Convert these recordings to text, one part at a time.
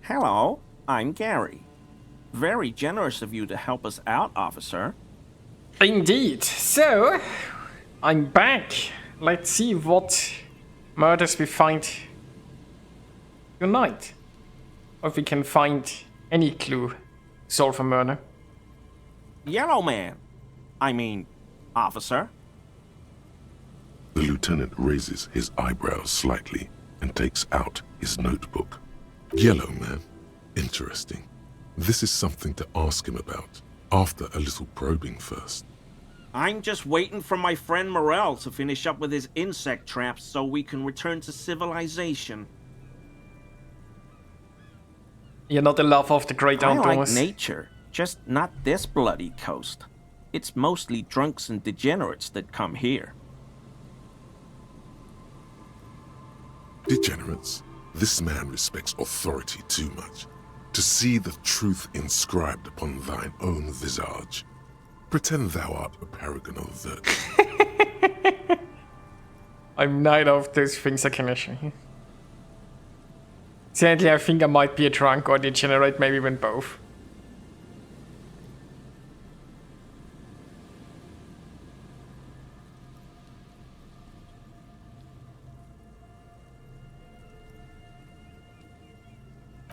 Hello, I'm Gary. Very generous of you to help us out, officer. Indeed. So, I'm back. Let's see what murders we find tonight. Or if we can find any clue to solve a murder. Yellow man. I mean, officer. The lieutenant raises his eyebrows slightly and takes out his notebook. Yellow man. Interesting. This is something to ask him about, after a little probing first. I'm just waiting for my friend Morel to finish up with his insect traps so we can return to civilization. You're not a lover of the great I like outdoors. nature, just not this bloody coast. It's mostly drunks and degenerates that come here. Degenerates. This man respects authority too much. To see the truth inscribed upon thine own visage. Pretend thou art a paragon of virtue. I'm neither of those things, I can assure you. Sadly, I think I might be a drunk or degenerate, maybe even both.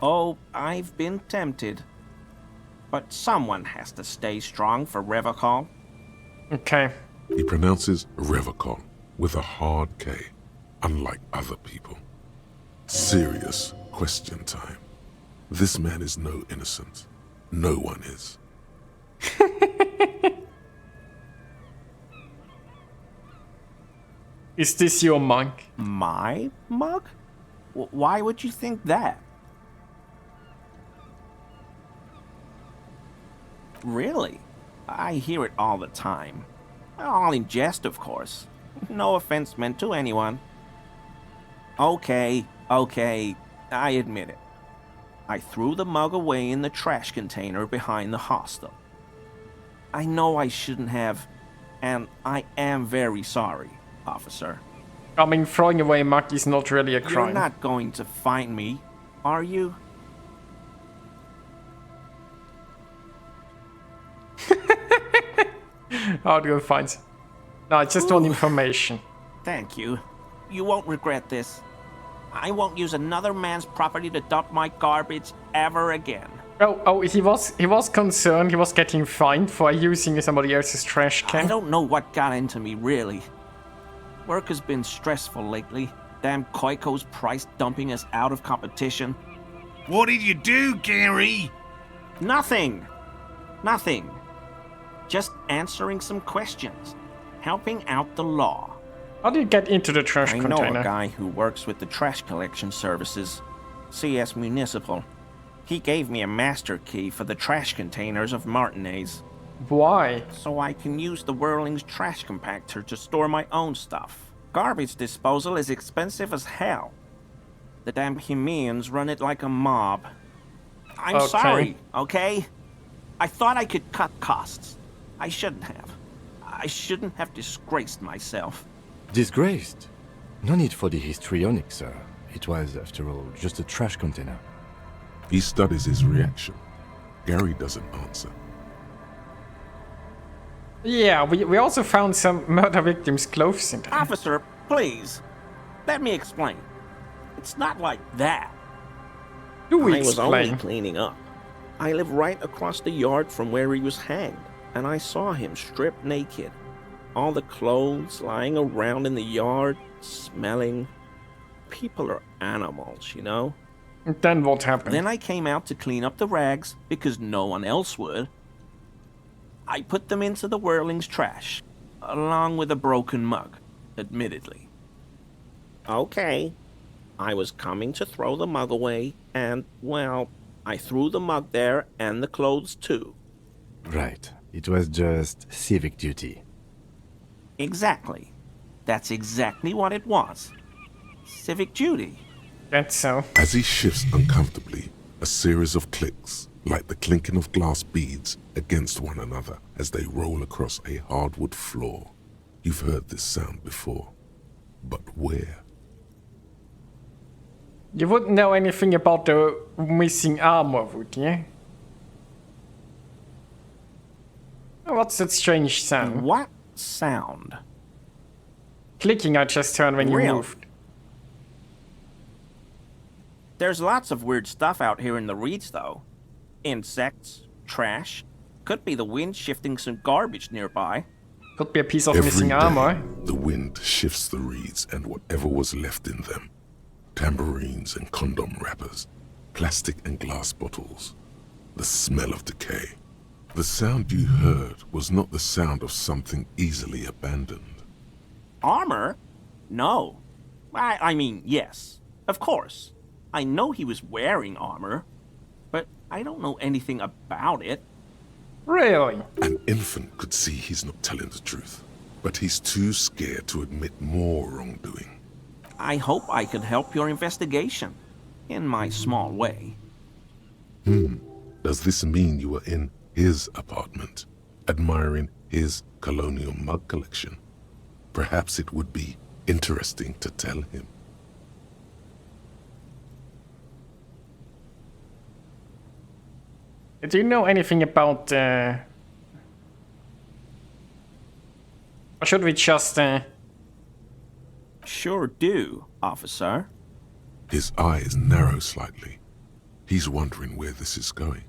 Oh, I've been tempted. But someone has to stay strong for Revocol. Okay. He pronounces Revocol with a hard K, unlike other people. Serious question time. This man is no innocent. No one is. Is this your monk? My mug? Why would you think that? Really? I hear it all the time. All in jest, of course. No offense meant to anyone. Okay, I admit it. I threw the mug away in the trash container behind the hostel. I know I shouldn't have, and I am very sorry, officer. I mean, throwing away a mug is not really a crime. You're not going to find me, are you? How do you find? No, I just want information. Thank you. You won't regret this. I won't use another man's property to dump my garbage ever again. Oh, he was concerned. He was getting fined for using somebody else's trash can. I don't know what got into me, really. Work has been stressful lately. Damn Koiko's price dumping us out of competition. What did you do, Gary? Nothing. Just answering some questions. Helping out the law. How do you get into the trash I container? know a guy who works with the trash collection services. CS Municipal. He gave me a master key for the trash containers of Martinez. Why? So I can use the Whirling's trash compactor to store my own stuff. Garbage disposal is expensive as hell. The damn Hemians run it like a mob. I'm Okay. sorry, okay? I thought I could cut costs. I shouldn't have. I shouldn't have disgraced myself. Disgraced? No need for the histrionic, sir. It was, after all, just a trash container. He studies his reaction. Gary doesn't answer. Yeah, we also found some murder victims' clothes in there. Officer, please. Let me explain. It's not like that. Do we I was only explain? cleaning up. I live right across the yard from where he was hanged, and I saw him stripped naked. All the clothes lying around in the yard, smelling. People are animals, you know? Then what happened? Then I came out to clean up the rags, because no one else would. I put them into the Whirling's trash, along with a broken mug, admittedly. Okay. I was coming to throw the mug away, and, well, I threw the mug there and the clothes too. Right. It was just civic duty. Exactly. That's exactly what it was. Civic duty. That's so. As he shifts uncomfortably, a series of clicks, like the clinking of glass beads against one another as they roll across a hardwood floor. You've heard this sound before. But where? You wouldn't know anything about the missing armor, would you? Oh, what's that strange sound? What sound? Clicking I just heard when you Really? moved. There's lots of weird stuff out here in the reeds, though. Insects, trash. Could be the wind shifting some garbage nearby. Could be a piece of Every missing day, armor. the wind shifts the reeds and whatever was left in them. Tambourines and condom wrappers, plastic and glass bottles. The smell of decay. The sound you heard was not the sound of something easily abandoned. Armor? No. I mean, yes. Of course. I know he was wearing armor, but I don't know anything about it. Really? An infant could see he's not telling the truth, but he's too scared to admit more wrongdoing. I hope I could help your investigation, in my small way. Does this mean you were in his apartment, admiring his colonial mug collection? Perhaps it would be interesting to tell him. Do you know anything about or should we just Sure do, officer. His eyes narrow slightly. He's wondering where this is going.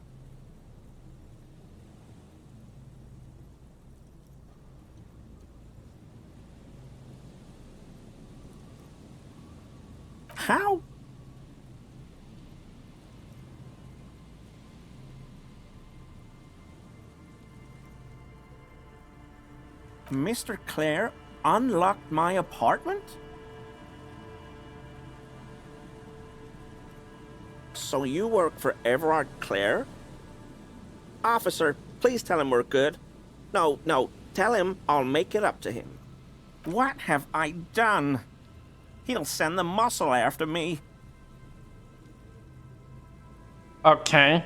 How? Mr. Clare unlocked my apartment? So you work for Everard Clare? Officer, please tell him we're good. No, tell him I'll make it up to him. What have I done? He'll send the muscle after me. okay?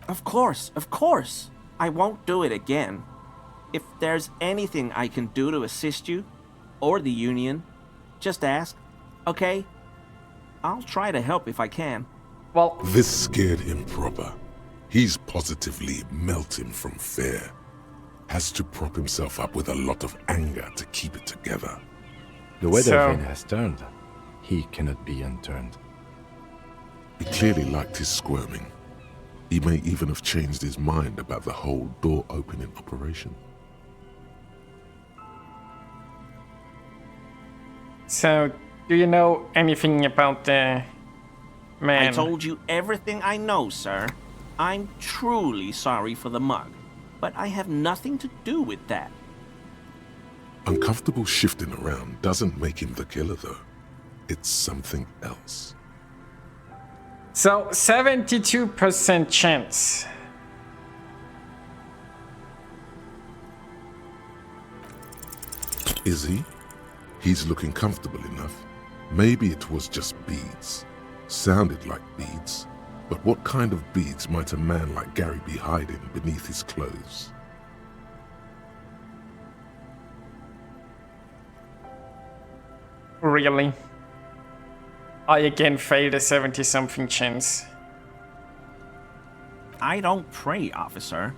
Of course. I won't do it again. If there's anything I can do to assist you, or the Union, just ask, okay? I'll try to help if I can. Well, This scared him proper. He's positively melting from fear. Has to prop himself up with a lot of anger to keep it together. The weather So- vane has turned. He cannot be unturned. He clearly liked his squirming. He may even have changed his mind about the whole door-opening operation. so do you know anything about the man? I told you everything I know, sir. I'm truly sorry for the mug, but I have nothing to do with that. Uncomfortable shifting around doesn't make him the killer, though. It's something else. So 72% chance. Is he? He's looking comfortable enough. Maybe it was just beads. Sounded like beads. But what kind of beads might a man like Gary be hiding beneath his clothes? Really? I again failed a 70-something chance. I don't pray, officer.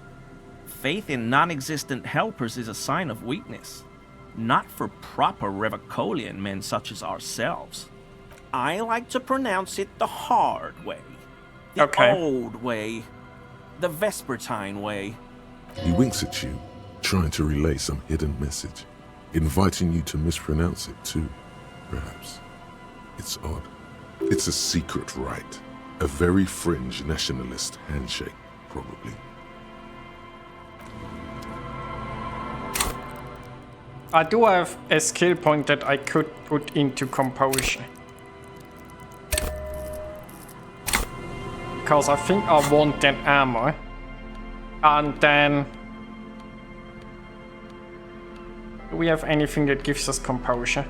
Faith in non-existent helpers is a sign of weakness, not for proper Revicolian men such as ourselves. I like to pronounce it the hard way, the Okay. old way, the Vespertine way. He winks at you, trying to relay some hidden message, inviting you to mispronounce it too, perhaps. It's odd. It's a secret rite, a very fringe nationalist handshake, probably. I do have a skill point that I could put into composure. Because I think I want that armor. And then... do we have anything that gives us composure?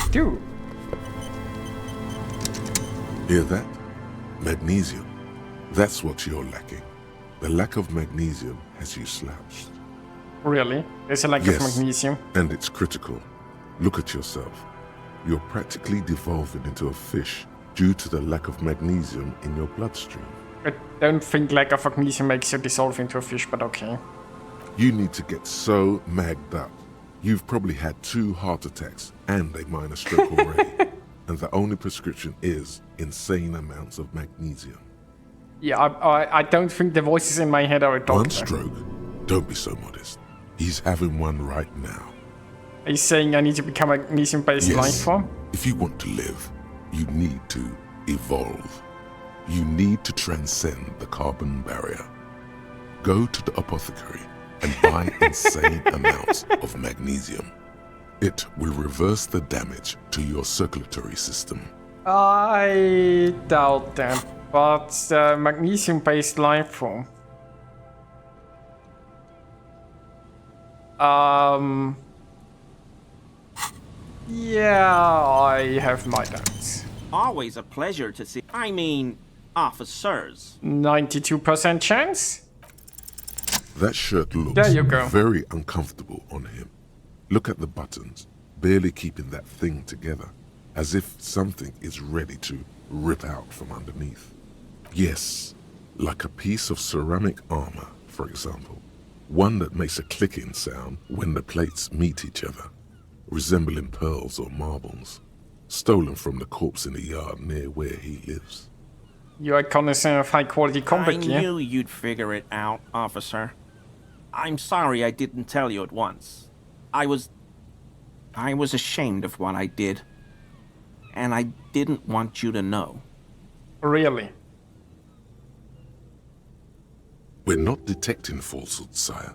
do? Hear that? Magnesium. That's what you're lacking. The lack of magnesium has you slouched. Really? There's a lack of magnesium? And it's critical. Look at yourself. You're practically devolving into a fish due to the lack of magnesium in your bloodstream. I don't think lack of magnesium makes you dissolve into a fish, but okay. You need to get so magged up. You've probably had 2 heart attacks and a minor stroke already. And the only prescription is insane amounts of magnesium. Yeah, I don't think the voices in my head are a doctor. 1 stroke? Don't be so modest. He's having one right now. Are you saying I need to become a magnesium-based life form? If you want to live, you need to evolve. You need to transcend the carbon barrier. Go to the apothecary and buy insane amounts of magnesium. It will reverse the damage to your circulatory system. I doubt that, but magnesium-based life form. Yeah, I have my doubts. Always a pleasure to see. I mean, officers. 92% chance? That shirt looks There you go. very uncomfortable on him. Look at the buttons, barely keeping that thing together, as if something is ready to rip out from underneath. Yes, like a piece of ceramic armor, for example. One that makes a clicking sound when the plates meet each other, resembling pearls or marbles, stolen from the corpse in the yard near where he lives. You're a connoisseur of high-quality combat I gear. knew you'd figure it out, officer. I'm sorry I didn't tell you at once. I was ashamed of what I did. And I didn't want you to know. Really? We're not detecting falsehood, sire.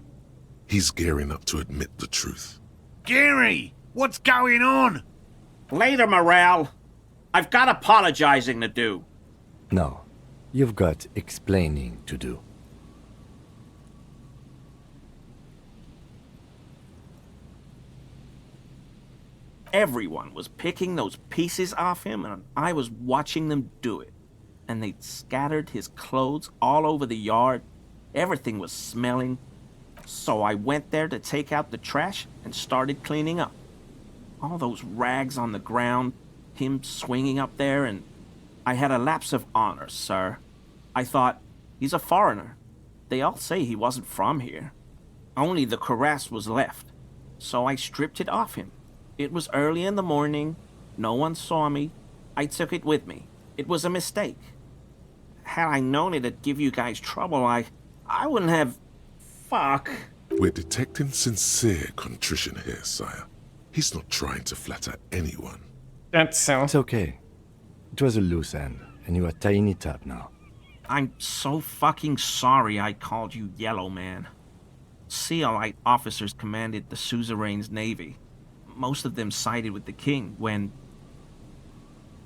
He's gearing up to admit the truth. Gary, what's going on? Later, Morale. I've got apologizing to do. No, you've got explaining to do. Everyone was picking those pieces off him, and I was watching them do it. And they'd scattered his clothes all over the yard. Everything was smelling. So I went there to take out the trash and started cleaning up. All those rags on the ground, him swinging up there, and I had a lapse of honor, sir. I thought, he's a foreigner. They all say he wasn't from here. Only the cuirass was left. So I stripped it off him. It was early in the morning. No one saw me. I took it with me. It was a mistake. Had I known it'd give you guys trouble, I wouldn't have... Fuck. We're detecting sincere contrition here, sire. He's not trying to flatter anyone. That's so. It's okay. It was a loose end, and you are tying it up now. I'm so fucking sorry I called you Yellow Man. Sealite officers commanded the suzerain's navy. Most of them sided with the king when...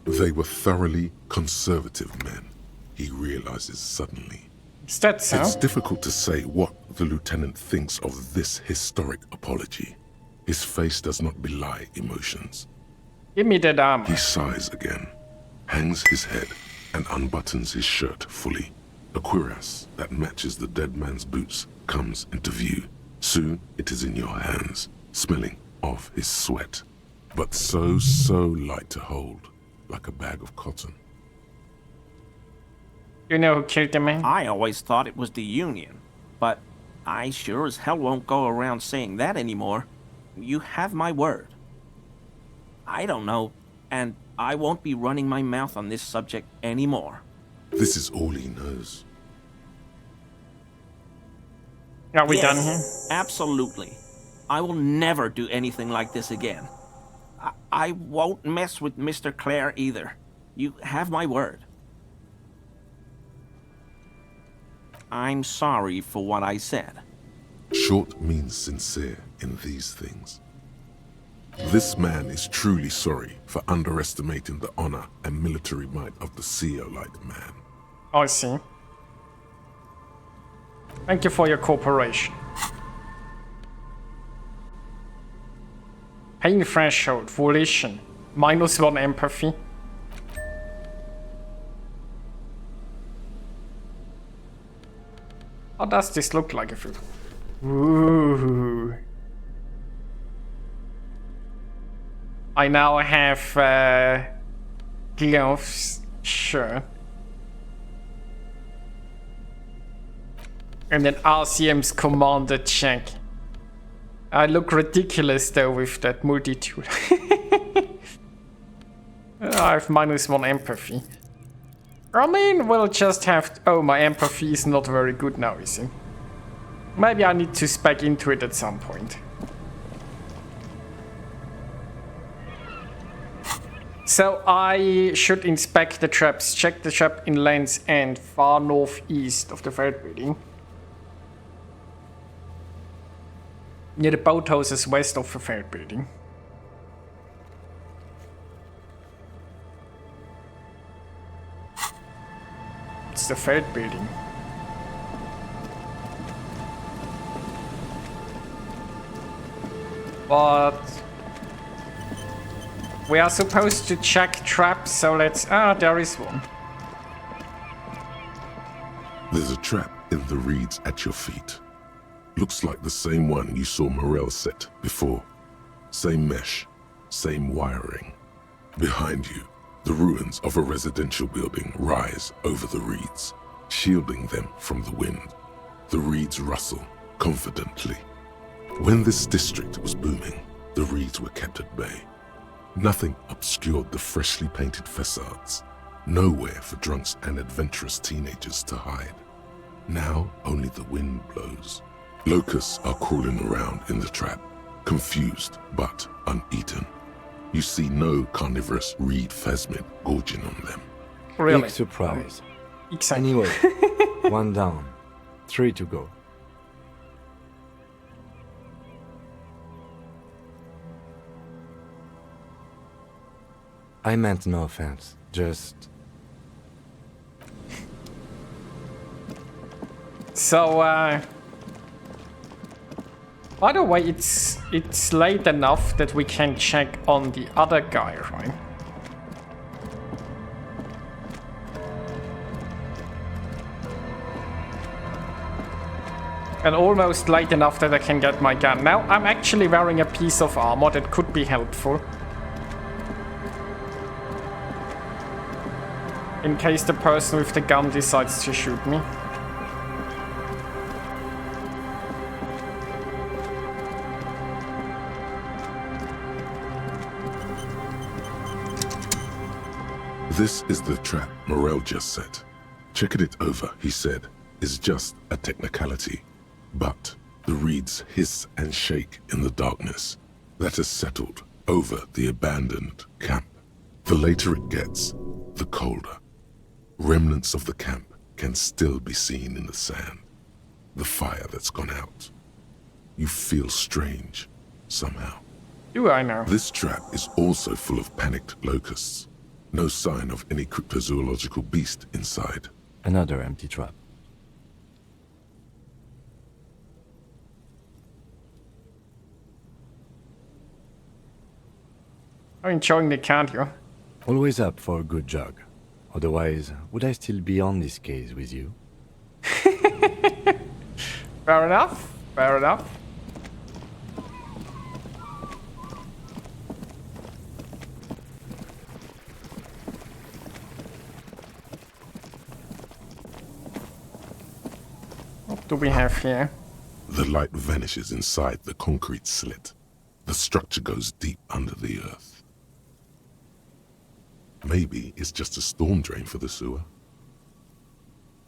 They were thoroughly conservative men, he realizes suddenly. Is that so? It's difficult to say what the lieutenant thinks of this historic apology. His face does not belie emotions. Give me that armor. He sighs again, hangs his head, and unbuttons his shirt fully. A cuirass that matches the dead man's boots comes into view. Soon it is in your hands, smelling of his sweat, but so light to hold, like a bag of cotton. You know who killed the man? I always thought it was the Union, but I sure as hell won't go around saying that anymore. You have my word. I don't know, and I won't be running my mouth on this subject anymore. This is all he knows. Are we Yes, done here? Absolutely. I will never do anything like this again. I won't mess with Mr. Clare either. You have my word. I'm sorry for what I said. Short means sincere in these things. This man is truly sorry for underestimating the honor and military might of the Seolite man. I see. Thank you for your cooperation. Pain threshold, volition. -1 empathy. How does this look like if it... Ooh. I now have gloves, sure. And then RCM's commander check. I look ridiculous though with that multitude. I have -1 empathy. I mean, we'll just have... Oh, my empathy is not very good now, is it? Maybe I need to spec into it at some point. So I should inspect the traps. Check the trap in Land's End, far northeast of the third building. Near the boathouses west of the third building. It's the third building. But we are supposed to check traps, so let's... Ah, there is one. There's a trap in the reeds at your feet. Looks like the same one you saw Morel set before. Same mesh, same wiring. Behind you, the ruins of a residential building rise over the reeds, shielding them from the wind. The reeds rustle confidently. When this district was booming, the reeds were kept at bay. Nothing obscured the freshly painted facades. Nowhere for drunks and adventurous teenagers to hide. Now only the wind blows. Locusts are crawling around in the trap, confused but uneaten. You see no carnivorous reed phasmid gorging on them. Really? Big surprise. Exactly. Anyway, 1 down, 3 to go. I meant no offense, just... So, by the way, it's late enough that we can check on the other guy, right? And almost late enough that I can get my gun. Now, I'm actually wearing a piece of armor that could be helpful. In case the person with the gun decides to shoot me. This is the trap Morel just set. Checking it over, he said, is just a technicality. But the reeds hiss and shake in the darkness that has settled over the abandoned camp. The later it gets, the colder. Remnants of the camp can still be seen in the sand. The fire that's gone out. You feel strange, somehow. Do I know? This trap is also full of panicked locusts. No sign of any cryptozoological beast inside. Another empty trap. I'm enjoying the cardio. Always up for a good jog. Otherwise, would I still be on this case with you? Fair enough. Fair enough. What do we have here? The light vanishes inside the concrete slit. The structure goes deep under the earth. Maybe it's just a storm drain for the sewer.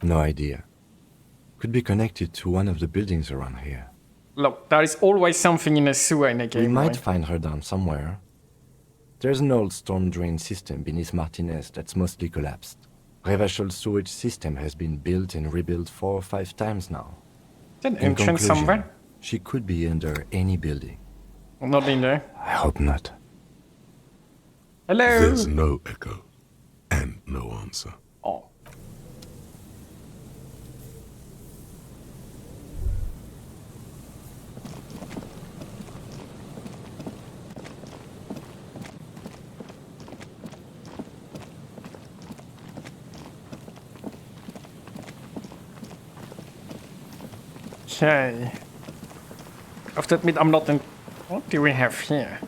No idea. Could be connected to one of the buildings around here. Look, there is always something in a sewer in a We game. might right? find her down somewhere. There's an old storm drain system beneath Martinez that's mostly collapsed. Revachol sewage system has been built and rebuilt 4 or 5 times now. Is there an In entrance conclusion, somewhere? she could be under any building. Not in there. I hope not. Hello. There's no echo and no answer. Oh. Okay. I have to admit, I'm not in... What do we have here?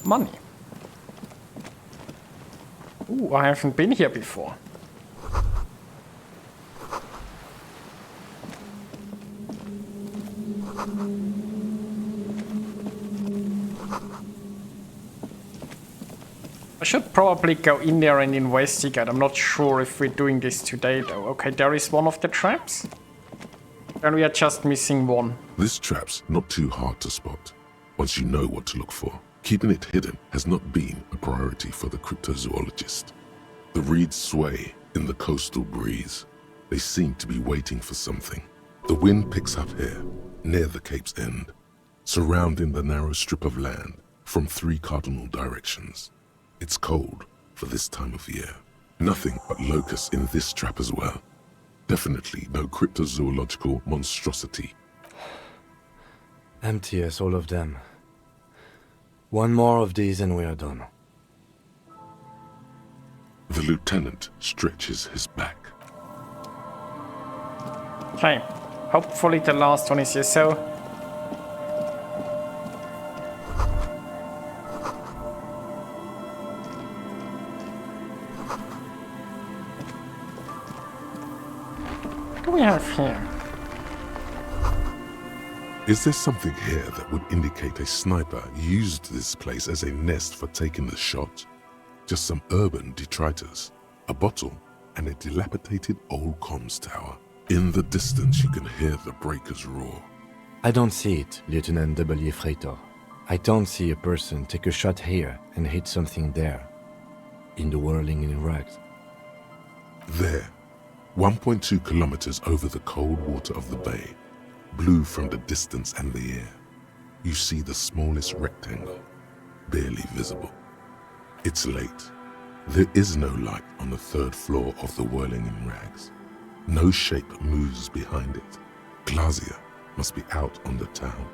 Money. Ooh, I haven't been here before. I should probably go in there and investigate. I'm not sure if we're doing this today though. Okay, there is one of the traps. And we are just missing one. This trap's not too hard to spot, once you know what to look for. Keeping it hidden has not been a priority for the cryptozoologist. The reeds sway in the coastal breeze. They seem to be waiting for something. The wind picks up here, near the cape's end, surrounding the narrow strip of land from 3 cardinal directions. It's cold for this time of year. Nothing but locusts in this trap as well. Definitely no cryptozoological monstrosity. Empty as all of them. One more of these and we are done. The lieutenant stretches his back. Okay, hopefully the last one is here. So what do we have here? Is there something here that would indicate a sniper used this place as a nest for taking the shot? Just some urban detritus, a bottle, and a dilapidated old comms tower. In the distance you can hear the breakers roar. I don't see it, Lieutenant W. Freighter. I don't see a person take a shot here and hit something there. In the whirling in rags. There, 1.2 kilometers over the cold water of the bay, blue from the distance and the air, you see the smallest rectangle, barely visible. It's late. There is no light on the 3rd floor of the whirling in rags. No shape moves behind it. Glazier must be out on the town.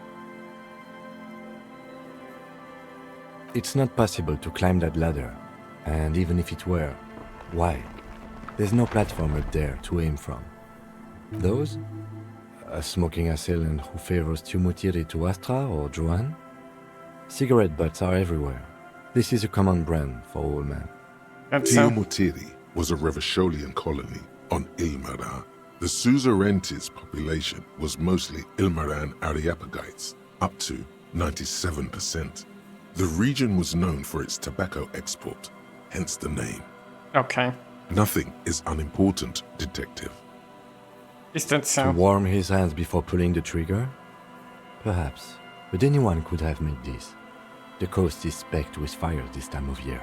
It's not possible to climb that ladder, and even if it were, why? There's no platform up there to aim from. Those? A smoking assailant who favors Tumutiri to Astra or Joan? Cigarette butts are everywhere. This is a common brand for all men. That's so. Tumutiri was a Revacholian colony on Ilmaran. The Suzerainties population was mostly Ilmaran Areopagites, up to 97%. The region was known for its tobacco export, hence the name. Okay. Nothing is unimportant, detective. Is that To so? warm his hands before pulling the trigger? Perhaps, but anyone could have made this. The coast is specked with fires this time of year.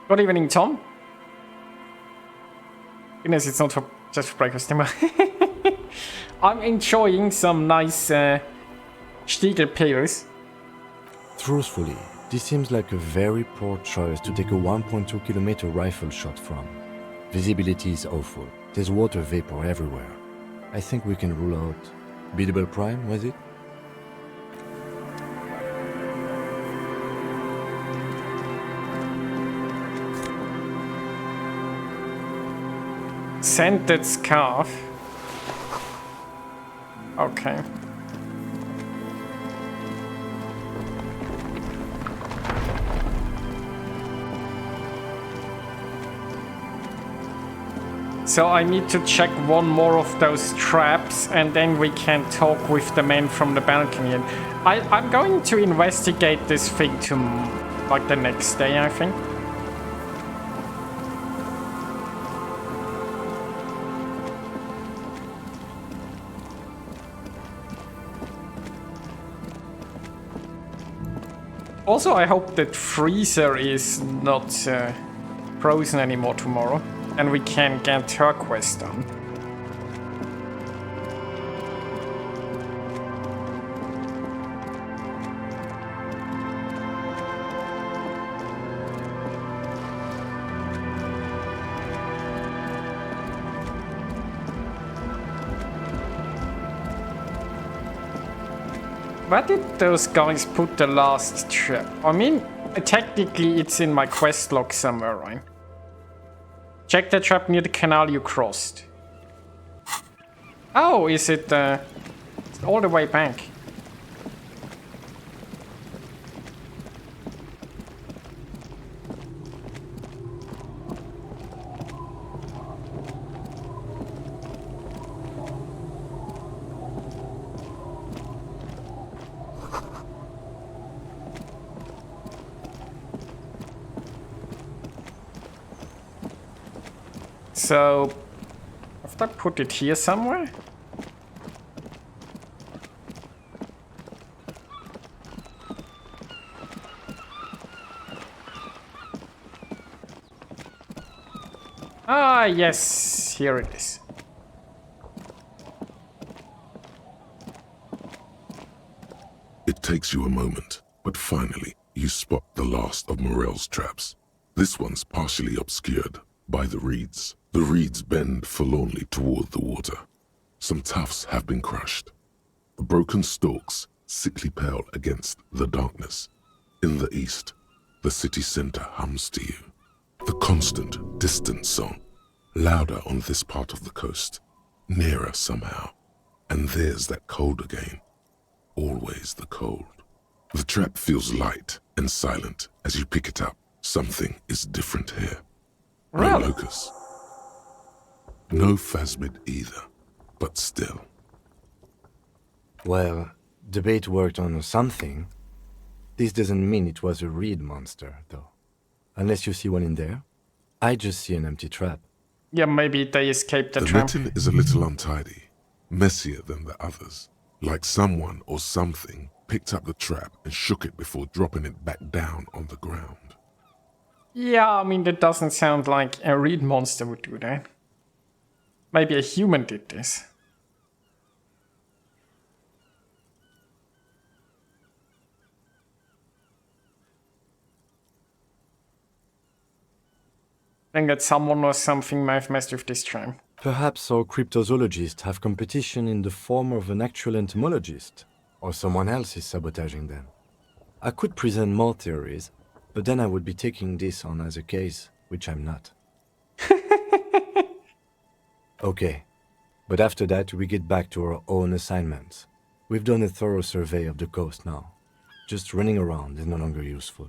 Good evening, Tom. Goodness, it's not for just for breakfast anymore. I'm enjoying some nice Stiegel pills. Truthfully, this seems like a very poor choice to take a 1.2 kilometer rifle shot from. Visibility is awful. There's water vapor everywhere. I think we can rule out Biddable Prime, was it? Scented scarf. Okay. So I need to check one more of those traps and then we can talk with the man from the balcony. And I'm going to investigate this thing like the next day, I think. Also, I hope that Freezer is not frozen anymore tomorrow, and we can get her quest done. Where did those guys put the last trap? I mean, technically it's in my quest log somewhere, right? Check the trap near the canal you crossed. Oh, is it it's all the way back? So, have I put it here somewhere? Ah, yes, here it is. It takes you a moment, but finally you spot the last of Morel's traps. This one's partially obscured by the reeds. The reeds bend forlornly toward the water. Some tufts have been crushed. The broken stalks sickly pale against the darkness. In the east, the city center hums to you. The constant, distant song, louder on this part of the coast, nearer somehow. And there's that cold again. Always the cold. The trap feels light and silent as you pick it up. Something is different here. No Really? locust. No phasmid either, but still. Well, the bait worked on something. This doesn't mean it was a reed monster, though. Unless you see one in there. I just see an empty trap. Yeah, maybe they escaped the The trap. netting is a little untidy, messier than the others. Like someone or something picked up the trap and shook it before dropping it back down on the ground. Yeah, I mean, that doesn't sound like a reed monster would do that. Maybe a human did this. I think that someone or something might have messed with this trap. Perhaps our cryptozoologists have competition in the form of an actual entomologist, or someone else is sabotaging them. I could present more theories, but then I would be taking this on as a case, which I'm not. Okay, but after that we get back to our own assignments. We've done a thorough survey of the coast now. Just running around is no longer useful.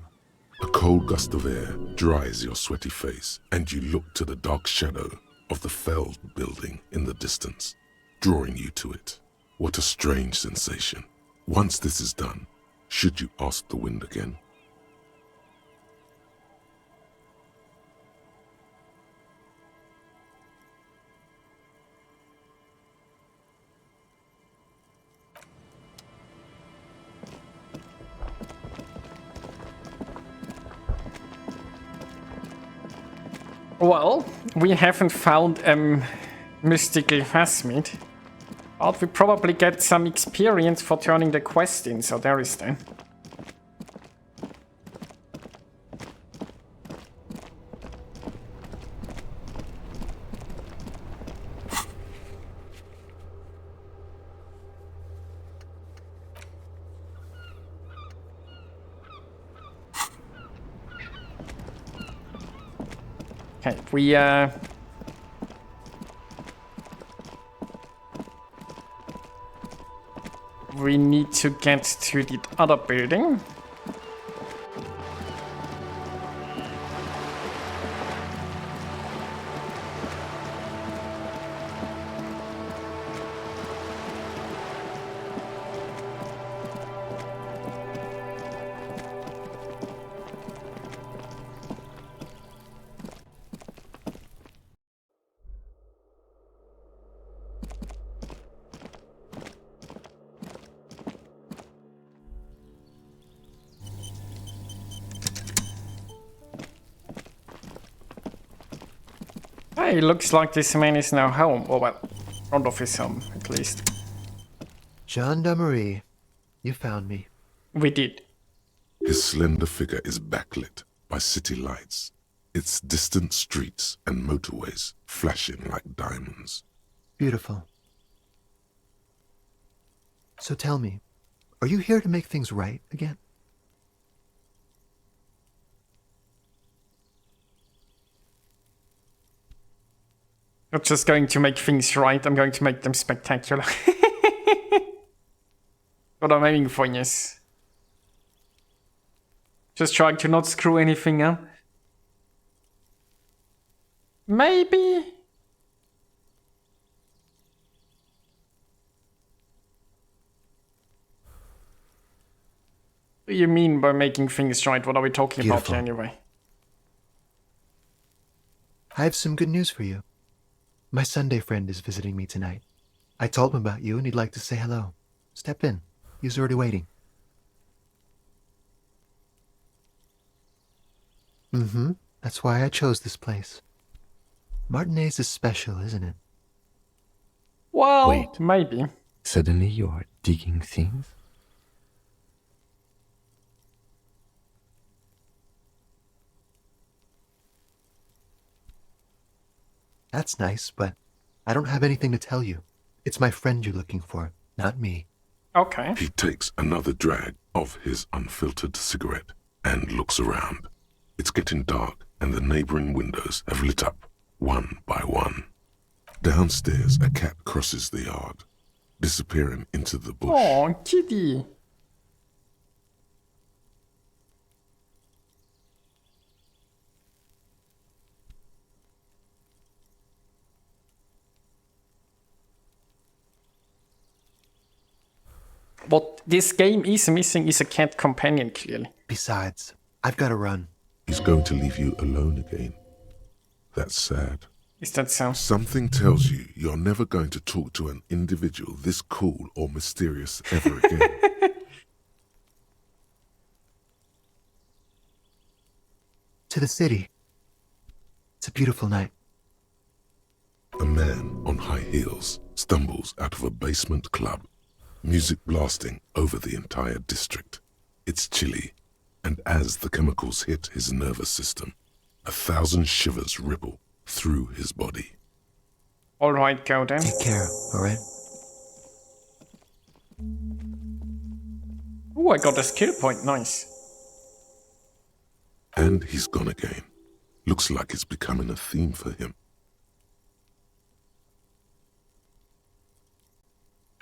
A cold gust of air dries your sweaty face, and you look to the dark shadow of the felled building in the distance, drawing you to it. What a strange sensation. Once this is done, should you ask the wind again? Well, we haven't found a mystical phasmid, but we probably get some experience for turning the quest in, so there is that. Okay, we need to get to the other building. Hey, looks like this man is now home, or well, front of his home, at least. Gendarmerie, you found me. We did. His slender figure is backlit by city lights, its distant streets and motorways flashing like diamonds. Beautiful. So tell me, are you here to make things right again? Not just going to make things right, I'm going to make them spectacular. What I'm aiming for, yes. Just trying to not screw anything up. Maybe? What do you mean by making things right? What are we talking about Beautiful. here anyway? I have some good news for you. My Sunday friend is visiting me tonight. I told him about you and he'd like to say hello. Step in. He's already waiting. Mm-hmm. That's why I chose this place. Martinez is special, isn't it? Well, Wait. maybe. Suddenly you are digging things? That's nice, but I don't have anything to tell you. It's my friend you're looking for, not me. Okay. He takes another drag of his unfiltered cigarette and looks around. It's getting dark and the neighboring windows have lit up one by one. Downstairs, a cat crosses the yard, disappearing into the bush. Oh, kitty. What this game is missing is a cat companion, clearly. Besides, I've got to run. He's going to leave you alone again. That's sad. Is that so? Something tells you you're never going to talk to an individual this cool or mysterious ever again. To the city. It's a beautiful night. A man on high heels stumbles out of a basement club, music blasting over the entire district. It's chilly, and as the chemicals hit his nervous system, 1,000 shivers ripple through his body. Alright, go then. Take care, alright? Ooh, I got a skill point, nice. And he's gone again. Looks like it's becoming a theme for him.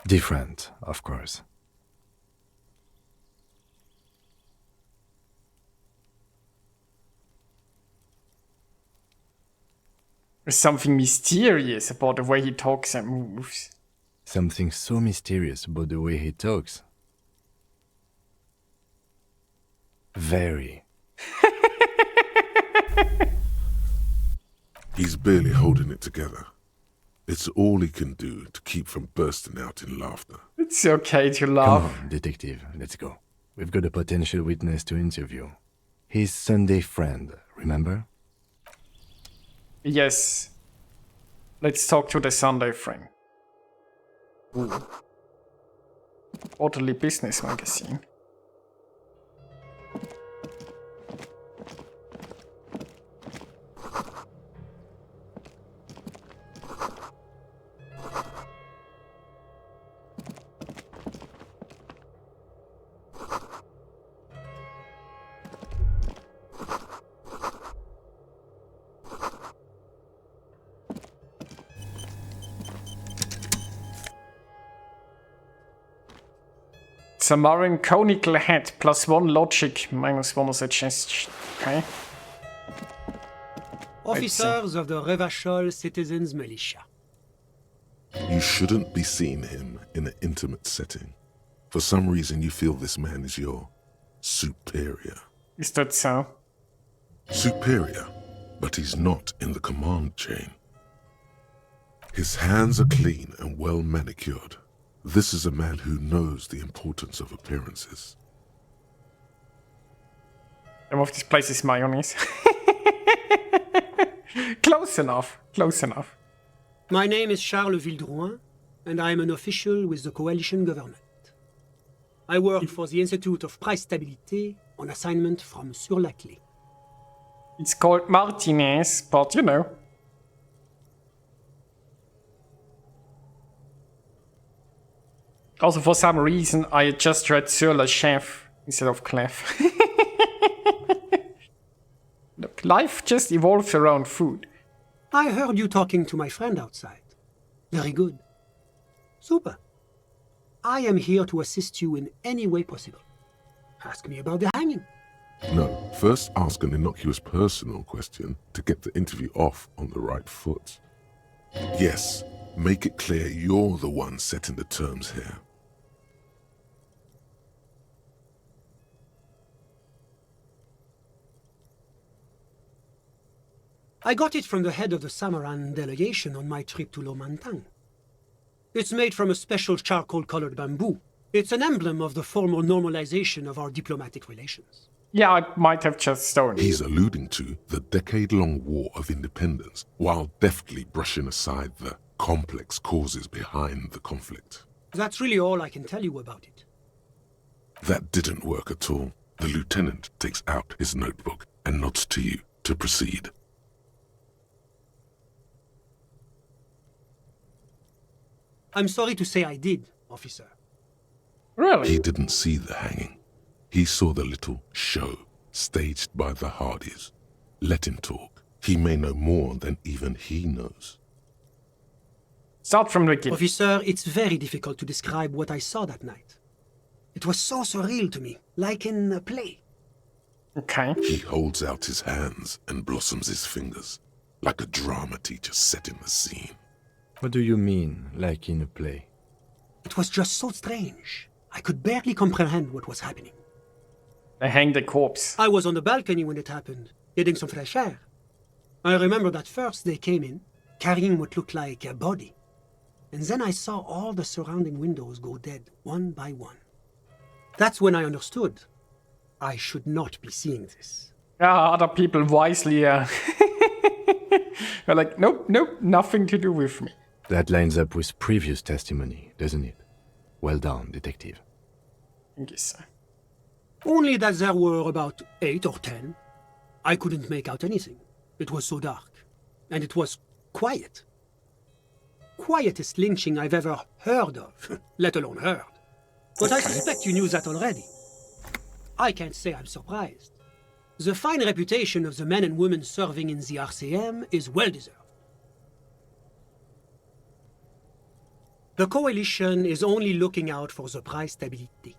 Different, of course. There's something mysterious about the way he talks and moves. Something so mysterious about the way he talks. Very. He's barely holding it together. It's all he can do to keep from bursting out in laughter. It's okay to Come laugh. on, detective, let's go. We've got a potential witness to interview. His Sunday friend, remember? Yes. Let's talk to the Sunday friend. Quarterly business magazine. Samarin conical head, +1 logic, -1 suggestion. Okay. Officers of the Revachol Citizens Militia. You shouldn't be seeing him in an intimate setting. For some reason, you feel this man is your superior. Is that so? Superior, but he's not in the command chain. His hands are clean and well manicured. This is a man who knows the importance of appearances. Some of this place is mayonnaise. Close enough. Close enough. My name is Charles Vildrouin, and I am an official with the coalition government. I work for the Institute of Price Stabilité on assignment from Sur-la-Clé. It's called Martinez, but you know. Also, for some reason, I just read Sur la Chef instead of Clef. Look, life just evolves around food. I heard you talking to my friend outside. Very good. Super. I am here to assist you in any way possible. Ask me about the hanging. No, first ask an innocuous personal question to get the interview off on the right foot. Yes, make it clear you're the one setting the terms here. I got it from the head of the Samaran delegation on my trip to Lomantang. It's made from a special charcoal-colored bamboo. It's an emblem of the formal normalization of our diplomatic relations. Yeah, I might have just stolen it. He's alluding to the decade-long war of independence while deftly brushing aside the complex causes behind the conflict. That's really all I can tell you about it. That didn't work at all. The lieutenant takes out his notebook and nods to you to proceed. I'm sorry to say I did, officer. Really? He didn't see the hanging. He saw the little show staged by the Hardys. Let him talk. He may know more than even he knows. Start from the beginning. Officer, it's very difficult to describe what I saw that night. It was so surreal to me, like in a play. Okay. He holds out his hands and blossoms his fingers, like a drama teacher setting the scene. What do you mean, like in a play? It was just so strange. I could barely comprehend what was happening. They hang the corpse. I was on the balcony when it happened, getting some fresh air. I remember that first they came in, carrying what looked like a body. And then I saw all the surrounding windows go dead, one by one. That's when I understood. I should not be seeing this. Other people wisely are like, nope, nothing to do with me. That lines up with previous testimony, doesn't it? Well done, detective. Thank you, sir. Only that there were about 8 or 10. I couldn't make out anything. It was so dark. And it was quiet. Quietest lynching I've ever heard of, let alone heard. But I suspect you knew that already. I can't say I'm surprised. The fine reputation of the men and women serving in the RCM is well deserved. The coalition is only looking out for the price stability.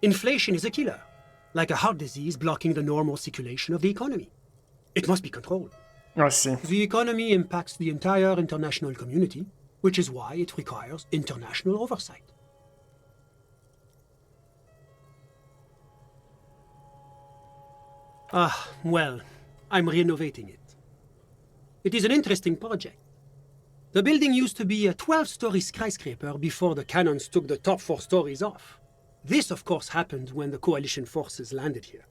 Inflation is a killer, like a heart disease blocking the normal circulation of the economy. It must be controlled. I see. The economy impacts the entire international community, which is why it requires international oversight. Well, I'm renovating it. It is an interesting project. The building used to be a 12-story skyscraper before the cannons took the top 4 stories off. This, of course, happened when the coalition forces landed here.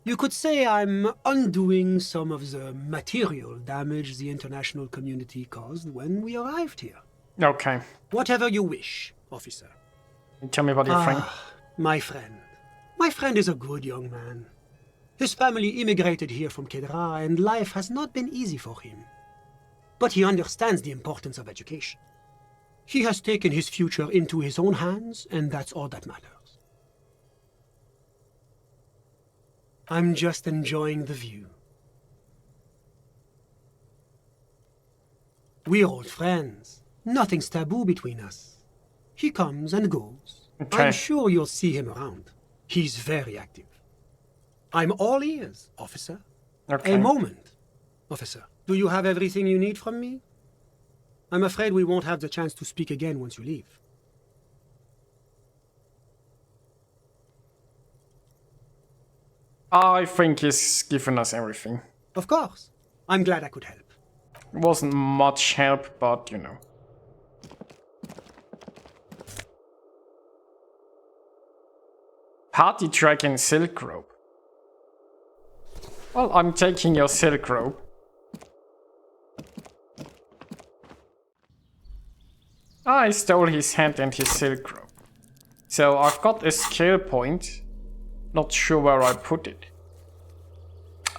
You could say I'm undoing some of the material damage the international community caused when we arrived here. Okay. Whatever you wish, officer. Tell me about your friend. My friend. My friend is a good young man. His family immigrated here from Kedra, and life has not been easy for him. But he understands the importance of education. He has taken his future into his own hands, and that's all that matters. I'm just enjoying the view. We're old friends. Nothing's taboo between us. He comes and goes. Okay. I'm sure you'll see him around. He's very active. I'm all ears, officer. Okay. A moment, officer. Do you have everything you need from me? I'm afraid we won't have the chance to speak again once you leave. I think he's given us everything. Of course. I'm glad I could help. It wasn't much help, but you know. Party track and silk rope. Well, I'm taking your silk rope. I stole his hand and his silk rope. So I've got a skill point. Not sure where I put it.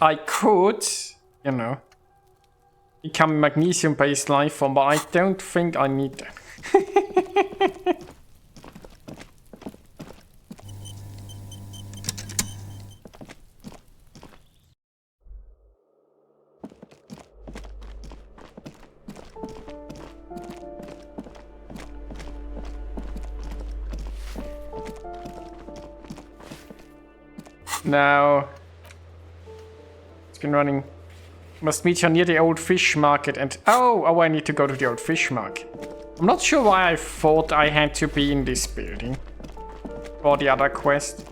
I could, you know, become a magnesium-based life form, but I don't think I need that. No. It's been running. Must meet her near the old fish market and... Oh, I need to go to the old fish market. I'm not sure why I thought I had to be in this building. For the other quest.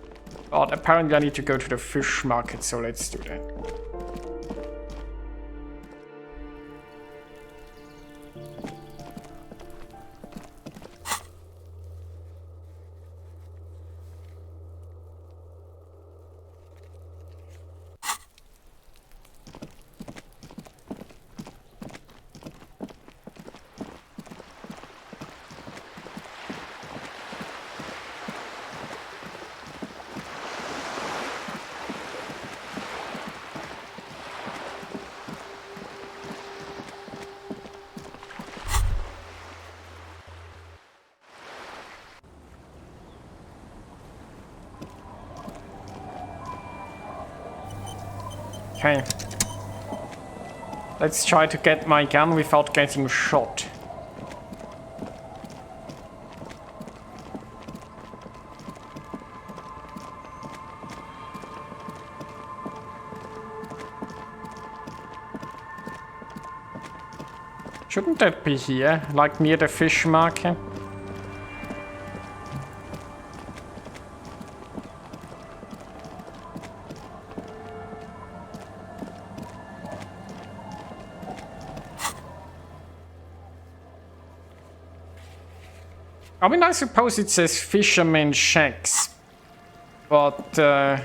But apparently I need to go to the fish market, so let's do that. Okay. Let's try to get my gun without getting shot. Shouldn't that be here, like near the fish market? I mean, I suppose it says fisherman shacks, but the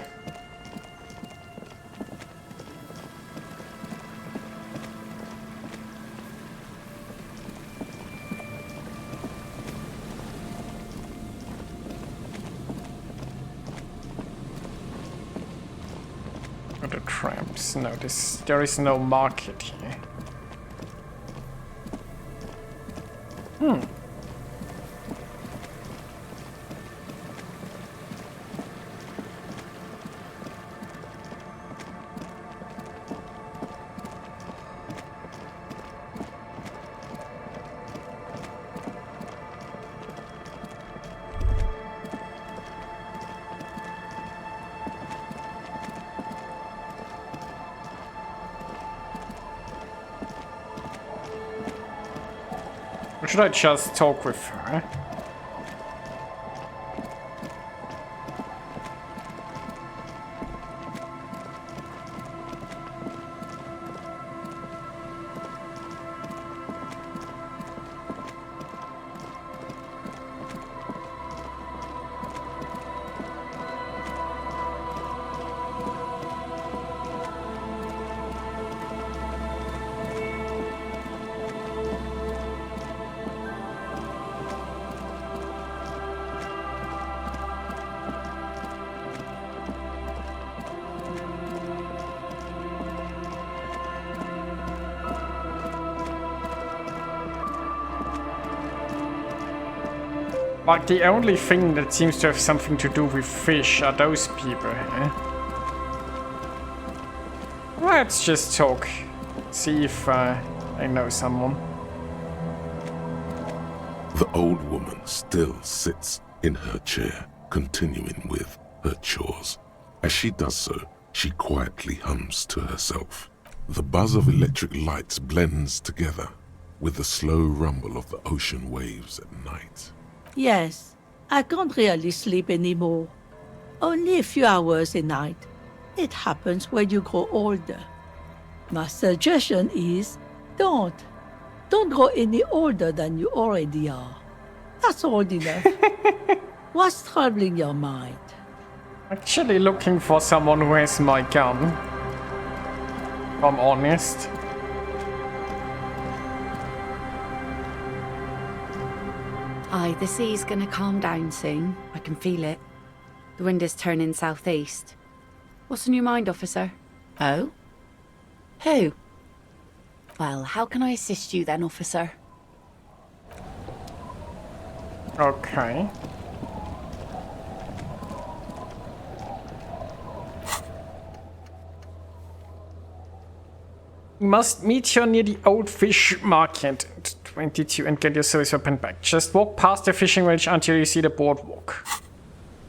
tramps. No, there is no market here. Or should I just talk with her? Like, the only thing that seems to have something to do with fish are those people, eh? Let's just talk. See if I know someone. The old woman still sits in her chair, continuing with her chores. As she does so, she quietly hums to herself. The buzz of electric lights blends together with the slow rumble of the ocean waves at night. Yes, I can't really sleep anymore. Only a few hours a night. It happens when you grow older. My suggestion is, don't grow any older than you already are. That's old enough. What's troubling your mind? Actually looking for someone who has my gun. If I'm honest. Aye, the sea's gonna calm down soon. I can feel it. The wind is turning southeast. What's on your mind, officer? Oh? Who? Well, how can I assist you then, officer? Okay. You must meet her near the old fish market. 22 and get your service weapon back. Just walk past the fishing village until you see the boardwalk.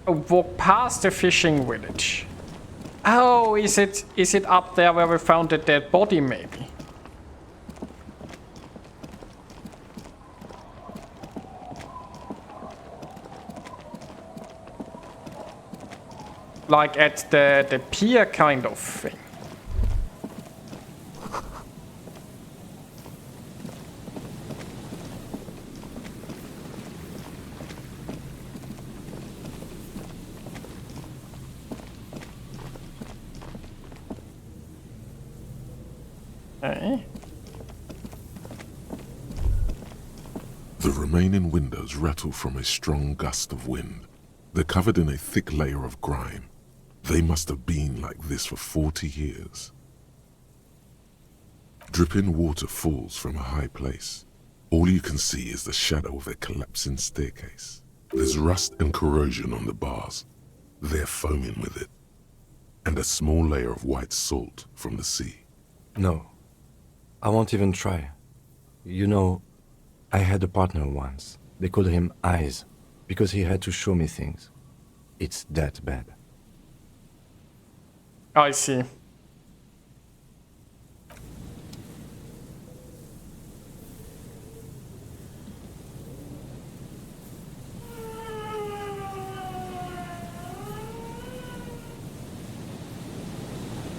Oh, walk past the fishing village. Oh, is it up there where we found the dead body, maybe? Like at the pier kind of thing. Okay. The remaining windows rattle from a strong gust of wind. They're covered in a thick layer of grime. They must have been like this for 40 years. Dripping water falls from a high place. All you can see is the shadow of a collapsing staircase. There's rust and corrosion on the bars. They're foaming with it. And a small layer of white salt from the sea. No, I won't even try. You know, I had a partner once. They called him Eyes, because he had to show me things. It's that bad. I see.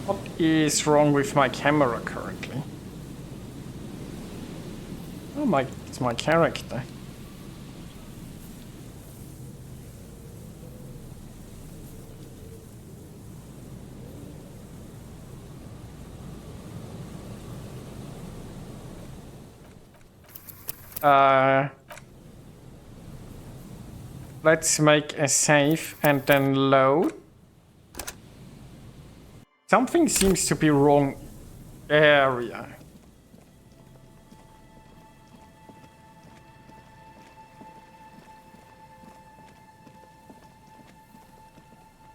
What is wrong with my camera currently? Oh, it's my character. Let's make a save and then load. Something seems to be wrong area.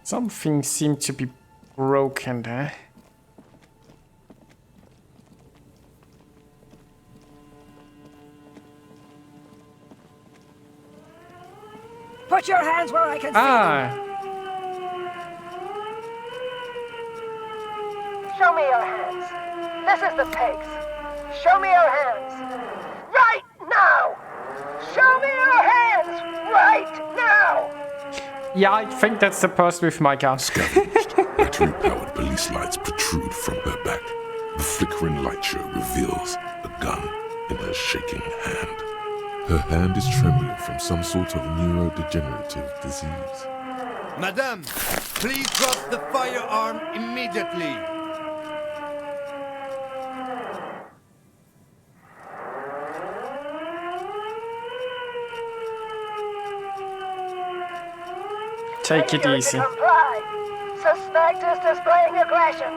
Something seems to be broken there. Put your hands where I can see them. Show me your hands. This is the pigs. Show me your hands. Right now! Show me your hands! Right now! Yeah, I think that's the person with my gun. Scavenged, battery-powered police lights protrude from her back. The flickering light show reveals a gun in her shaking hand. Her hand is trembling from some sort of neurodegenerative disease. Madame, please drop the firearm immediately. Take it easy. Comply. Suspect is displaying aggression.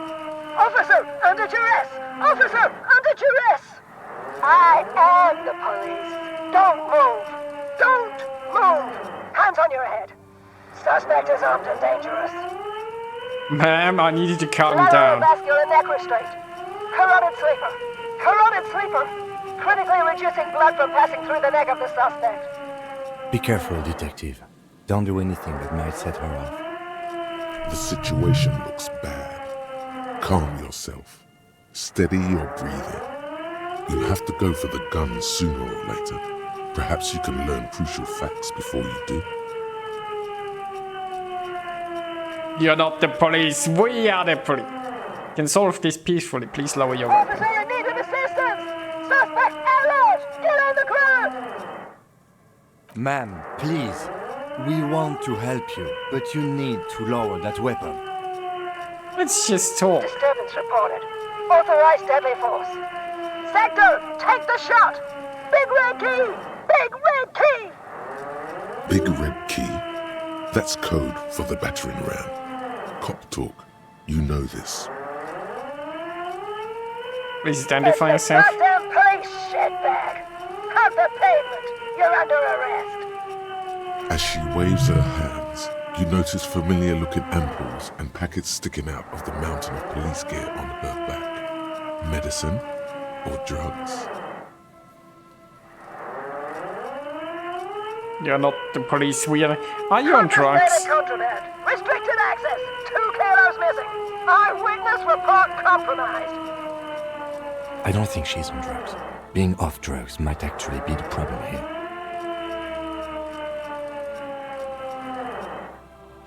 Officer, under duress! Officer, under duress! I am the police. Don't move. Don't move. Hands on your head. Suspect is armed and dangerous. Ma'am, I needed to calm Lateral down. vascular neck restraint. Carotid sleeper. Carotid sleeper. Critically reducing blood from passing through the neck of the suspect. Be careful, detective. Don't do anything that might set her off. The situation looks bad. Calm yourself. Steady your breathing. You'll have to go for the gun sooner or later. Perhaps you can learn crucial facts before you do. You're not the police. We are the police. You can solve this peacefully. Please lower your weapon. Officer in need of assistance! Suspect alert! Get on the ground! Ma'am, please. We want to help you, but you need to lower that weapon. Let's just talk. Disturbance reported. Authorized deadly force. Sector, take the shot! Big red key! Big red key! Big red key? That's code for the battering ram. Cop talk. You know this. Please identify yourself. Goddamn police shitbag! Off the pavement! You're under arrest! As she waves her hands, you notice familiar-looking ampoules and packets sticking out of the mountain of police gear on her back. Medicine or drugs? You're not the police. Are you on drugs? Contraband! Restricted access. 2 kilos missing. Eyewitness report compromised. I don't think she's on drugs. Being off drugs might actually be the problem here.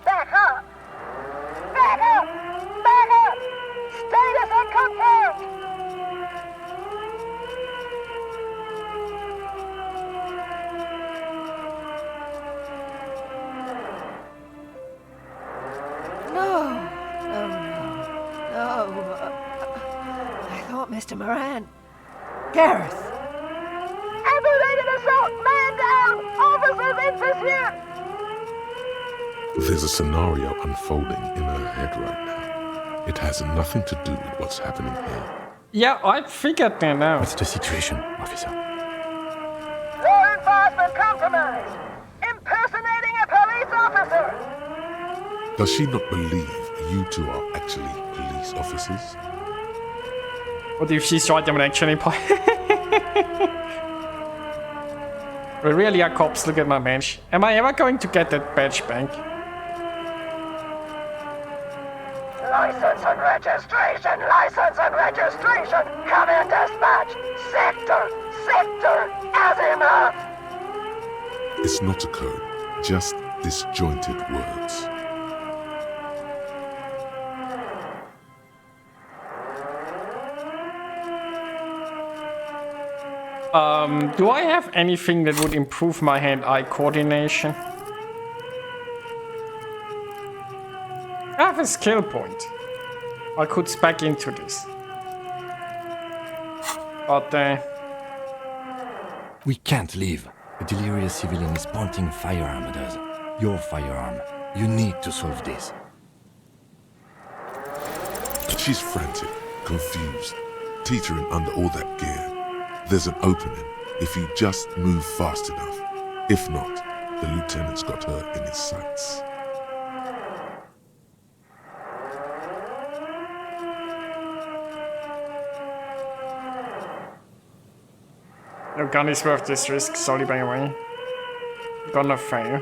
Back up! Back up! Back up! Status unconfirmed! No. I thought Mr. Moran. Gareth! Aggravated assault! Man down! Officers in pursuit! There's a scenario unfolding in her head right now. It has nothing to do with what's happening here. Yeah, I figured that out. What's the situation, officer? Law enforcement compromised! Impersonating a police officer! Does she not believe you two are actually police officers? What if she's right and actually We really are cops, look at my bench. Am I ever going to get that badge back? License and registration! License and registration! Come in dispatch! Sector! Azimuth! It's not a code, just disjointed words. Do I have anything that would improve my hand-eye coordination? I have a skill point. I could spec into this. But, We can't leave. A delirious civilian is pointing firearm at us. Your firearm. You need to solve this. She's frantic, confused, teetering under all that gear. There's an opening if you just move fast enough. If not, the lieutenant's got her in his sights. no gun is worth this risk, sorry by the way. Gonna fail.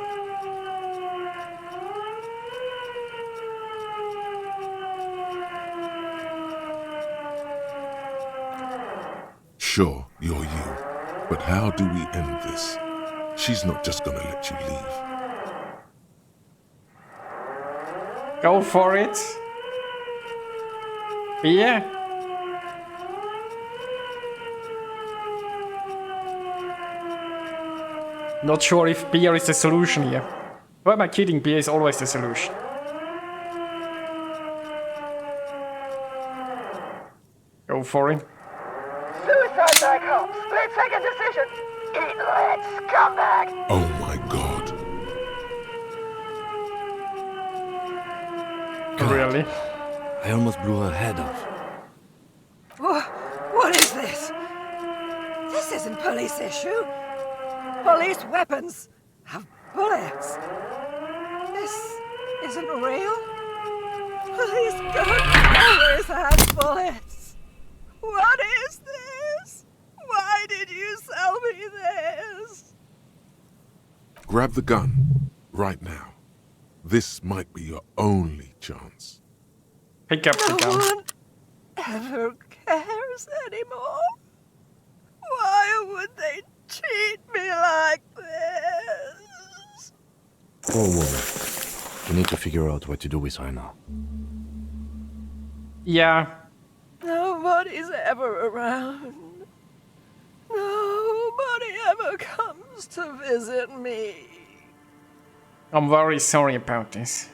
Sure, you're you, but how do we end this? She's not just gonna let you leave. Go for it. Yeah. Not sure if beer is the solution here. Why am I kidding? Beer is always the solution. Go for it. Suicide by cop! Split-second decision! Eat lead, scumbag! Oh my god. Really? I almost blew her head off. What is this? This isn't police issue. Police weapons have bullets. This isn't real. Police guns always have bullets. What is this? Why did you sell me this? Grab the gun, right now. This might be your only chance. Pick up the No gun. one ever cares anymore. Why would they treat me like this? Poor woman. We need to figure out what to do with her now. Yeah. Nobody's ever around. Nobody ever comes to visit me. I'm very sorry about this.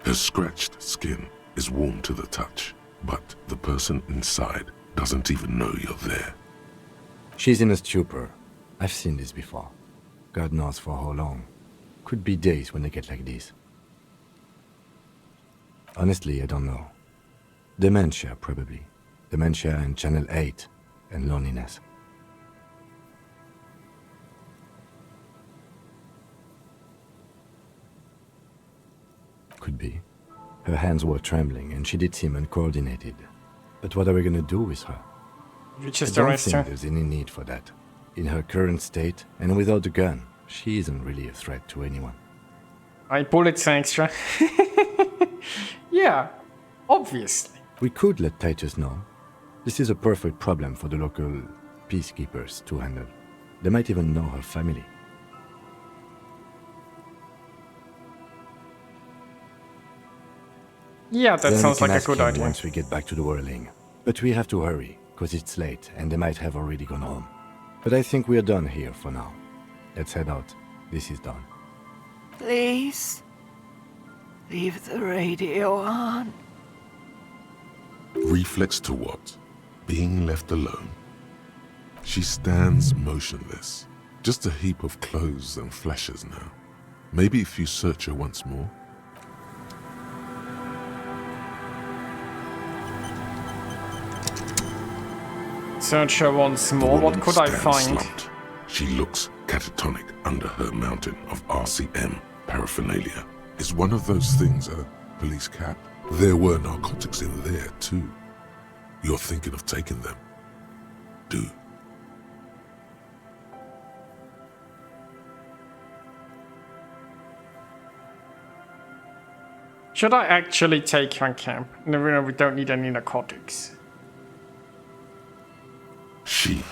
Her scratched skin is warm to the touch, but the person inside doesn't even know you're there. She's in a stupor. I've seen this before. God knows for how long. Could be days when they get like this. Honestly, I don't know. Dementia, probably. Dementia and Channel 8, and loneliness. Could be. Her hands were trembling, and she did seem uncoordinated. But what are we gonna do with her? You I just don't arrest think her. there's any need for that. In her current state, and without the gun, she isn't really a threat to anyone. I bullets extra. Yeah, obviously. We could let Titus know. This is a perfect problem for the local peacekeepers to handle. They might even know her family. Yeah, that Then we sounds can like a ask good him idea. once we get back to the whirling. But we have to hurry, because it's late and they might have already gone home. But I think we are done here for now. Let's head out. This is done. Please, leave the radio on. Reflex to what? Being left alone. She stands motionless, just a heap of clothes and fleshes now. Maybe if you search her once more. Search her once The more. What woman could I stands find? slumped. She looks catatonic under her mountain of RCM paraphernalia. Is one of those things a police cap? There were narcotics in there too. You're thinking of taking them? Do. Should I actually take her camp? No, we don't need any narcotics. She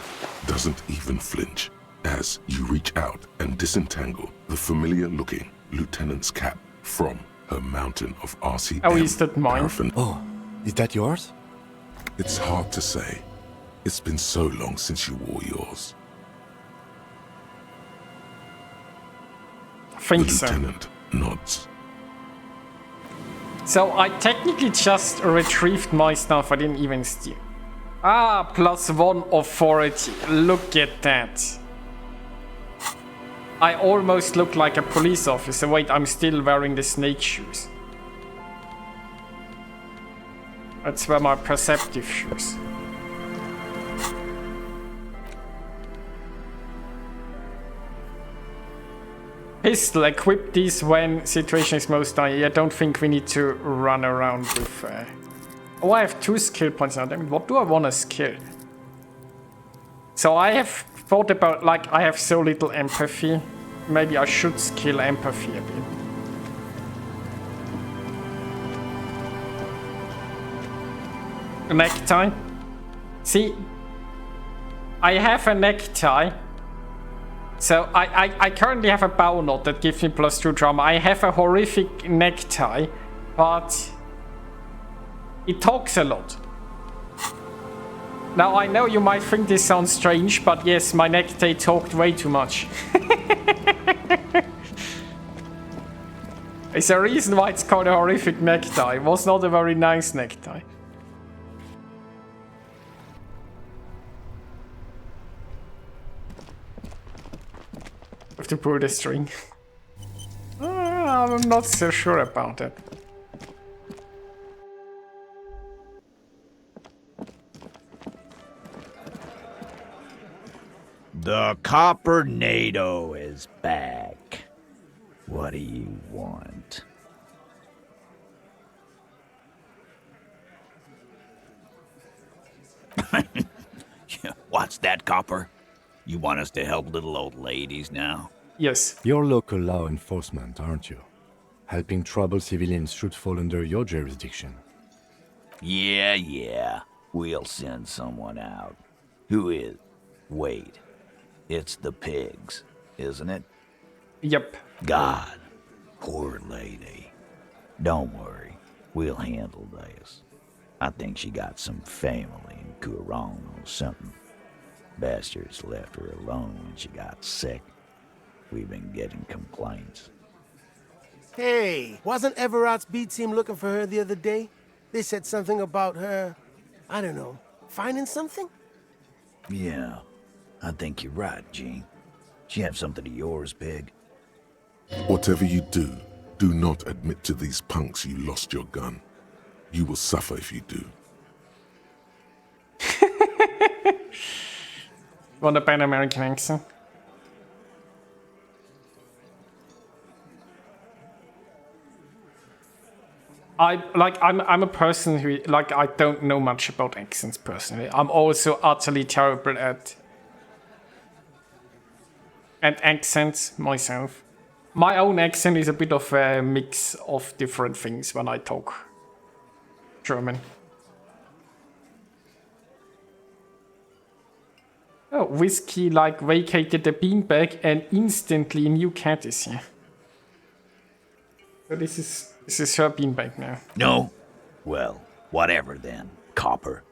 doesn't even flinch as you reach out and disentangle the familiar-looking lieutenant's cap from her mountain of RCM. Oh, is that mine? Oh, is that yours? It's hard to say. It's been so long since you wore yours. I think The so. lieutenant nods. So I technically just retrieved my stuff. I didn't even steal. Ah, +1 authority. Look at that. I almost look like a police officer. Wait, I'm still wearing the snake shoes. That's where my perceptive shoes. Pistol, equip these when situation is most dire. I don't think we need to run around with... Oh, I have 2 skill points now. Damn it, what do I want to skill? So I have thought about, like, I have so little empathy. Maybe I should skill empathy a bit. A necktie? See, I have a necktie. So I currently have a bow knot that gives me +2 trauma. I have a horrific necktie, but it talks a lot. Now I know you might think this sounds strange, but yes, my necktie talked way too much. There's a reason why it's called a horrific necktie. It was not a very nice necktie. Have to pull the string. I'm not so sure about it. The Copper NATO is back. What do you want? What's that, Copper? You want us to help little old ladies now? Yes. You're local law enforcement, aren't you? Helping troubled civilians should fall under your jurisdiction. Yeah. We'll send someone out. Who is? Wait. It's the pigs, isn't it? Yep. God. Poor lady. Don't worry. We'll handle this. I think she got some family in Kurong or something. Bastards left her alone when she got sick. We've been getting complaints. Hey, wasn't Everard's B team looking for her the other day? They said something about her, I don't know, finding something? Yeah, I think you're right, Gene. She have something of yours, Pig? Whatever you do, do not admit to these punks you lost your gun. You will suffer if you do. Want a Pan American accent? I'm a person who, like, I don't know much about accents personally. I'm also utterly terrible at accents myself. My own accent is a bit of a mix of different things when I talk German. Oh, Whiskey like vacated the beanbag and instantly a new cat is here. So this is her beanbag now. No? Well, whatever then, copper.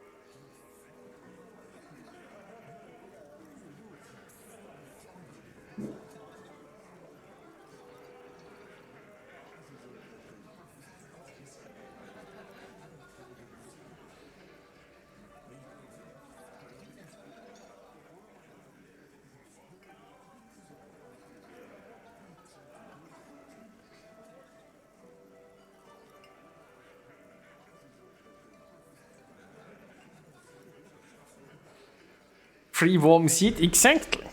Free warm seat, exactly.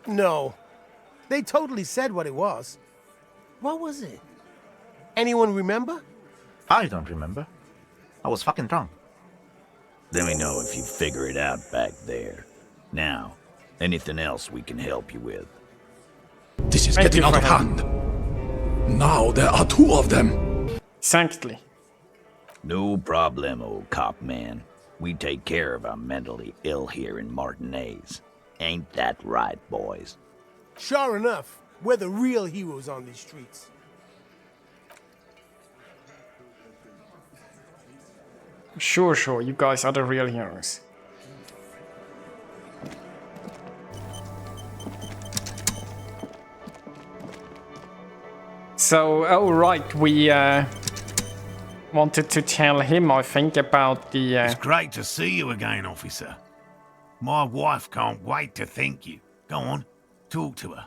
No. They totally said what it was. What was it? Anyone remember? I don't remember. I was fucking drunk. Let me know if you figure it out back there. Now, anything else we can help you with? This is getting out of hand. Now there are 2 of them. Exactly. No problemo, cop man. We take care of our mentally ill here in Martinez. Ain't that right, boys? Sure enough, we're the real heroes on these streets. Sure, you guys are the real heroes. So, oh right, we wanted to tell him, I think, about the... It's great to see you again, officer. My wife can't wait to thank you. Go on, talk to her.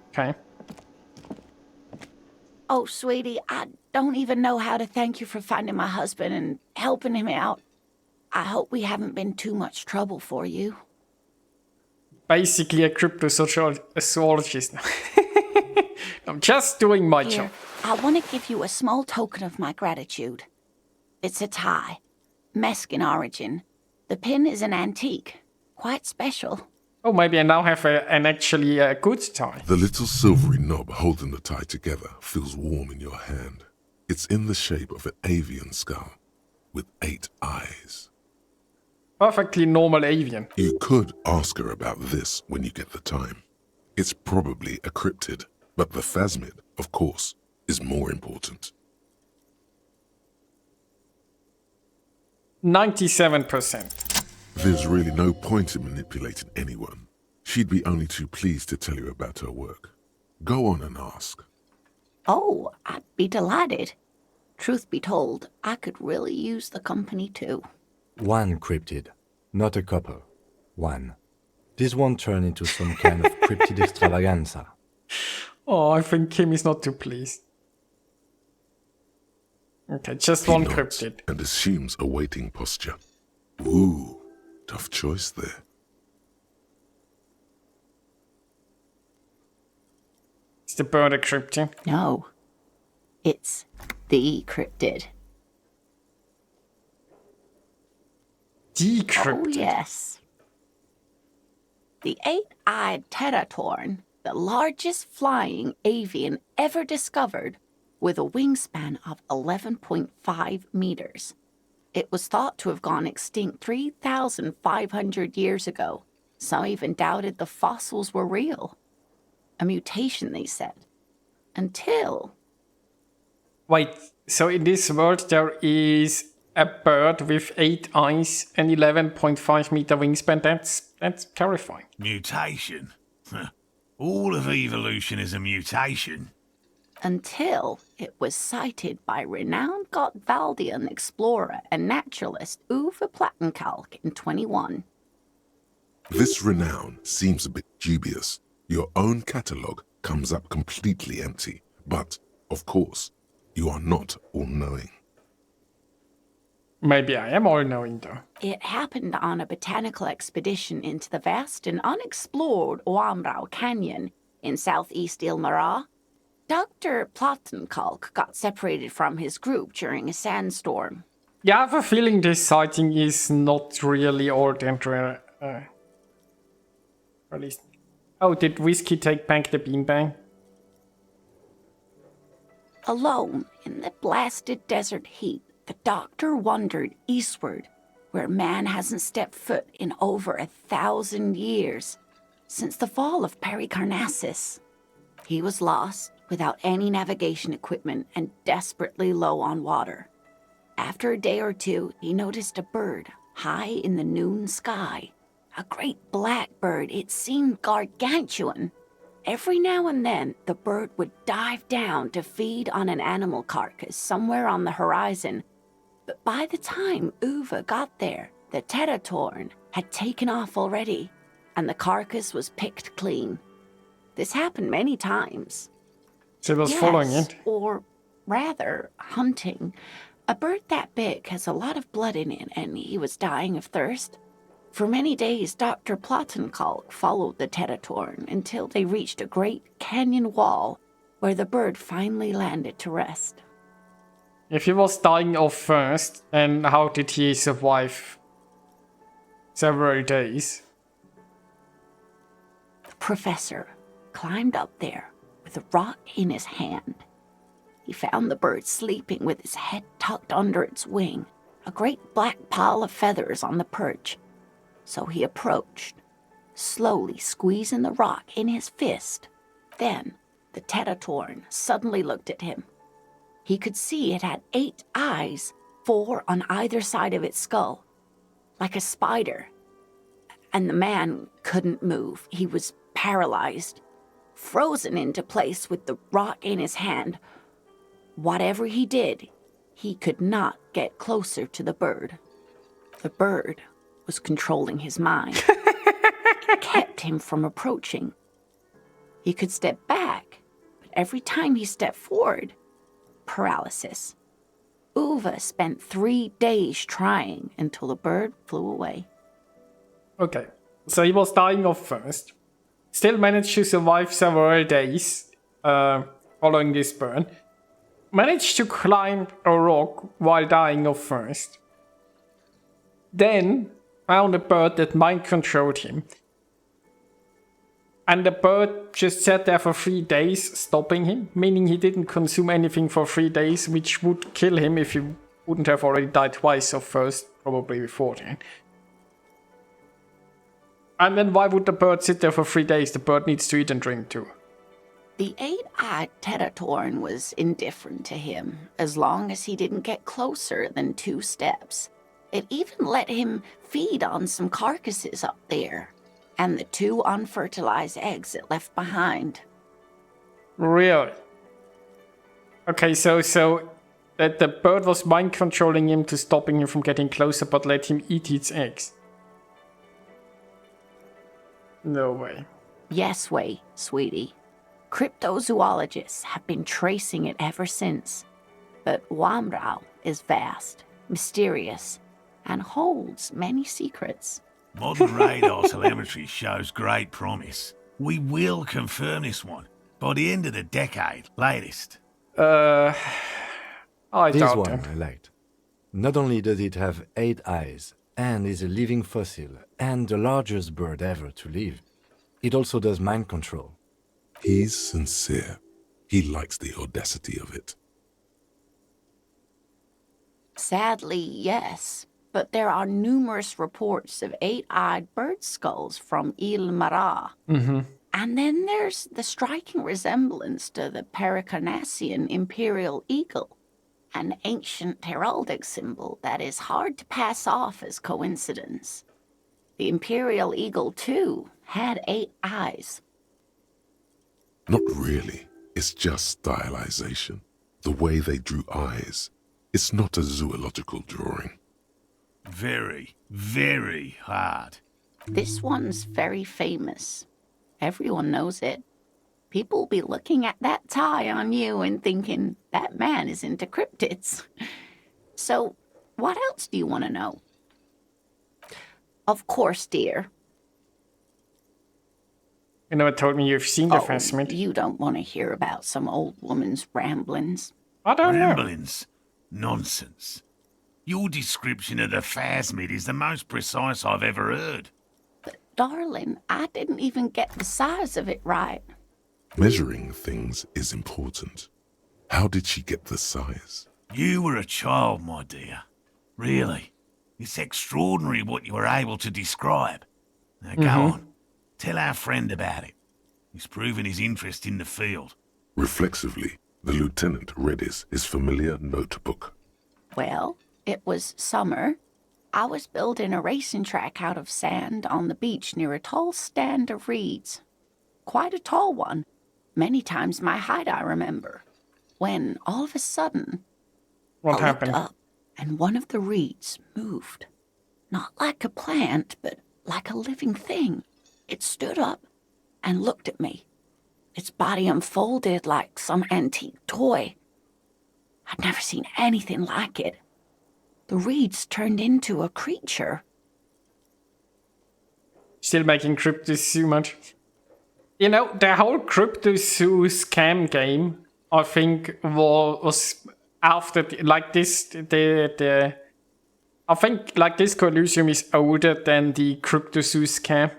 Okay. Oh, sweetie, I don't even know how to thank you for finding my husband and helping him out. I hope we haven't been too much trouble for you. Basically a cryptozoologist. I'm just doing my job. I want to give you a small token of my gratitude. It's a tie. Mexican origin. The pin is an antique. Quite special. Oh, maybe I now have an actually good tie. The little silvery knob holding the tie together feels warm in your hand. It's in the shape of an avian skull with 8 eyes. Perfectly normal avian. You could ask her about this when you get the time. It's probably a cryptid, but the phasmid, of course, is more important. 97%. There's really no point in manipulating anyone. She'd be only too pleased to tell you about her work. Go on and ask. Oh, I'd be delighted. Truth be told, I could really use the company too. 1 cryptid, not a couple. 1. This won't turn into some kind of cryptid extravaganza. Oh, I think Kim is not too pleased. Okay, just He 1 nods cryptid. and assumes a waiting posture. Ooh, tough choice there. Is the bird a cryptid? No, it's the cryptid. Decrypted. Oh, yes. The 8-eyed teratorn, the largest flying avian ever discovered, with a wingspan of 11.5 meters. It was thought to have gone extinct 3,500 years ago. Some even doubted the fossils were real. A mutation, they said. Until... Wait, so in this world there is a bird with 8 eyes and 11.5 meter wingspan? That's terrifying. Mutation? All of evolution is a mutation. Until it was sighted by renowned Gotvaldian explorer and naturalist Uwe Plattenkalk in 21. This renown seems a bit dubious. Your own catalogue comes up completely empty. But, of course, you are not all-knowing. Maybe I am all-knowing though. It happened on a botanical expedition into the vast and unexplored Oamrau Canyon in southeast Ilmara. Dr. Plattenkalk got separated from his group during a sandstorm. Yeah, I have a feeling this sighting is not really ordinary. At least Oh, did Whiskey take back the beanbag? Alone in the blasted desert heat, the doctor wandered eastward, where man hasn't stepped foot in over 1,000 years, since the fall of Pericarnassus. He was lost, without any navigation equipment and desperately low on water. After a day or two, he noticed a bird high in the noon sky. A great black bird. It seemed gargantuan. Every now and then, the bird would dive down to feed on an animal carcass somewhere on the horizon. But by the time Uwe got there, the Teratorn had taken off already, and the carcass was picked clean. This happened many times. So it was following it? Or rather, hunting. A bird that big has a lot of blood in it, and he was dying of thirst. For many days, Dr. Plottenkalk followed the Teratorn until they reached a great canyon wall where the bird finally landed to rest. If he was dying off first, then how did he survive several days? The professor climbed up there with a rock in his hand. He found the bird sleeping with his head tucked under its wing, a great black pile of feathers on the perch. So he approached, slowly squeezing the rock in his fist. Then the Teratorn suddenly looked at him. He could see it had 8 eyes, 4 on either side of its skull, like a spider. And the man couldn't move. He was paralyzed, frozen into place with the rock in his hand. Whatever he did, he could not get closer to the bird. The bird was controlling his mind. It kept him from approaching. He could step back, but every time he stepped forward, paralysis. Uwe spent 3 days trying until the bird flew away. Okay, so he was dying off first. Still managed to survive several days following this burn. Managed to climb a rock while dying off first. Then found a bird that mind controlled him. And the bird just sat there for 3 days, stopping him, meaning he didn't consume anything for 3 days, which would kill him if he wouldn't have already died twice off first, probably before then. And then why would the bird sit there for 3 days? The bird needs to eat and drink too. The 8-eyed Teratorn was indifferent to him, as long as he didn't get closer than 2 steps. It even let him feed on some carcasses up there, and the 2 unfertilized eggs it left behind. Really? Okay, so that the bird was mind controlling him to stopping him from getting closer, but let him eat its eggs. No way. Yes way, sweetie. Cryptozoologists have been tracing it ever since. But Wamrau is vast, mysterious, and holds many secrets. Modern radar telemetry shows great promise. We will confirm this one by the end of the decade, latest. I This doubt one it. I liked. Not only does it have 8 eyes, and is a living fossil, and the largest bird ever to live, it also does mind control. He's sincere. He likes the audacity of it. Sadly, yes. But there are numerous reports of 8-eyed bird skulls from Il Mara. Mm-hmm. And then there's the striking resemblance to the Pericarnassian imperial eagle, an ancient heraldic symbol that is hard to pass off as coincidence. The imperial eagle, too, had 8 eyes. Not really. It's just stylization. The way they drew eyes. It's not a zoological drawing. Very, very hard. This one's very famous. Everyone knows it. People will be looking at that tie on you and thinking, that man is into cryptids. So, what else do you want to know? Of course, dear. You never told me you've seen the Phasmid. You don't want to hear about some old woman's ramblings. I don't know. Ramblings? Nonsense. Your description of the Phasmid is the most precise I've ever heard. darling, I didn't even get the size of it right. Measuring things is important. How did she get the size? You were a child, my dear. Really. It's extraordinary what you were able to describe. Now go on. Tell our friend about it. He's proven his interest in the field. Reflexively, the lieutenant read his familiar notebook. Well, it was summer. I was building a racing track out of sand on the beach near a tall stand of reeds. Quite a tall one. Many times my height, I remember. When, all of a sudden, What I happened? looked up, and one of the reeds moved. Not like a plant, but like a living thing. It stood up and looked at me. Its body unfolded like some antique toy. I'd never seen anything like it. The reeds turned into a creature. Still making Crypto Zoo much. You know, the whole Crypto Zoo scam game, I think, was after like this. I think like this Elysium is older than the Crypto Zoo scam,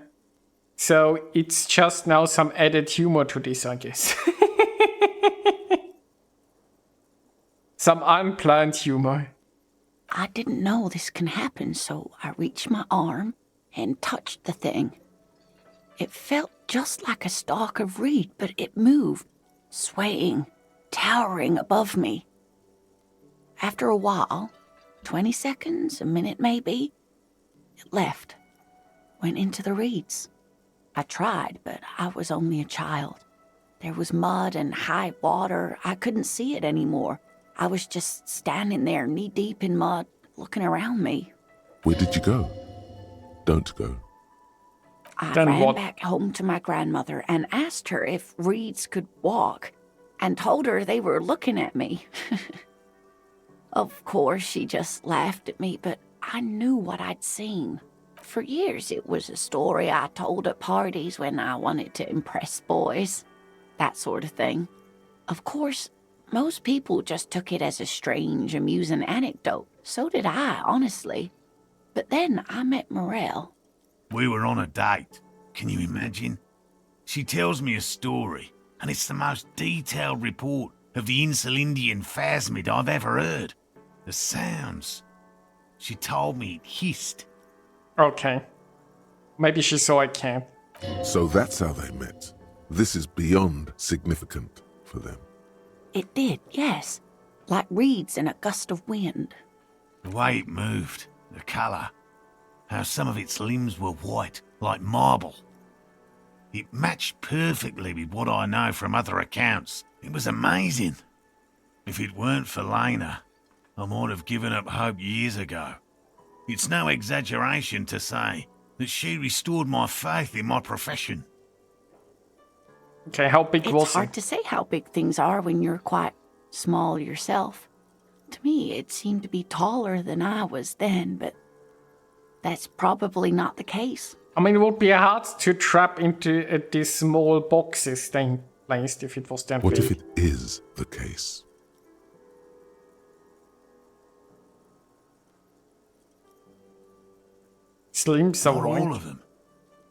so it's just now some added humor to this, I guess. Some unplanned humor. I didn't know this can happen, so I reached my arm and touched the thing. It felt just like a stalk of reed, but it moved, swaying, towering above me. After a while, 20 seconds, a minute maybe, it left, went into the reeds. I tried, but I was only a child. There was mud and high water. I couldn't see it anymore. I was just standing there, knee-deep in mud, looking around me. Where did you go? Don't go. I Then ran what? back home to my grandmother and asked her if reeds could walk, and told her they were looking at me. Of course, she just laughed at me, but I knew what I'd seen. For years, it was a story I told at parties when I wanted to impress boys. That sort of thing. Of course, most people just took it as a strange, amusing anecdote. So did I, honestly. But then I met Morel. We were on a date. Can you imagine? She tells me a story, and it's the most detailed report of the Insulindian phasmid I've ever heard. The sounds. She told me it hissed. Okay. Maybe she saw a cat. So that's how they met. This is beyond significant for them. It did, yes. Like reeds in a gust of wind. The way it moved, the colour, how some of its limbs were white, like marble. It matched perfectly with what I know from other accounts. It was amazing. If it weren't for Lena, I might have given up hope years ago. It's no exaggeration to say that she restored my faith in my profession. Okay, how big was It's hard to say how big things are when you're quite small yourself. To me, it seemed to be taller than I was then, but that's probably not the case. I mean, it would be hard to trap into these small boxes they placed if it was that What big. if it is the case? Slim, so Not white. all of them.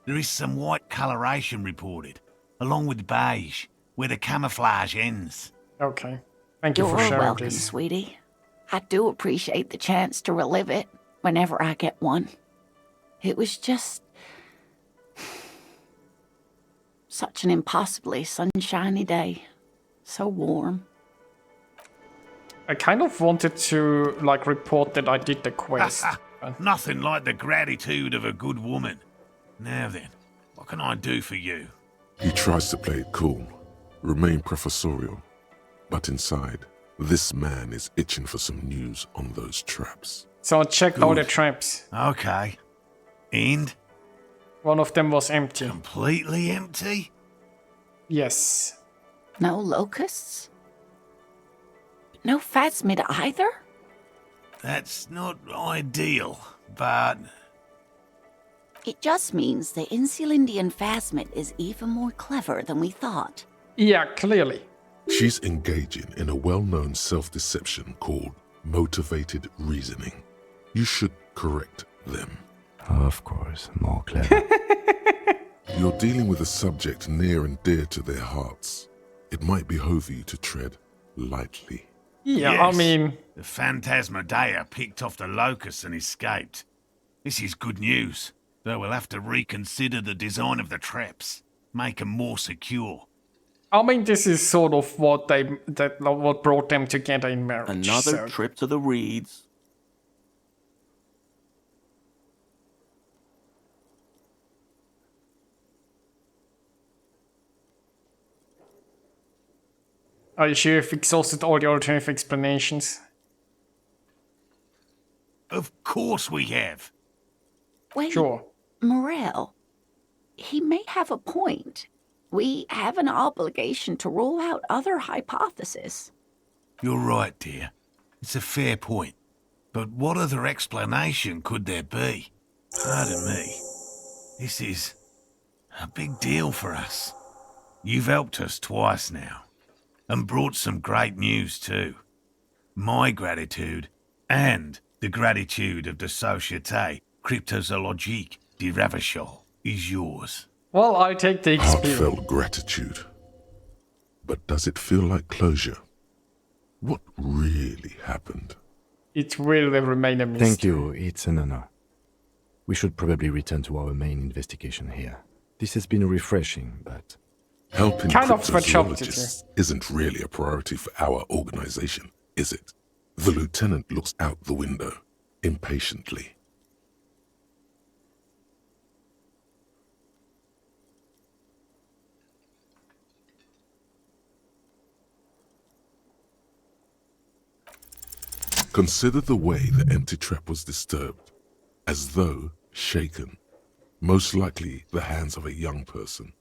There is some white coloration reported, along with beige, where the camouflage ends. Okay. Thank you You're for sharing welcome, this. sweetie. I do appreciate the chance to relive it whenever I get one. It was just such an impossibly sunshiny day. So warm. I kind of wanted to, like, report that I did the quest. but- Nothing like the gratitude of a good woman. Now then, what can I do for you? He tries to play it cool, remain professorial, but inside, this man is itching for some news on those traps. So I checked all the Good. traps. Okay. And? One of them was empty. Completely empty? Yes. No locusts? No phasmid either? That's not ideal, but It just means the Insulindian phasmid is even more clever than we thought. Yeah, clearly. She's engaging in a well-known self-deception called motivated reasoning. You should correct them. Of course, more clever. You're dealing with a subject near and dear to their hearts. It might behove you to tread lightly. Yeah, Yes, I mean... the Phantasmadeia picked off the locusts and escaped. This is good news, though we'll have to reconsider the design of the traps. Make them more secure. I mean, this is sort of what what brought them together in marriage. Another so. trip to the Reeds. Are you sure you've exhausted all the alternative explanations? Of course we have. Wait, Sure. Morel, he may have a point. We have an obligation to rule out other hypotheses. You're right, dear. It's a fair point. But what other explanation could there be? Pardon me. This is a big deal for us. You've helped us twice now. And brought some great news too. My gratitude and the gratitude of the Société Cryptozoologique de Ravachol is yours. Well, I take the experience. Heartfelt gratitude. But does it feel like closure? What really happened? It will remain a mystery. Thank you, it's an honor. We should probably return to our main investigation here. This has been refreshing, but... Helping kind of cryptozoologists isn't really a priority for our organization, is it? The lieutenant looks out the window, impatiently. Consider the way the empty trap was disturbed, as though shaken. Most likely the hands of a young person.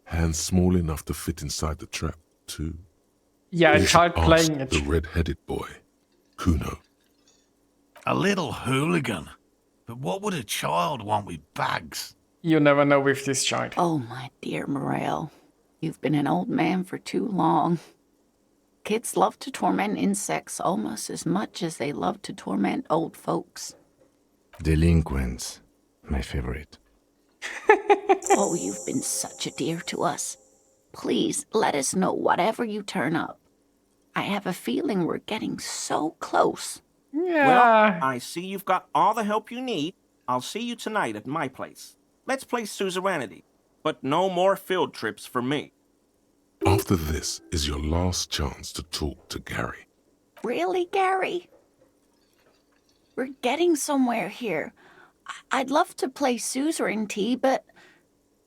Hands small enough to fit inside the trap, too. Yeah, a child playing it. The red-headed boy, Kuno. A little hooligan. But what would a child want with bags? You never know with this child. Oh, my dear Morel. You've been an old man for too long. Kids love to torment insects almost as much as they love to torment old folks. Delinquents, my favorite. Oh, you've been such a dear to us. Please, let us know whatever you turn up. I have a feeling we're getting so close. Yeah. Well, I see you've got all the help you need. I'll see you tonight at my place. Let's play suzerainty, but no more field trips for me. After this is your last chance to talk to Gary. Really, Gary? We're getting somewhere here. I'd love to play suzerainty, but...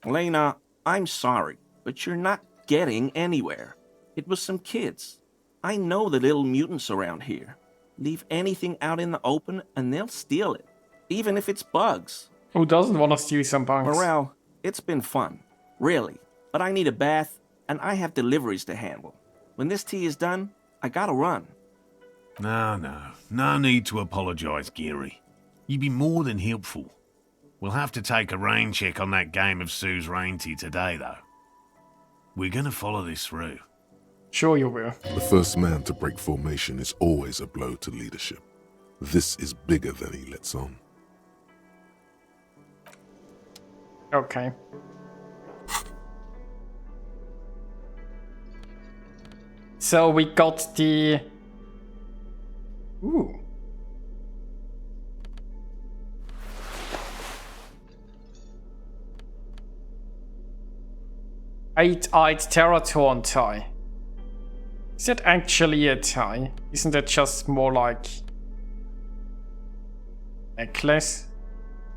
Lena, I'm sorry, but you're not getting anywhere. It was some kids. I know the little mutants around here. Leave anything out in the open and they'll steal it, even if it's bugs. Who doesn't want to steal some bugs? Morel, it's been fun, really, but I need a bath and I have deliveries to handle. When this tea is done, I gotta run. No need to apologize, Gary. You'd be more than helpful. We'll have to take a rain check on that game of suzerainty today, though. We're gonna follow this through. Sure you will. The first man to break formation is always a blow to leadership. This is bigger than he lets on. Okay. So we got the... Ooh. Eight-eyed Teratorn tie. Is that actually a tie? Isn't that just more like... necklace?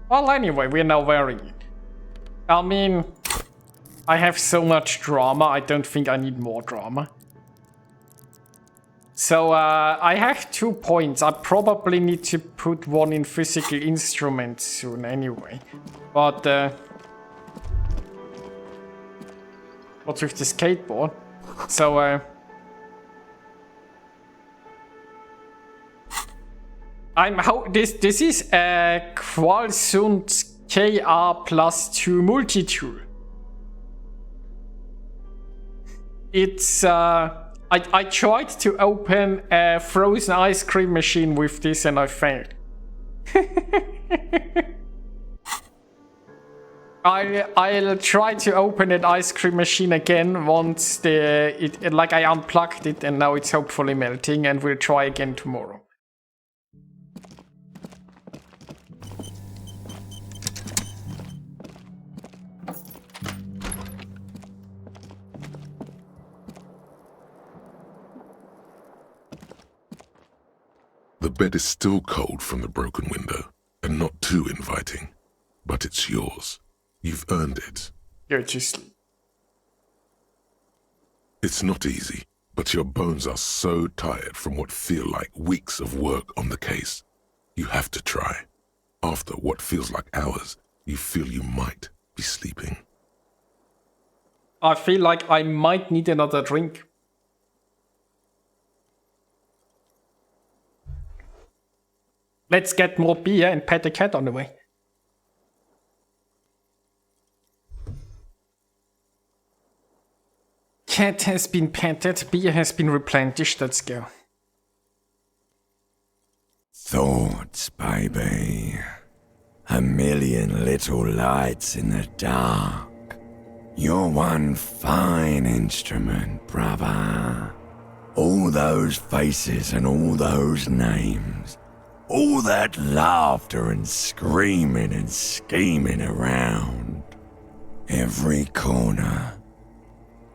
Well, anyway, we're now wearing it. I mean... I have so much drama, I don't think I need more drama. So, I have 2 points. I probably need to put one in physical instruments soon anyway. But, what's with the skateboard? So, this is a Qualsund KR+2 multi-tool. It's, I tried to open a frozen ice cream machine with this and I failed. I'll try to open that ice cream machine again once I unplugged it and now it's hopefully melting, and we'll try again tomorrow. The bed is still cold from the broken window, and not too inviting. But it's yours. You've earned it. Go to sleep. It's not easy, but your bones are so tired from what feel like weeks of work on the case. You have to try. After what feels like hours, you feel you might be sleeping. I feel like I might need another drink. Let's get more beer and pet the cat on the way. Cat has been petted, beer has been replenished, let's go. Thoughts, baby. A million little lights in the dark. You're one fine instrument, brother. All those faces and all those names. All that laughter and screaming and scheming around. Every corner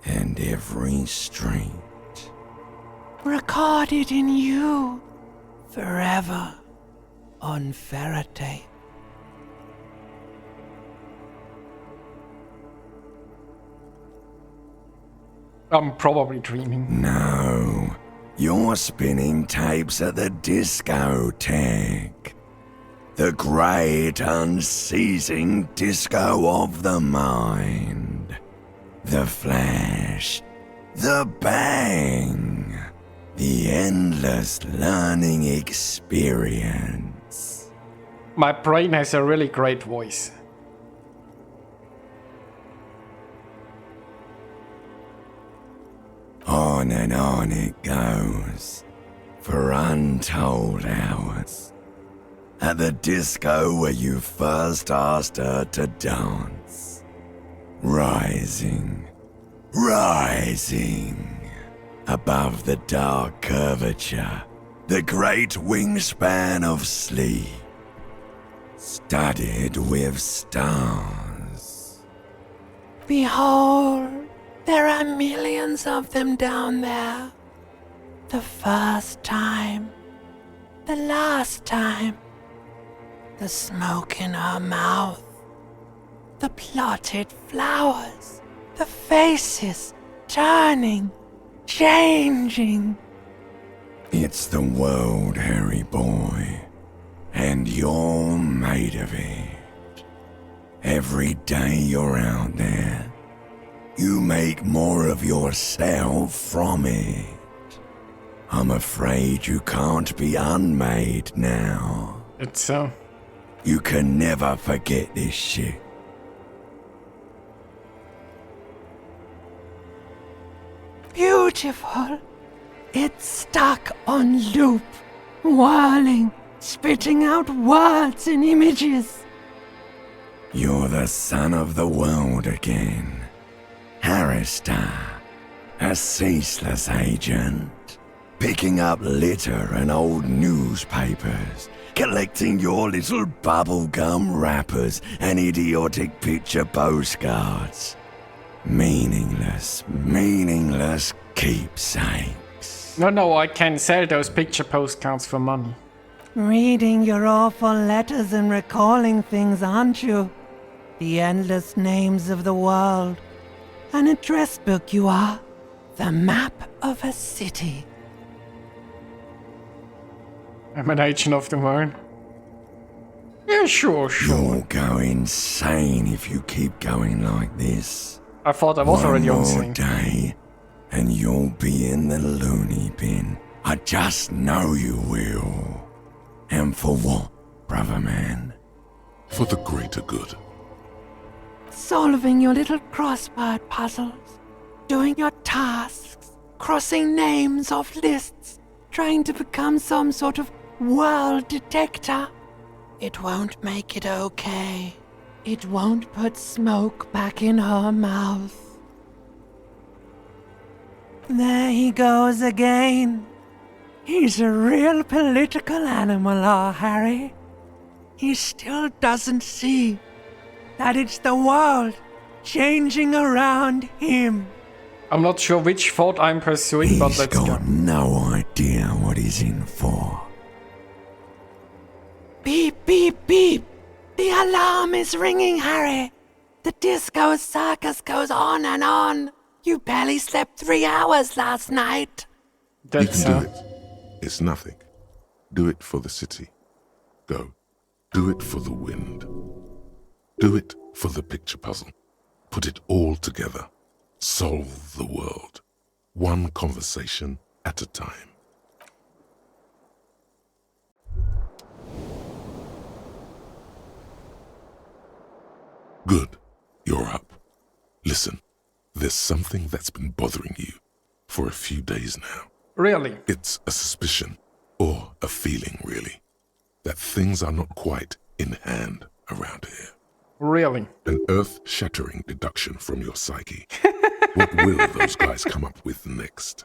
and every street. Recorded in you forever on Faraday. I'm probably dreaming. No, you're spinning tapes at the discotheque. The great unceasing disco of the mind. The flash. The bang. The endless learning experience. My brain has a really great voice. On and on it goes, for untold hours. At the disco where you first asked her to dance. Rising, rising, above the dark curvature, the great wingspan of sleep, studded with stars. Behold, there are millions of them down there. The first time, the last time, the smoke in her mouth, the plotted flowers, the faces turning, changing. It's the world, Harry boy, and you're made of it. Every day you're out there, you make more of yourself from it. I'm afraid you can't be unmade now. It's so. You can never forget this shit. Beautiful. It's stuck on loop, whirling, spitting out words and images. You're the son of the world again. Harrister, a ceaseless agent, picking up litter and old newspapers, collecting your little bubblegum wrappers and idiotic picture postcards. Meaningless, meaningless keepsakes. No, I can sell those picture postcards for money. Reading your awful letters and recalling things, aren't you? The endless names of the world. An address book you are. The map of a city. I'm an agent of the world. Yeah, sure. You'll go insane if you keep going like this. I thought I was already on One more day, and you'll be in the loony bin. I just know you will. And for what, brother man? For the greater good. Solving your little crossword puzzles. Doing your tasks. Crossing names off lists. Trying to become some sort of world detector. It won't make it okay. it won't put smoke back in her mouth. There he goes again. He's a real political animal, our Harry. He still doesn't see that it's the world changing around him. I'm not sure which thought I'm pursuing, but let's go. He's got no idea what he's in for. Beep, beep, beep. The alarm is ringing, Harry. The disco circus goes on and on. You barely slept 3 hours last night. You can do it. It's nothing. Do it for the city. Go. Do it for the wind. Do it for the picture puzzle. Put it all together. Solve the world. One conversation at a time. Good. You're up. Listen, there's something that's been bothering you for a few days now. Really? It's a suspicion, or a feeling really, that things are not quite in hand around here. Really? An earth-shattering deduction from your psyche. What will those guys come up with next?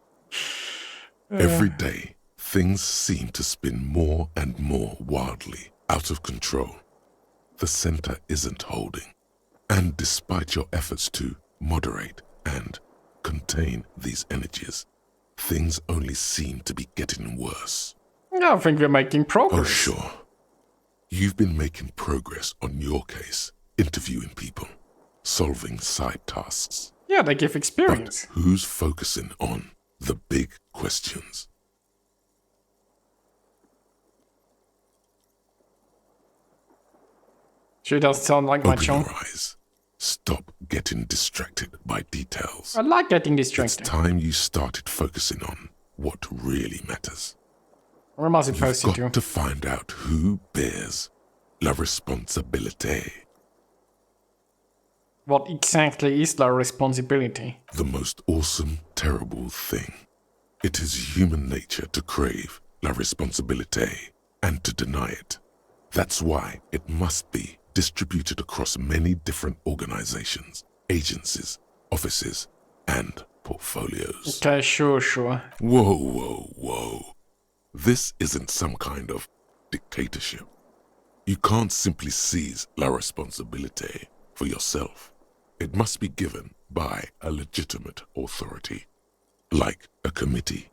Every day, things seem to spin more and more wildly, out of control. The center isn't holding. And despite your efforts to moderate and contain these energies, things only seem to be getting worse. I think we're making progress. Oh, sure. You've been making progress on your case, interviewing people, solving side tasks. Yeah, they give experience. But who's focusing on the big questions? She does sound like my Open chum. your eyes. Stop getting distracted by details. I like getting distracted. It's time you started focusing on what really matters. Where am I You've supposed to do? got to find out who bears la responsabilité. What exactly is the responsibility? The most awesome, terrible thing. It is human nature to crave la responsabilité and to deny it. That's why it must be distributed across many different organizations, agencies, offices, and portfolios. Okay, sure. Whoa, whoa, whoa. This isn't some kind of dictatorship. You can't simply seize la responsabilité for yourself. It must be given by a legitimate authority, like a committee.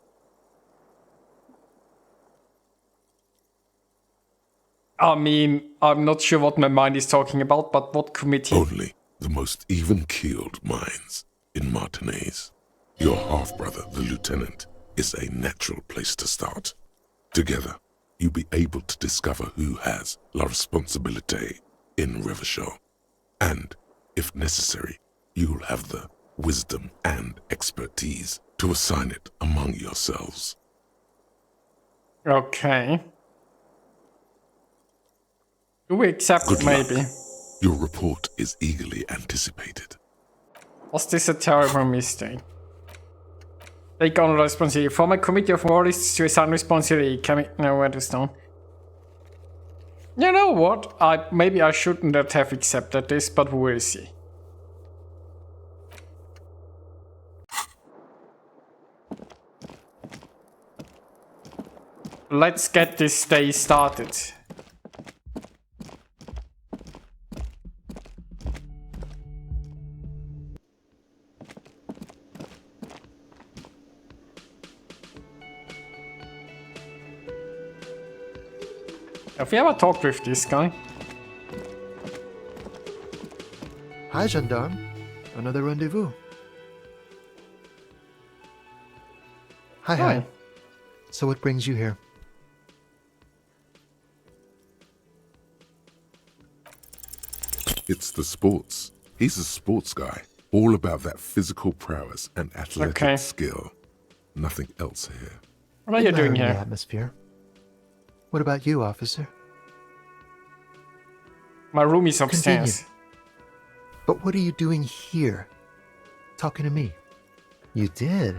I mean, I'm not sure what my mind is talking about, but what committee? Only the most even-keeled minds in Martinez. Your half-brother, the lieutenant, is a natural place to start. Together, you'll be able to discover who has la responsabilité in Revachol. And, if necessary, you'll have the wisdom and expertise to assign it among yourselves. Okay. Do we accept Good maybe? luck. Your report is eagerly anticipated. Was this a terrible mistake? Take on responsibility. Form a committee of moralists to assign responsibility. Can we know where to start? You know what? Maybe I shouldn't have accepted this, but we'll see. Let's get this day started. Have you ever talked with this guy? Hi, gendarme. Another rendezvous. Hi. So what brings you here? It's the sports. He's a sports guy. All about that physical prowess and athletic skill. Nothing else here. What are you doing Admiring here? the atmosphere. What about you, officer? My room is upstairs. Convenient. But what are you doing here? Talking to me. You did?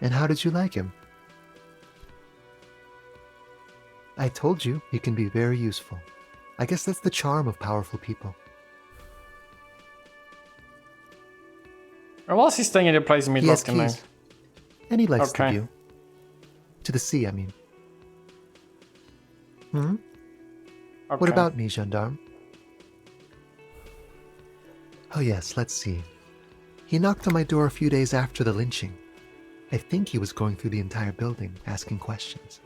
And how did you like him? I told you he can be very useful. I guess that's the charm of powerful people. Or was he staying in a place in He has Midwest tonight? keys. And he likes the Okay. view. To the sea, I mean. Hmm? What Okay. about me, gendarme? Oh yes, let's see. He knocked on my door a few days after the lynching. I think he was going through the entire building, asking questions.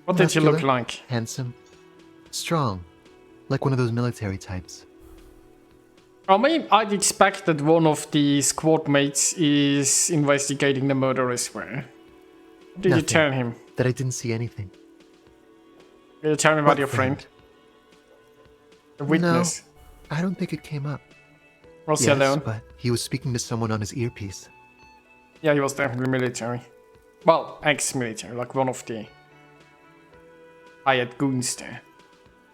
What did he look Muscular, like? Handsome. Strong. Like one of those military types. I mean, I'd expect that one of the squad mates is investigating the murder as well. What did you Nothing. tell him? That I didn't see anything. Did you tell him about What your friend? The No, witness? I don't think it came up. Was he Yes, alone? but he was speaking to someone on his earpiece. Yeah, he was definitely military. Well, ex-military, like one of the hired goons there.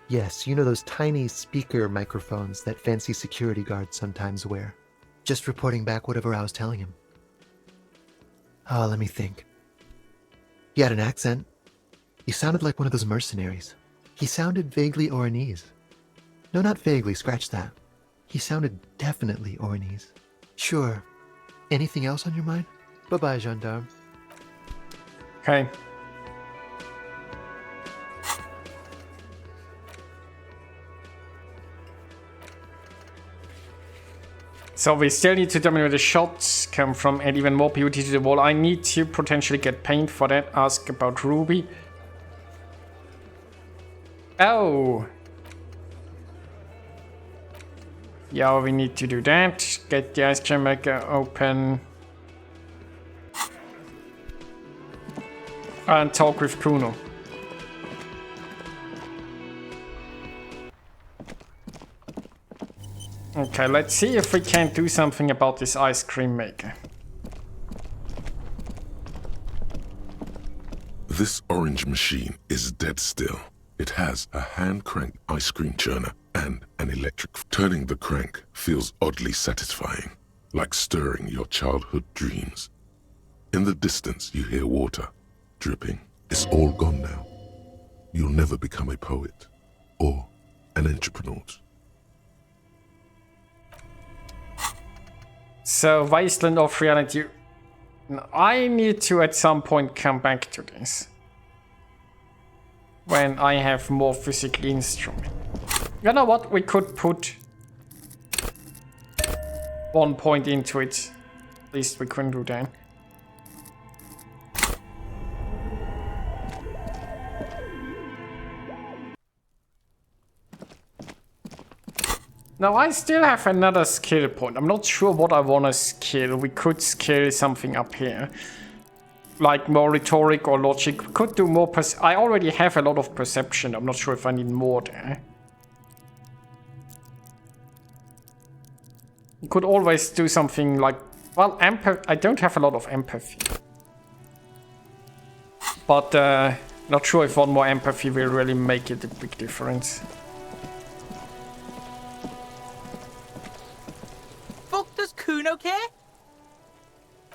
Yes, you know those tiny speaker microphones that fancy security guards sometimes wear. Just reporting back whatever I was telling him. Oh, let me think. He had an accent. He sounded like one of those mercenaries. He sounded vaguely Oranese. No, not vaguely, scratch that. He sounded definitely Oranese. Sure. Anything else on your mind? Bye-bye, gendarme. Okay. So we still need to determine where the shots come from, add even more beauty to the wall. I need to potentially get paint for that. Ask about Ruby. Oh. Yeah, we need to do that. Get the ice cream maker open. And talk with Kuno. Okay, let's see if we can do something about this ice cream maker. This orange machine is dead still. It has a hand-crank ice cream churner and an electric. Turning the crank feels oddly satisfying, like stirring your childhood dreams. In the distance, you hear water dripping. It's all gone now. You'll never become a poet or an entrepreneur. So, Wasteland of Reality. I need to at some point come back to this. When I have more physical instrument. You know what? We could put 1 point into it. At least we couldn't do that. Now I still have another skill point. I'm not sure what I want to skill. We could skill something up here. Like more rhetoric or logic. We could do more I already have a lot of perception. I'm not sure if I need more there. You could always do something like... Well, I don't have a lot of empathy. But not sure if one more empathy will really make it a big difference. Fuck does Kuno care?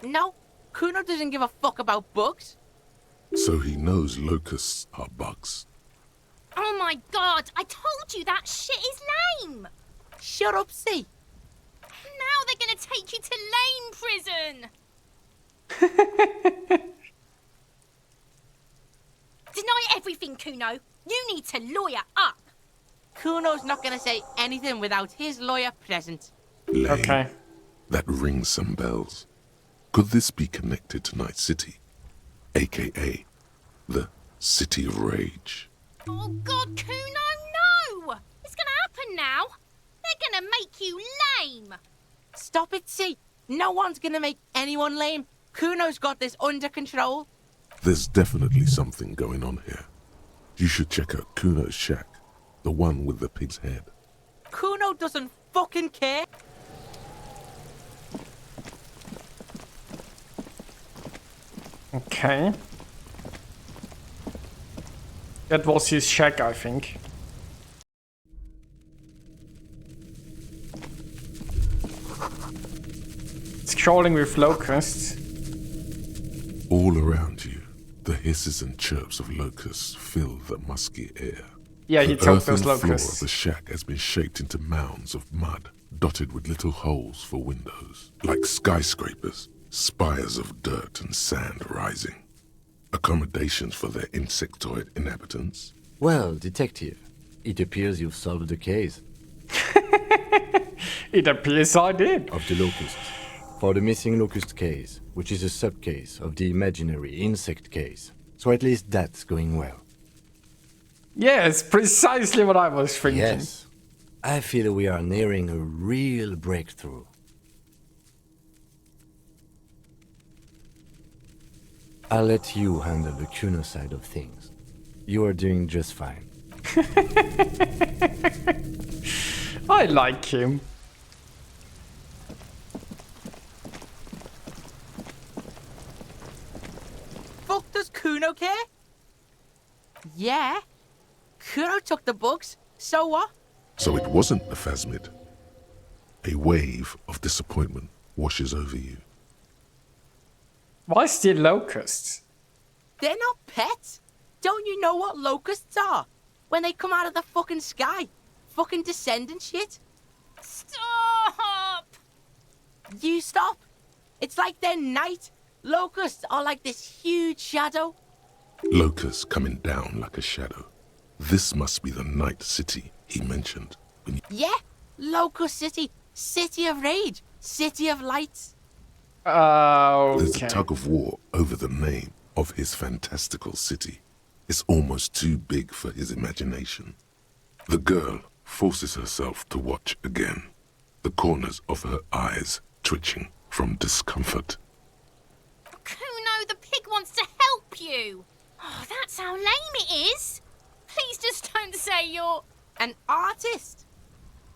No, Kuno doesn't give a fuck about bugs. So he knows locusts are bugs. Oh my god, I told you that shit is lame! Shut up, C. Now they're gonna take you to lame prison! Deny everything, Kuno. You need to lawyer up. Kuno's not gonna say anything without his lawyer present. Lame. Okay. That rings some bells. Could this be connected to Night City? AKA the City of Rage. Oh god, Kuno, no! It's gonna happen now. They're gonna make you lame. Stop it, C. No one's gonna make anyone lame. Kuno's got this under control. There's definitely something going on here. You should check out Kuno's shack, the one with the pig's head. Kuno doesn't fucking care. Okay. That was his shack, I think. It's crawling with locusts. All around you, the hisses and chirps of locusts fill the musky air. Yeah, he The took earthen those floor of locusts. the shack has been shaped into mounds of mud, dotted with little holes for windows, like skyscrapers, spires of dirt and sand rising. Accommodations for their insectoid inhabitants. Well, detective, it appears you've solved the case. It appears I did. Of the locusts. For the missing locust case, which is a sub-case of the imaginary insect case. So at least that's going well. Yes, precisely what I was thinking. Yes. I feel we are nearing a real breakthrough. I'll let you handle the Kuno side of things. You are doing just fine. I like him. Fuck, does Kuno care? Yeah. Kuno took the books, so what? So it wasn't a phasmid. A wave of disappointment washes over you. Why still locusts? They're not pets. Don't you know what locusts are? When they come out of the fucking sky. Fucking descendant shit. Stop! You stop. It's like they're night. Locusts are like this huge shadow. Locusts coming down like a shadow. This must be the night city he mentioned. Yeah, Locust City. City of rage. City of lights. There's a tug of war over the name of his fantastical city. It's almost too big for his imagination. The girl forces herself to watch again, the corners of her eyes twitching from discomfort. Kuno, the pig wants to help you. Oh, that's how lame it is. Please just don't say you're... An artist?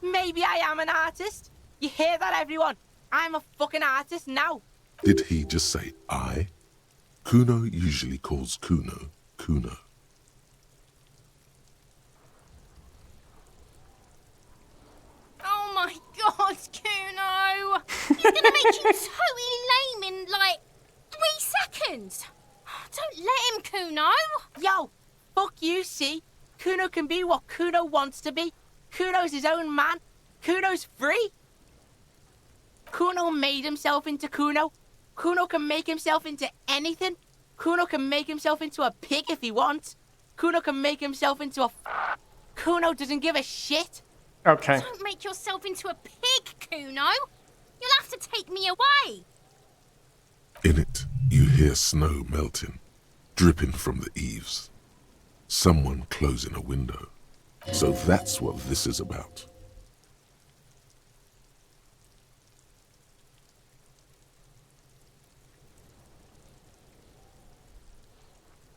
Maybe I am an artist. You hear that, everyone? I'm a fucking artist now. Did he just say I? Kuno usually calls Kuno, Kuno. Oh my god, Kuno! He's gonna make you totally lame in, like, 3 seconds. Don't let him, Kuno. Yo, fuck you, see? Kuno can be what Kuno wants to be. Kuno's his own man. Kuno's free. Kuno made himself into Kuno. Kuno can make himself into anything. Kuno can make himself into a pig if he wants. Kuno can make himself into a... Kuno doesn't give a shit. Okay. Don't make yourself into a pig, Kuno. You'll have to take me away. In it, you hear snow melting, dripping from the eaves. Someone closing a window. So that's what this is about.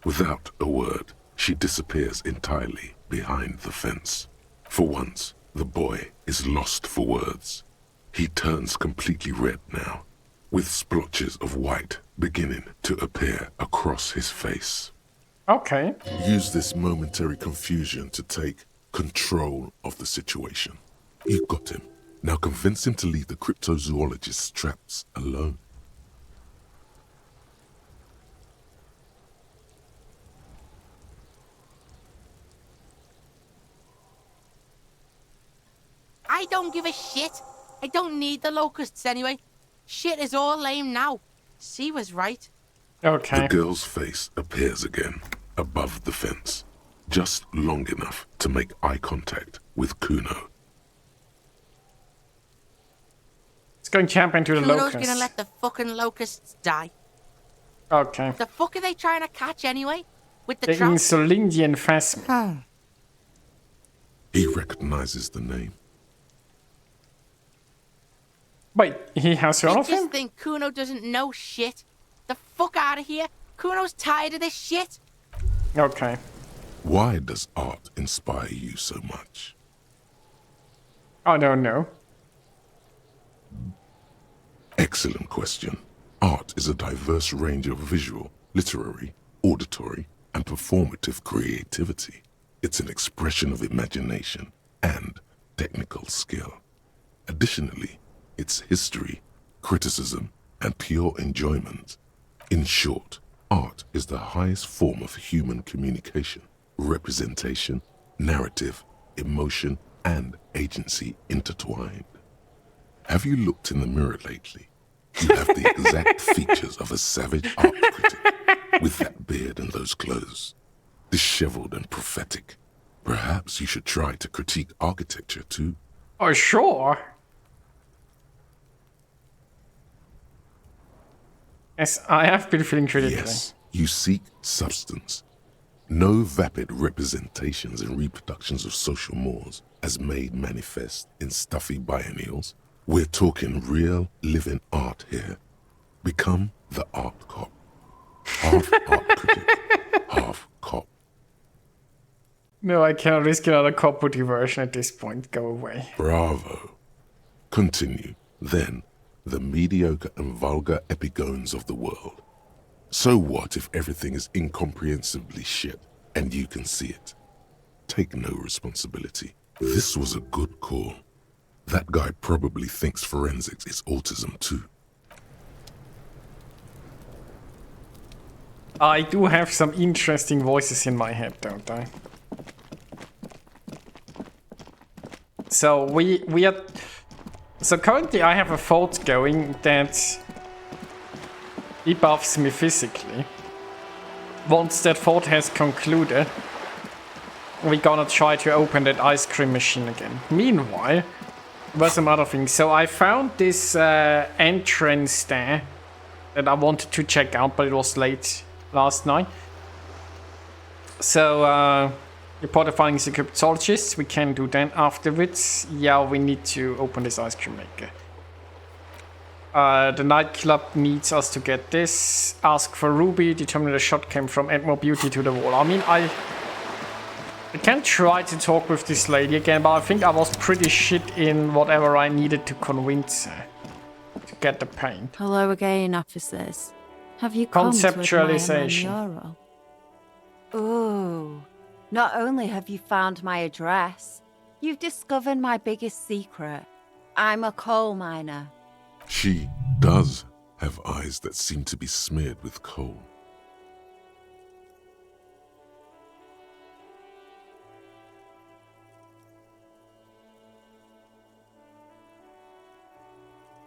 Without a word, she disappears entirely behind the fence. For once, the boy is lost for words. He turns completely red now, with splotches of white beginning to appear across his face. Okay. Use this momentary confusion to take control of the situation. You've got him. Now convince him to leave the cryptozoologist's traps alone. I don't give a shit. I don't need the locusts anyway. Shit is all lame now. She was right. Okay. The girl's face appears again, above the fence, just long enough to make eye contact with Kuno. Let's go and camp into the Kuno's locusts. gonna let the fucking locusts die. Okay. The fuck are they trying to catch anyway? With the The trap? Insulindian phasmid. He recognizes the name. Wait, he has heard You of him? just think Kuno doesn't know shit? The fuck out of here. Kuno's tired of this shit. Okay. Why does art inspire you so much? I don't know. Excellent question. Art is a diverse range of visual, literary, auditory, and performative creativity. It's an expression of imagination and technical skill. Additionally, it's history, criticism, and pure enjoyment. In short, art is the highest form of human communication, representation, narrative, emotion, and agency intertwined. Have you looked in the mirror lately? You have the exact features of a savage art critic, with that beard and those clothes, disheveled and prophetic. Perhaps you should try to critique architecture too. Oh, sure. Yes, I have been feeling critically. Yes, you seek substance. No vapid representations and reproductions of social mores as made manifest in stuffy biennials. We're talking real, living art here. Become the art cop. Half art critic, half cop. No, I cannot risk another cop-putty version at this point. Go away. Bravo. Continue. Then, the mediocre and vulgar epigones of the world. So what if everything is incomprehensibly shit and you can see it? Take no responsibility. This was a good call. That guy probably thinks forensics is autism too. I do have some interesting voices in my head, don't I? So we are... So currently I have a thought going that he buffs me physically. Once that thought has concluded, we're gonna try to open that ice cream machine again. Meanwhile, there were some other things. So I found this entrance there that I wanted to check out, but it was late last night. So, report of findings of cryptologists. We can do that afterwards. Yeah, we need to open this ice cream maker. The nightclub needs us to get this. Ask for Ruby. Determine the shot came from. Add more beauty to the wall. I mean, I can try to talk with this lady again, but I think I was pretty shit in whatever I needed to convince her to get the paint. Hello again, officers. Have you come to admire my mural? Ooh. Not only have you found my address, you've discovered my biggest secret. I'm a coal miner. She does have eyes that seem to be smeared with coal.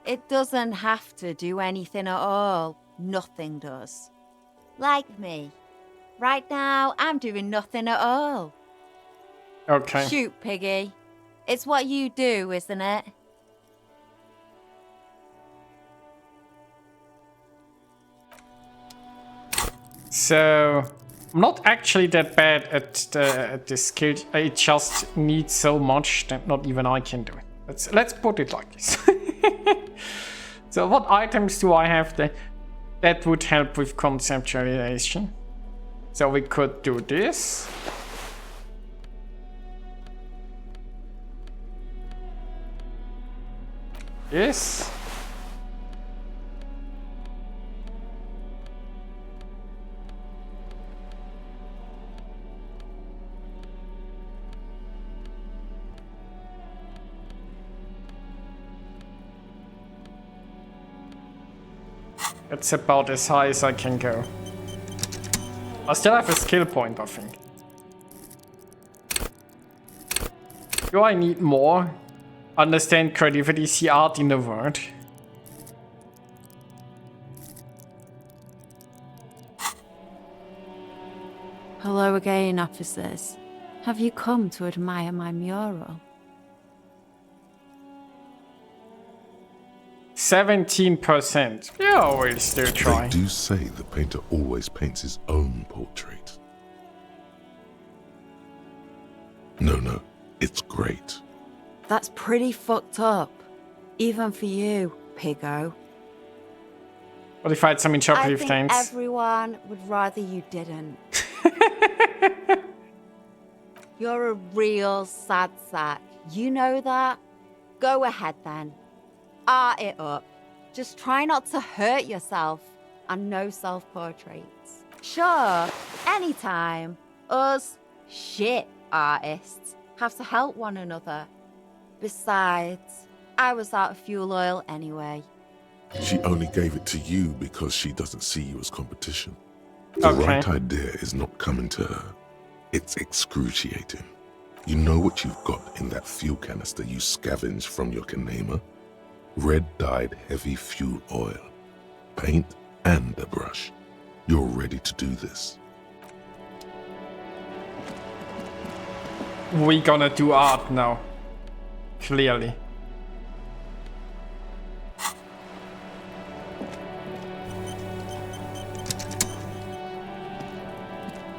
It doesn't have to do anything at all. Nothing does. Like me. Right now, I'm doing nothing at all. Okay. Shoot, Piggy. It's what you do, isn't it? So, I'm not actually that bad at this skill. It just needs so much that not even I can do it. Let's put it like this. So, what items do I have there? That would help with conceptualization. So we could do this. This. That's about as high as I can go. I still have a skill point, I think. Do I need more? Understand creativity, see art in the word. Hello again, officers. Have you come to admire my mural? 17%. Yeah, we'll still try. They do say the painter always paints his own portrait. No, it's great. That's pretty fucked up. Even for you, Piggo. What if I had some interpretive I think things? everyone would rather you didn't. You're a real sad sack. You know that? Go ahead then. Art it up. Just try not to hurt yourself. And no self-portraits. Sure, anytime. Us shit artists have to help one another. Besides, I was out of fuel oil anyway. She only gave it to you because she doesn't see you as competition. The Okay. right idea is not coming to her. It's excruciating. You know what you've got in that fuel canister you scavenged from your Kanema? Red-dyed heavy fuel oil, paint, and a brush. You're ready to do this. We gonna do art now. Clearly.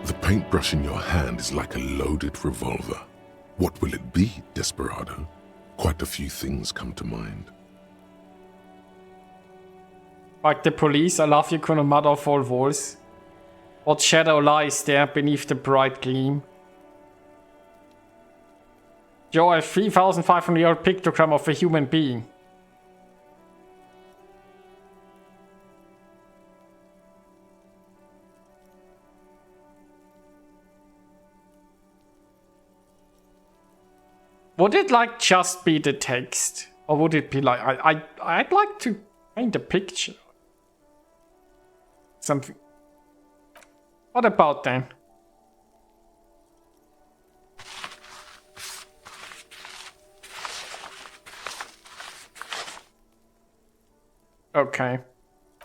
The paintbrush in your hand is like a loaded revolver. What will it be, Desperado? Quite a few things come to mind. Like the police, I love you, Kuno, mother of all walls. What shadow lies there beneath the bright gleam? Joe, a 3,500-year-old pictogram of a human being. Would it like just be the text? Or would it be like, I'd like to paint a picture. Something. What about then? Okay.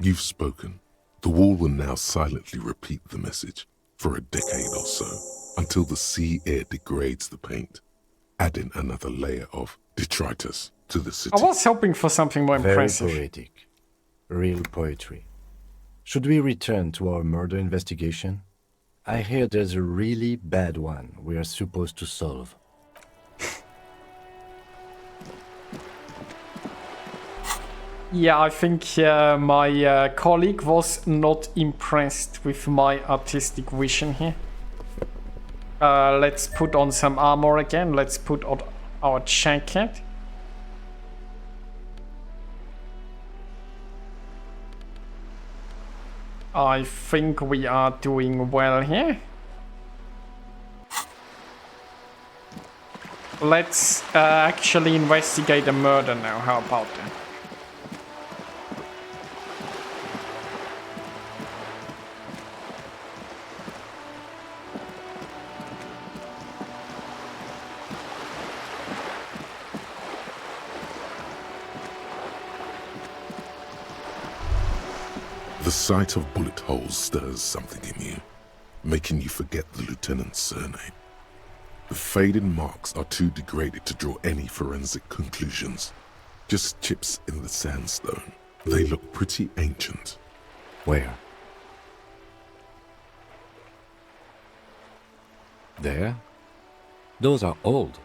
You've spoken. The wall will now silently repeat the message for a decade or so, until the sea air degrades the paint, adding another layer of detritus to the city. I was hoping for something more Very impressive. poetic. Real poetry. Should we return to our murder investigation? I hear there's a really bad one we are supposed to solve. Yeah, I think my colleague was not impressed with my artistic vision here. Let's put on some armor again. Let's put on our jacket. I think we are doing well here. Let's actually investigate the murder now. How about that? The sight of bullet holes stirs something in you, making you forget the lieutenant's surname. The faded marks are too degraded to draw any forensic conclusions. Just chips in the sandstone. They look pretty ancient. Where? There? Those are old.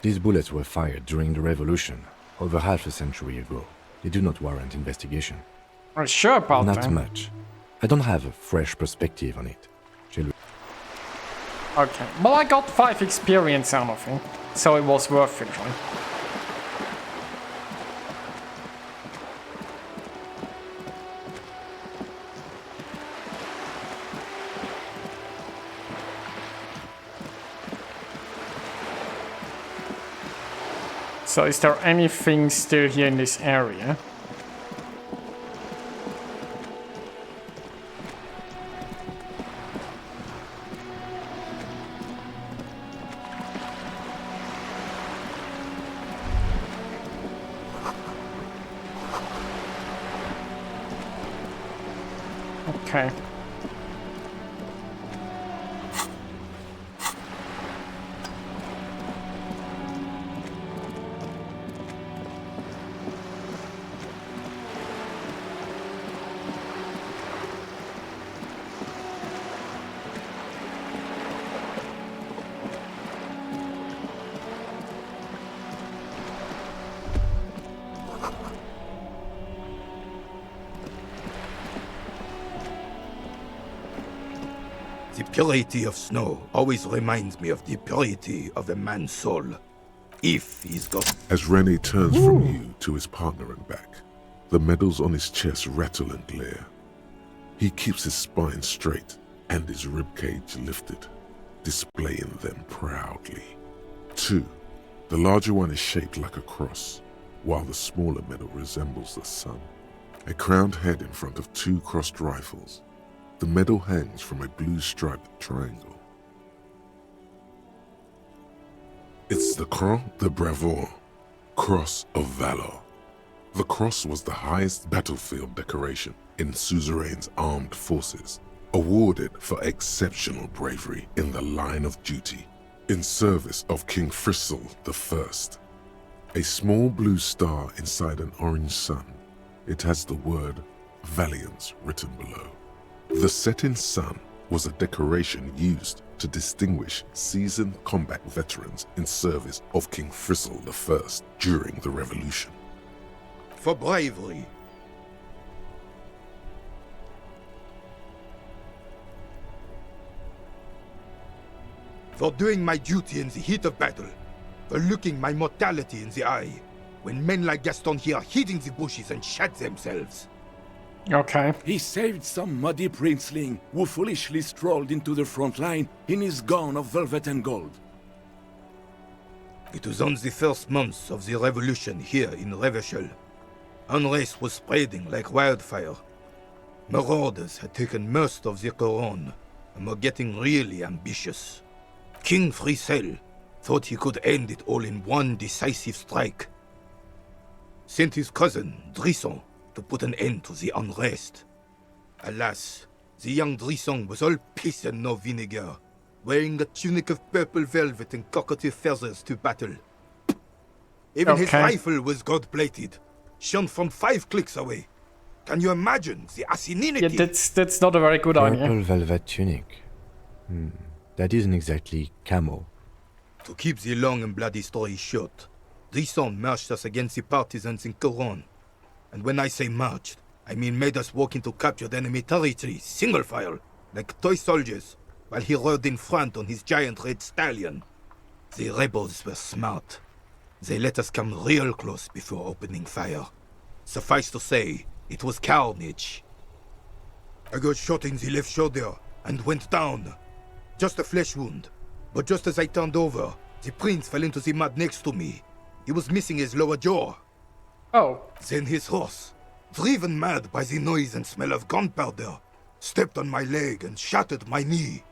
These bullets were fired during the Revolution, over half a century ago. They do not warrant investigation. Are you sure about that? Not much. I don't have a fresh perspective on it. Shall we? Okay. Well, I got 5 experience out of it, so it was worth it, right? So is there anything still here in this area? Okay. The purity of snow always reminds me of the purity of a man's soul. If he's got... As Rene turns from you to his partner and back, the medals on his chest rattle and glare. He keeps his spine straight and his ribcage lifted, displaying them proudly. 2. The larger one is shaped like a cross, while the smaller medal resembles the sun. A crowned head in front of 2 crossed rifles. The medal hangs from a blue striped triangle. the Croix de Bravoure, Cross of Valor. The cross was the highest battlefield decoration in suzerain's armed forces, awarded for exceptional bravery in the line of duty, in service of King Frizzle I. A small blue star inside an orange sun. It has the word Valiance written below. The setting sun was a decoration used to distinguish seasoned combat veterans in service of King Frizzle I during the Revolution. For bravery. For doing my duty in the heat of battle. For looking my mortality in the eye. When men like Gaston here hid in the bushes and shot themselves. Okay. He saved some muddy princeling who foolishly strolled into the front line in his gown of velvet and gold. It was on the first months of the revolution here in Revachol. Unrest was spreading like wildfire. Marauders had taken most of the Couronne and were getting really ambitious. King Frizzle thought he could end it all in one decisive strike. Sent his cousin, Drisson, to put an end to the unrest. Alas, the young Drisson was all piss and no vinegar, wearing a tunic of purple velvet and cockatiel feathers to battle. Even his rifle was gold-plated, shone from 5 clicks away. Can you imagine the asininity? Yeah, that's not a very good idea. Purple velvet tunic. That isn't exactly camo. To keep the long and bloody story short, Drisson marched us against the partisans in Couronne. And when I say marched, I mean made us walk into captured enemy territory, single file, like toy soldiers, while he rode in front on his giant red stallion. The rebels were smart. They let us come real close before opening fire. Suffice to say, it was carnage. I got shot in the left shoulder and went down. Just a flesh wound. But just as I turned over, the prince fell into the mud next to me. He was missing his lower jaw. Oh. Then his horse, driven mad by the noise and smell of gunpowder, stepped on my leg and shattered my knee.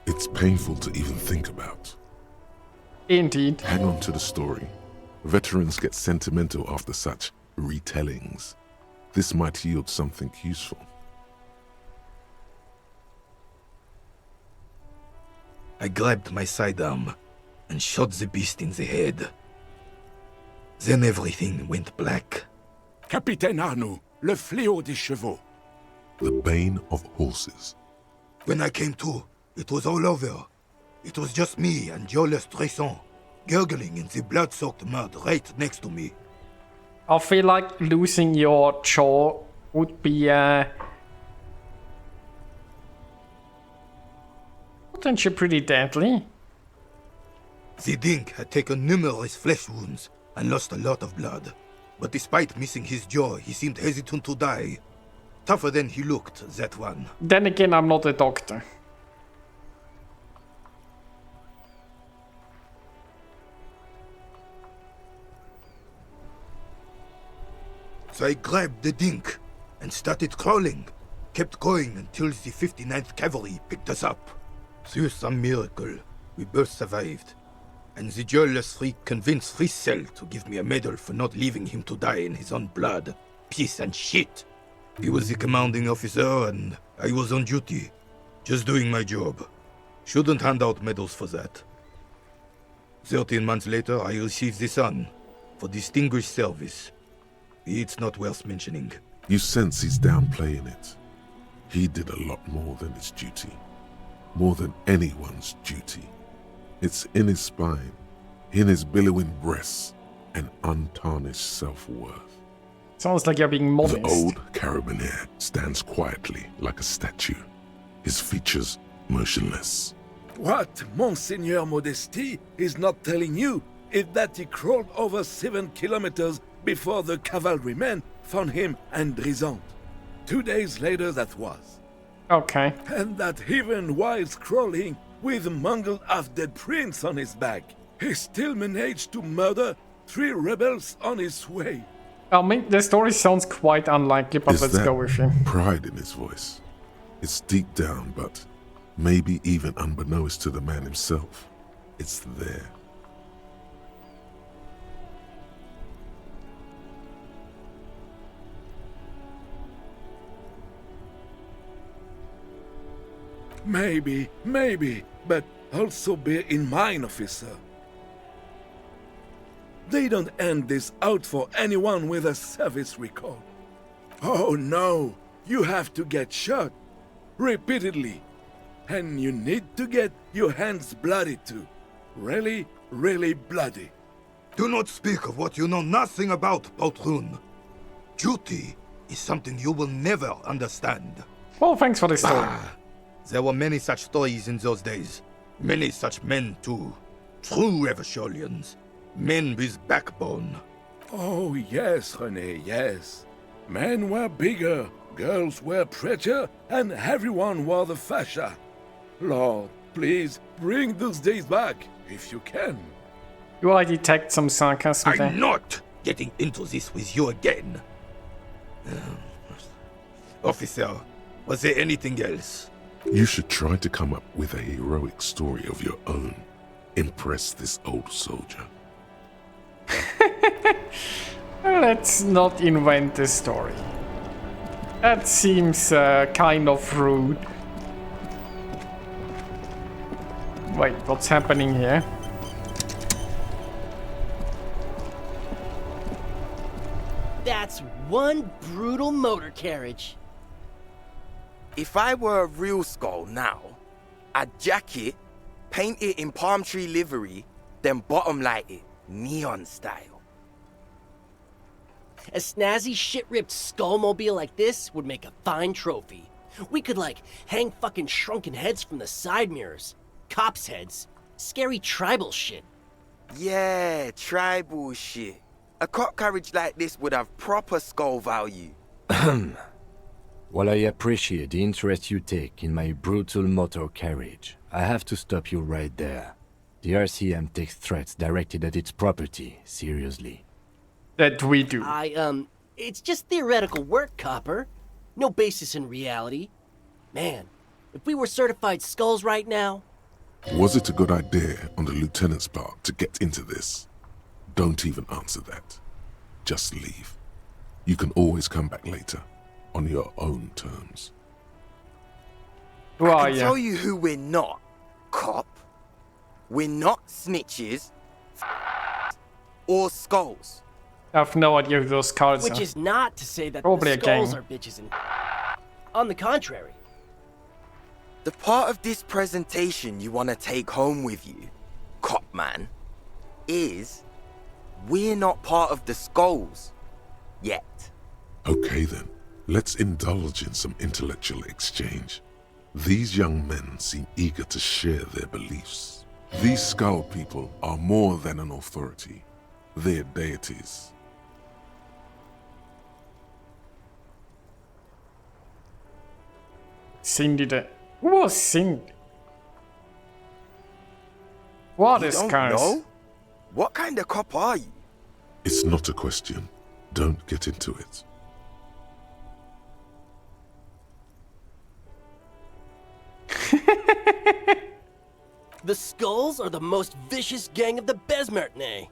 It's painful to even think about. Indeed. Hang on to the story. Veterans get sentimental after such retellings. This might yield something useful. I grabbed my sidearm and shot the beast in the head. Then everything went black. Capitaine Arnoux, le fléau des chevaux. The bane of horses. When I came to, it was all over. It was just me and Jolas Tresson, gurgling in the blood-soaked mud right next to me. I feel like losing your jaw would be potentially pretty deadly. The dink had taken numerous flesh wounds and lost a lot of blood. But despite missing his jaw, he seemed hesitant to die. Tougher than he looked, that one. Then again, I'm not a doctor. So I grabbed the dink and started crawling. Kept going until the 59th Cavalry picked us up. Through some miracle, we both survived. And the jealous freak convinced Frizzle to give me a medal for not leaving him to die in his own blood. Piece and shit. He was the commanding officer and I was on duty. Just doing my job. Shouldn't hand out medals for that. 13 months later, I received the Sun for distinguished service. It's not worth mentioning. You sense he's downplaying it. He did a lot more than his duty. More than anyone's duty. It's in his spine, in his billowing breasts, and untarnished self-worth. Sounds like you're being modest. The old carabinier stands quietly like a statue, his features motionless. What Monseigneur Modesty is not telling you is that he crawled over 7 kilometers before the cavalrymen found him and Drisson. 2 days later that was. Okay. And that even while crawling with a mangled half-dead prince on his back, he still managed to murder 3 rebels on his way. I mean, the story sounds quite unlikely, but let's go with him. Pride in his voice. It's deep down, but maybe even unbeknownst to the man himself, it's there. Maybe, but also bear in mind, officer. They don't hand this out for anyone with a service record. Oh no, you have to get shot repeatedly. And you need to get your hands bloody too. Really, really bloody. Do not speak of what you know nothing about, Poltroon. Duty is something you will never understand. Well, thanks for the story. There were many such stories in those days. Many such men too. True Revacholians. Men with backbone. Oh yes, René, yes. Men were bigger, girls were prettier, and everyone wore the fascia. Lord, please bring those days back, if you can. Do I detect some sarcasm there? I'm not getting into this with you again. Officer, was there anything else? You should try to come up with a heroic story of your own. Impress this old soldier. Let's not invent a story. That seems kind of rude. Wait, what's happening here? That's one brutal motor carriage. If I were a real skull now, I'd jack it, paint it in palm tree livery, then bottom light it, neon style. A snazzy shit-ripped skullmobile like this would make a fine trophy. We could, like, hang fucking shrunken heads from the side mirrors. Cops' heads. Scary tribal shit. Yeah, tribal shit. A cop carriage like this would have proper skull value. While I appreciate the interest you take in my brutal motor carriage, I have to stop you right there. The RCM takes threats directed at its property seriously. That we do. It's just theoretical work, Copper. No basis in reality. Man, if we were certified skulls right now... Was it a good idea on the lieutenant's part to get into this? Don't even answer that. Just leave. You can always come back later, on your own terms. I can tell you who we're not, cop. We're not snitches or skulls. I have no idea who those cards Which are. is not to say that Probably the a gang. skulls are bitches and... On the contrary. The part of this presentation you want to take home with you, cop man, is we're not part of the skulls yet. Okay then, let's indulge in some intellectual exchange. These young men seem eager to share their beliefs. These skull people are more than an authority. They're deities. Cindy the... Who was Cindy? What You is don't cars? know? What kind of cop are you? It's not a question. Don't get into it. The skulls are the most vicious gang of the Besmertne.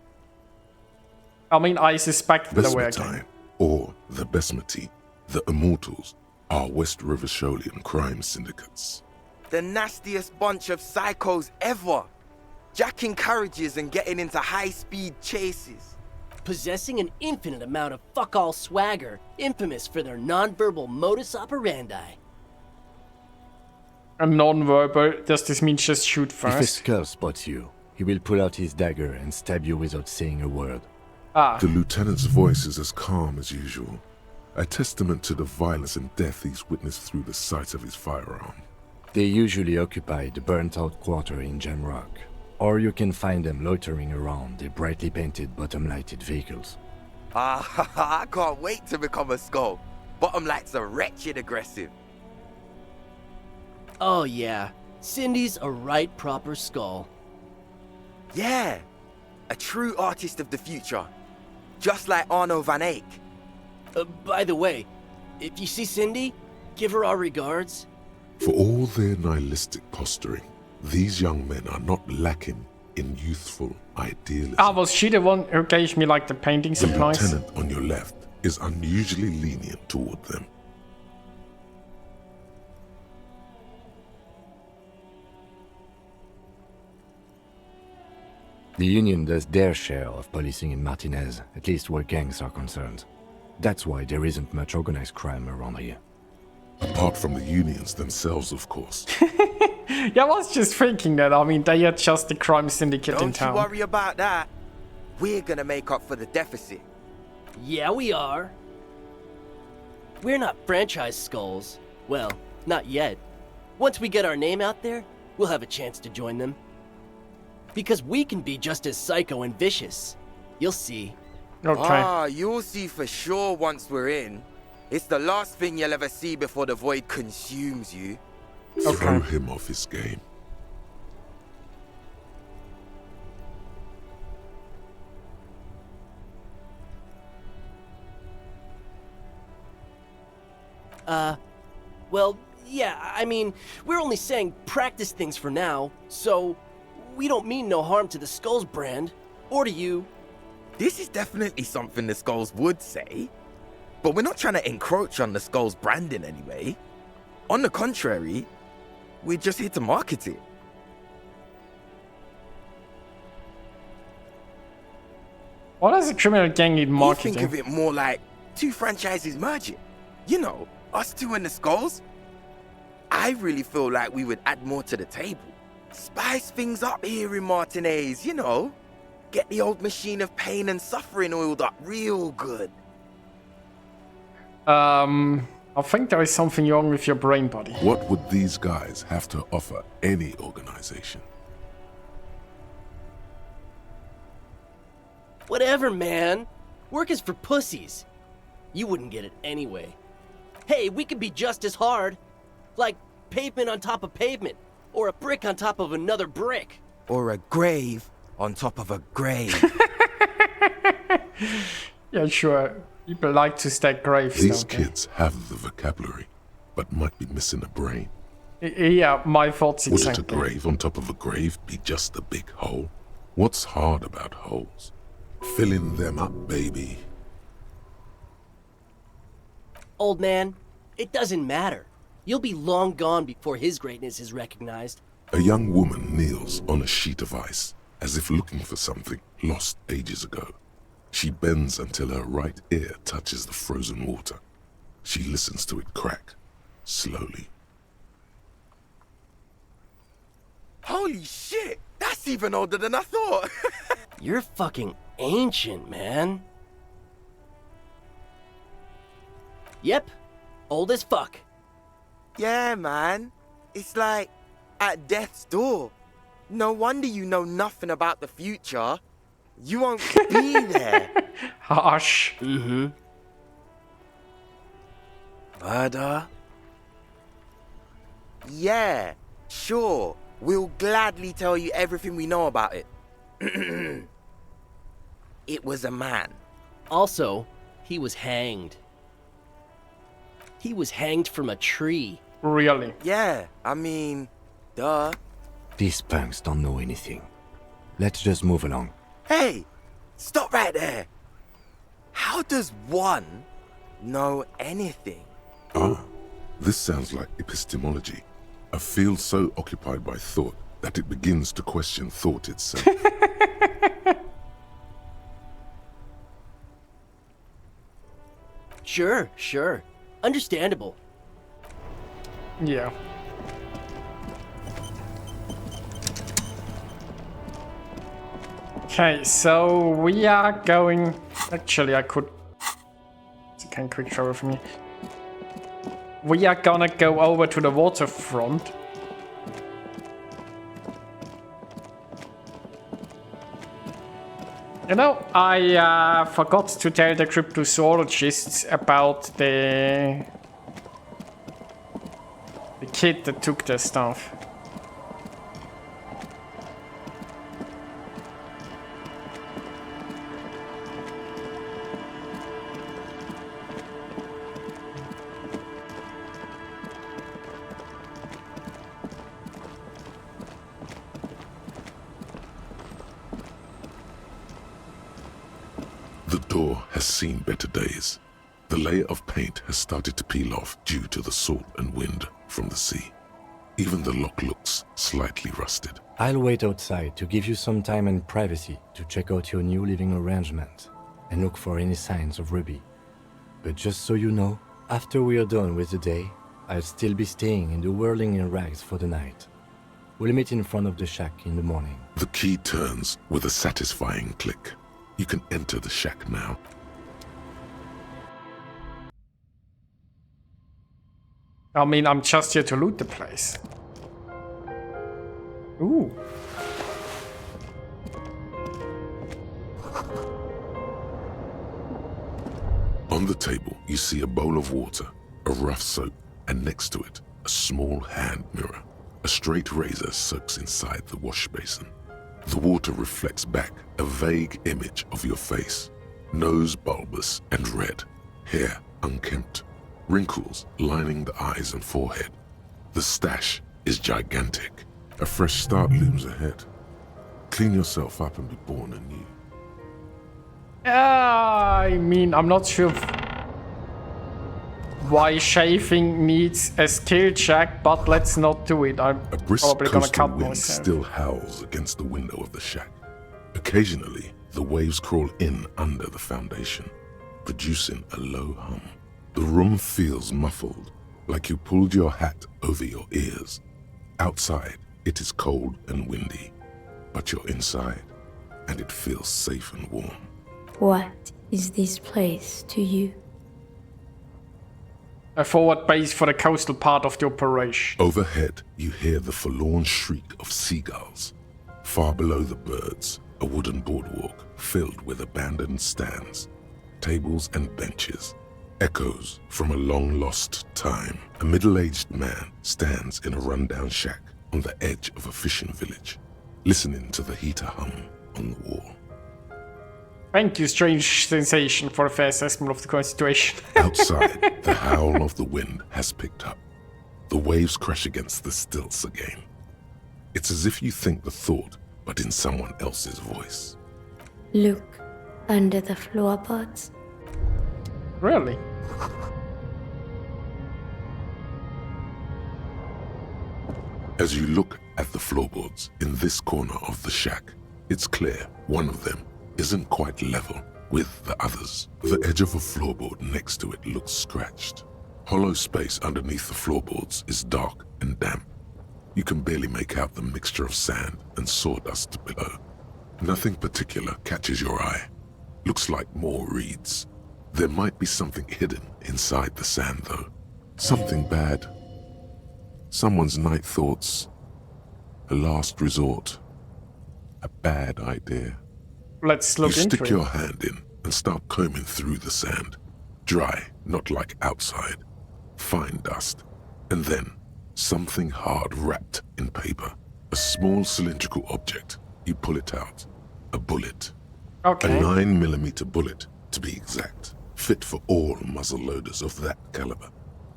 I mean, I suspect that we're Besmetine, or the Besmeti, the Immortals, are West Rivasholian crime syndicates. The nastiest bunch of psychos ever. Jacking carriages and getting into high-speed chases. Possessing an infinite amount of fuck-all swagger, infamous for their non-verbal modus operandi. A non-verbal, does this mean just shoot If a first? skull spots you, he will pull out his dagger and stab you without saying a word. The lieutenant's voice is as calm as usual, a testament to the violence and death he's witnessed through the sight of his firearm. They usually occupy the burnt-out quarter in Jamrock, or you can find them loitering around the brightly painted bottom-lighted vehicles. I can't wait to become a skull. Bottom lights are wretched aggressive. Oh yeah, Cindy's a right proper skull. Yeah, a true artist of the future. Just like Arno van Eyck. By the way, if you see Cindy, give her our regards. For all their nihilistic posturing, these young men are not lacking in youthful idealism. Ah, was she the one who gave me like the painting The supplies? lieutenant on your left is unusually lenient toward them. The Union does their share of policing in Martinez, at least where gangs are concerned. That's why there isn't much organized crime around here. Apart from the unions themselves, of course. Yeah, I was just thinking that. I mean, they are just the crime syndicate in town. Don't you worry about that. We're gonna make up for the deficit. Yeah, we are. We're not franchise skulls. Well, not yet. Once we get our name out there, we'll have a chance to join them. Because we can be just as psycho and vicious. You'll see. Okay. You'll see for sure once we're in. It's the last thing you'll ever see before the void consumes you. Throw him off his game. Well, yeah, I mean, we're only saying practice things for now, so we don't mean no harm to the Skulls brand, or to you. This is definitely something the Skulls would say, but we're not trying to encroach on the Skulls brand in any way. On the contrary, we're just here to market it. What does a criminal gang need marketing? You think of it more like two franchises merging. You know, us two and the Skulls. I really feel like we would add more to the table. Spice things up here in Martinez, you know. Get the old machine of pain and suffering oiled up real good. I think there is something wrong with your brain, buddy. What would these guys have to offer any organization? Whatever, man. Work is for pussies. You wouldn't get it anyway. Hey, we could be just as hard. Like pavement on top of pavement. Or a brick on top of another brick. Or a grave on top of a grave. Yeah, sure. People like to stack graves. These kids have the vocabulary, but might be missing a brain. Yeah, my thoughts exactly. Wouldn't a grave on top of a grave be just a big hole? What's hard about holes? Filling them up, baby. Old man, it doesn't matter. You'll be long gone before his greatness is recognized. A young woman kneels on a sheet of ice, as if looking for something lost ages ago. She bends until her right ear touches the frozen water. She listens to it crack, slowly. Holy shit! That's even older than I thought! You're fucking ancient, man. Yep, old as fuck. Yeah, man. It's like at death's door. No wonder you know nothing about the future. You won't be there. Hush. Mm-hmm. Murder? Yeah, sure. We'll gladly tell you everything we know about it. It was a man. Also, he was hanged. He was hanged from a tree. Really? Yeah, I mean, duh. These punks don't know anything. Let's just move along. Hey, stop right there. How does one know anything? Ah, this sounds like epistemology. A field so occupied by thought that it begins to question thought itself. Sure. Understandable. Yeah. Okay, so we are going... Actually, I could... It's a quick show for me. We are gonna go over to the waterfront. You know, I forgot to tell the cryptozoologists about the kid that took their stuff. The door has seen better days. The layer of paint has started to peel off due to the salt and wind from the sea. Even the lock looks slightly rusted. I'll wait outside to give you some time and privacy to check out your new living arrangement and look for any signs of Ruby. But just so you know, after we are done with the day, I'll still be staying in the Whirling in Rags for the night. We'll meet in front of the shack in the morning. The key turns with a satisfying click. You can enter the shack now. I mean, I'm just here to loot the place. Ooh. On the table, you see a bowl of water, a rough soap, and next to it, a small hand mirror. A straight razor soaks inside the wash basin. The water reflects back a vague image of your face. Nose bulbous and red, hair unkempt, wrinkles lining the eyes and forehead. The stash is gigantic. A fresh start looms ahead. Clean yourself up and be born anew. I mean, I'm not sure why shaving needs a skill check, but let's not do it. I'm A brisk probably gonna coastal cut wind myself. still howls against the window of the shack. Occasionally, the waves crawl in under the foundation, producing a low hum. The room feels muffled, like you pulled your hat over your ears. Outside, it is cold and windy, but you're inside, and it feels safe and warm. What is this place to you? A forward base for the coastal part of the operation. Overhead, you hear the forlorn shriek of seagulls. Far below the birds, a wooden boardwalk filled with abandoned stands, tables and benches. Echoes from a long-lost time. A middle-aged man stands in a rundown shack on the edge of a fishing village, listening to the heater hum on the wall. Thank you, strange sensation, for a fair assessment of the current situation. Outside, the howl of the wind has picked up. The waves crash against the stilts again. It's as if you think the thought, but in someone else's voice. Look under the floorboards. Really? As you look at the floorboards in this corner of the shack, it's clear one of them isn't quite level with the others. The edge of a floorboard next to it looks scratched. Hollow space underneath the floorboards is dark and damp. You can barely make out the mixture of sand and sawdust below. Nothing particular catches your eye. Looks like more reeds. There might be something hidden inside the sand, though. Something bad. Someone's night thoughts. A last resort. A bad idea. Let's look you into stick it. your hand in and start combing through the sand. Dry, not like outside. Fine dust. And then, something hard wrapped in paper. A small cylindrical object. You pull it out. A bullet. Okay. A 9mm bullet, to be exact. Fit for all muzzle loaders of that caliber.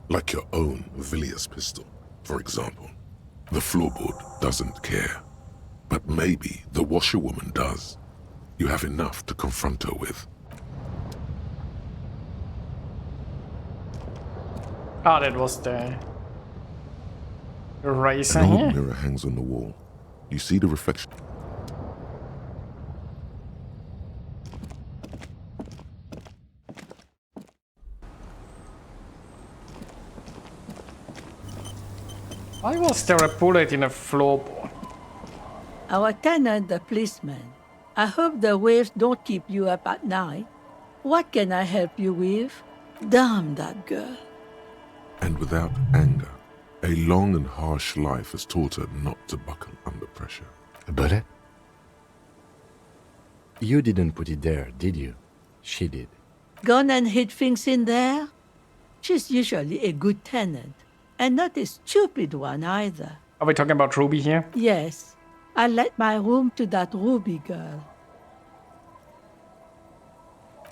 Like your own Villiers pistol, for example. The floorboard doesn't care. But maybe the washerwoman does. You have enough to confront her with. Ah, that was the razor An old here. mirror hangs on the wall. You see the reflection. Why was there a bullet in a floorboard? Our tenant, the policeman. I hope the waves don't keep you up at night. What can I help you with? Damn that girl. And without anger, a long and harsh life has taught her not to buckle under pressure. But you didn't put it there, did you? She did. Gone and hid things in there? She's usually a good tenant, and not a stupid one either. Are we talking about Ruby here? Yes, I let my room to that Ruby girl.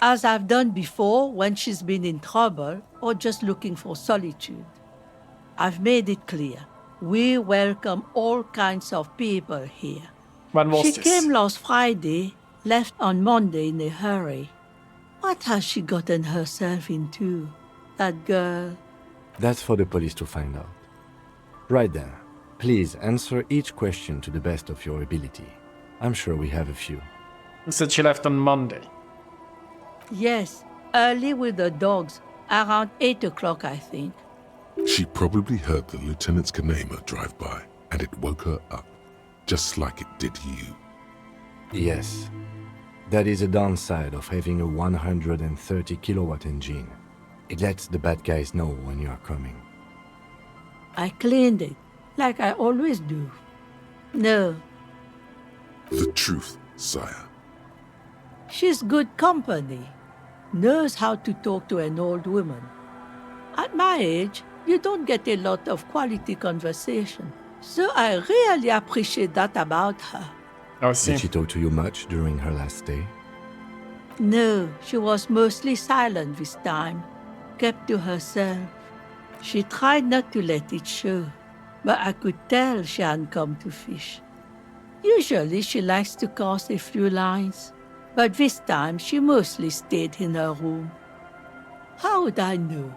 As I've done before when she's been in trouble or just looking for solitude. I've made it clear. We welcome all kinds of people here. When was She this? came last Friday, left on Monday in a hurry. What has she gotten herself into? That girl. That's for the police to find out. Right there. Please answer each question to the best of your ability. I'm sure we have a few. You said she left on Monday. Yes, early with the dogs, around 8 o'clock, I think. She probably heard the Lieutenant's Kanema drive by, and it woke her up, just like it did you. Yes. That is a downside of having a 130 kilowatt engine. It lets the bad guys know when you are coming. I cleaned it, like I always do. No, The truth, sire. she's good company. Knows how to talk to an old woman. At my age, you don't get a lot of quality conversation. So I really appreciate that about her. I see. Did she talk to you much during her last stay? No, she was mostly silent this time, kept to herself. She tried not to let it show, but I could tell she hadn't come to fish. Usually she likes to cast a few lines, but this time she mostly stayed in her room. How would I know?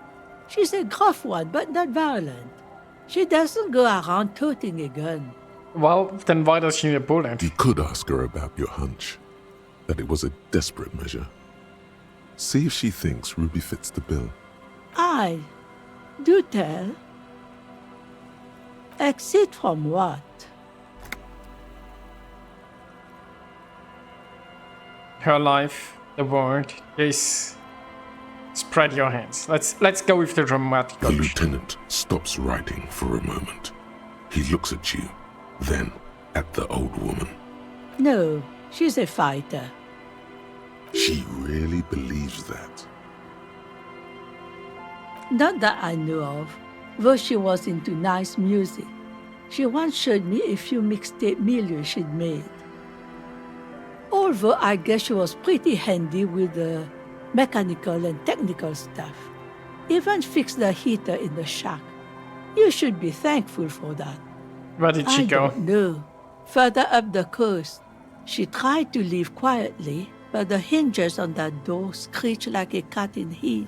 She's a gruff one, but not violent. She doesn't go around toting a gun. Well, then why does she need a bullet? You could ask her about your hunch, that it was a desperate measure. See if she thinks Ruby fits the bill. Aye, do tell. Exit from what? Her life, the world, is... Spread your hands. Let's go with the dramatic The option. lieutenant stops writing for a moment. He looks at you, then at the old woman. No, she's a fighter. She really believes that. Not that I know of, though she was into nice music. She once showed me a few mixtape milieu she'd made. Although I guess she was pretty handy with the mechanical and technical stuff. Even fixed the heater in the shack. You should be thankful for that. Where did she go? I don't know. Further up the coast. She tried to leave quietly, but the hinges on that door screeched like a cat in heat.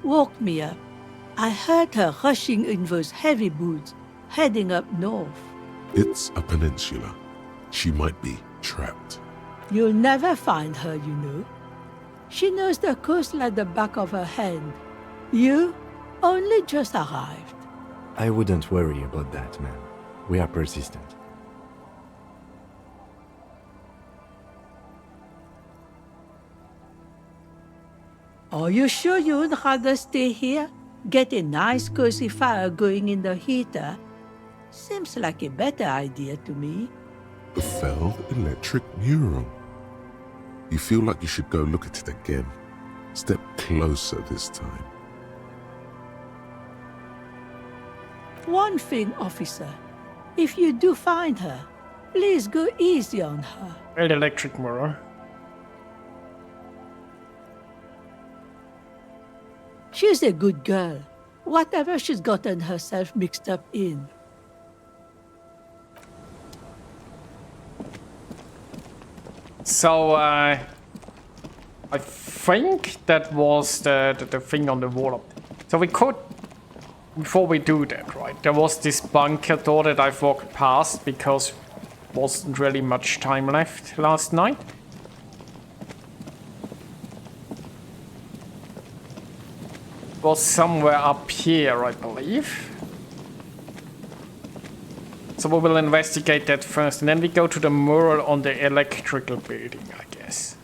Woke me up. I heard her rushing in those heavy boots, heading up north. It's a peninsula. She might be trapped. You'll never find her, you know. She knows the coast like the back of her hand. You only just arrived. I wouldn't worry about that, man. We are persistent. Are you sure you'd rather stay here? Get a nice cozy fire going in the heater? Seems like a better idea to me. The felled electric neuron. You feel like you should go look at it again. Step closer this time. One thing, officer. If you do find her, please go easy on her. An electric mirror. She's a good girl. Whatever she's gotten herself mixed up in. So, I think that was the thing on the wall up there. So we could, before we do that, right, there was this bunker door that I've walked past because wasn't really much time left last night. It was somewhere up here, I believe. So we will investigate that first, and then we go to the mural on the electrical building, I guess.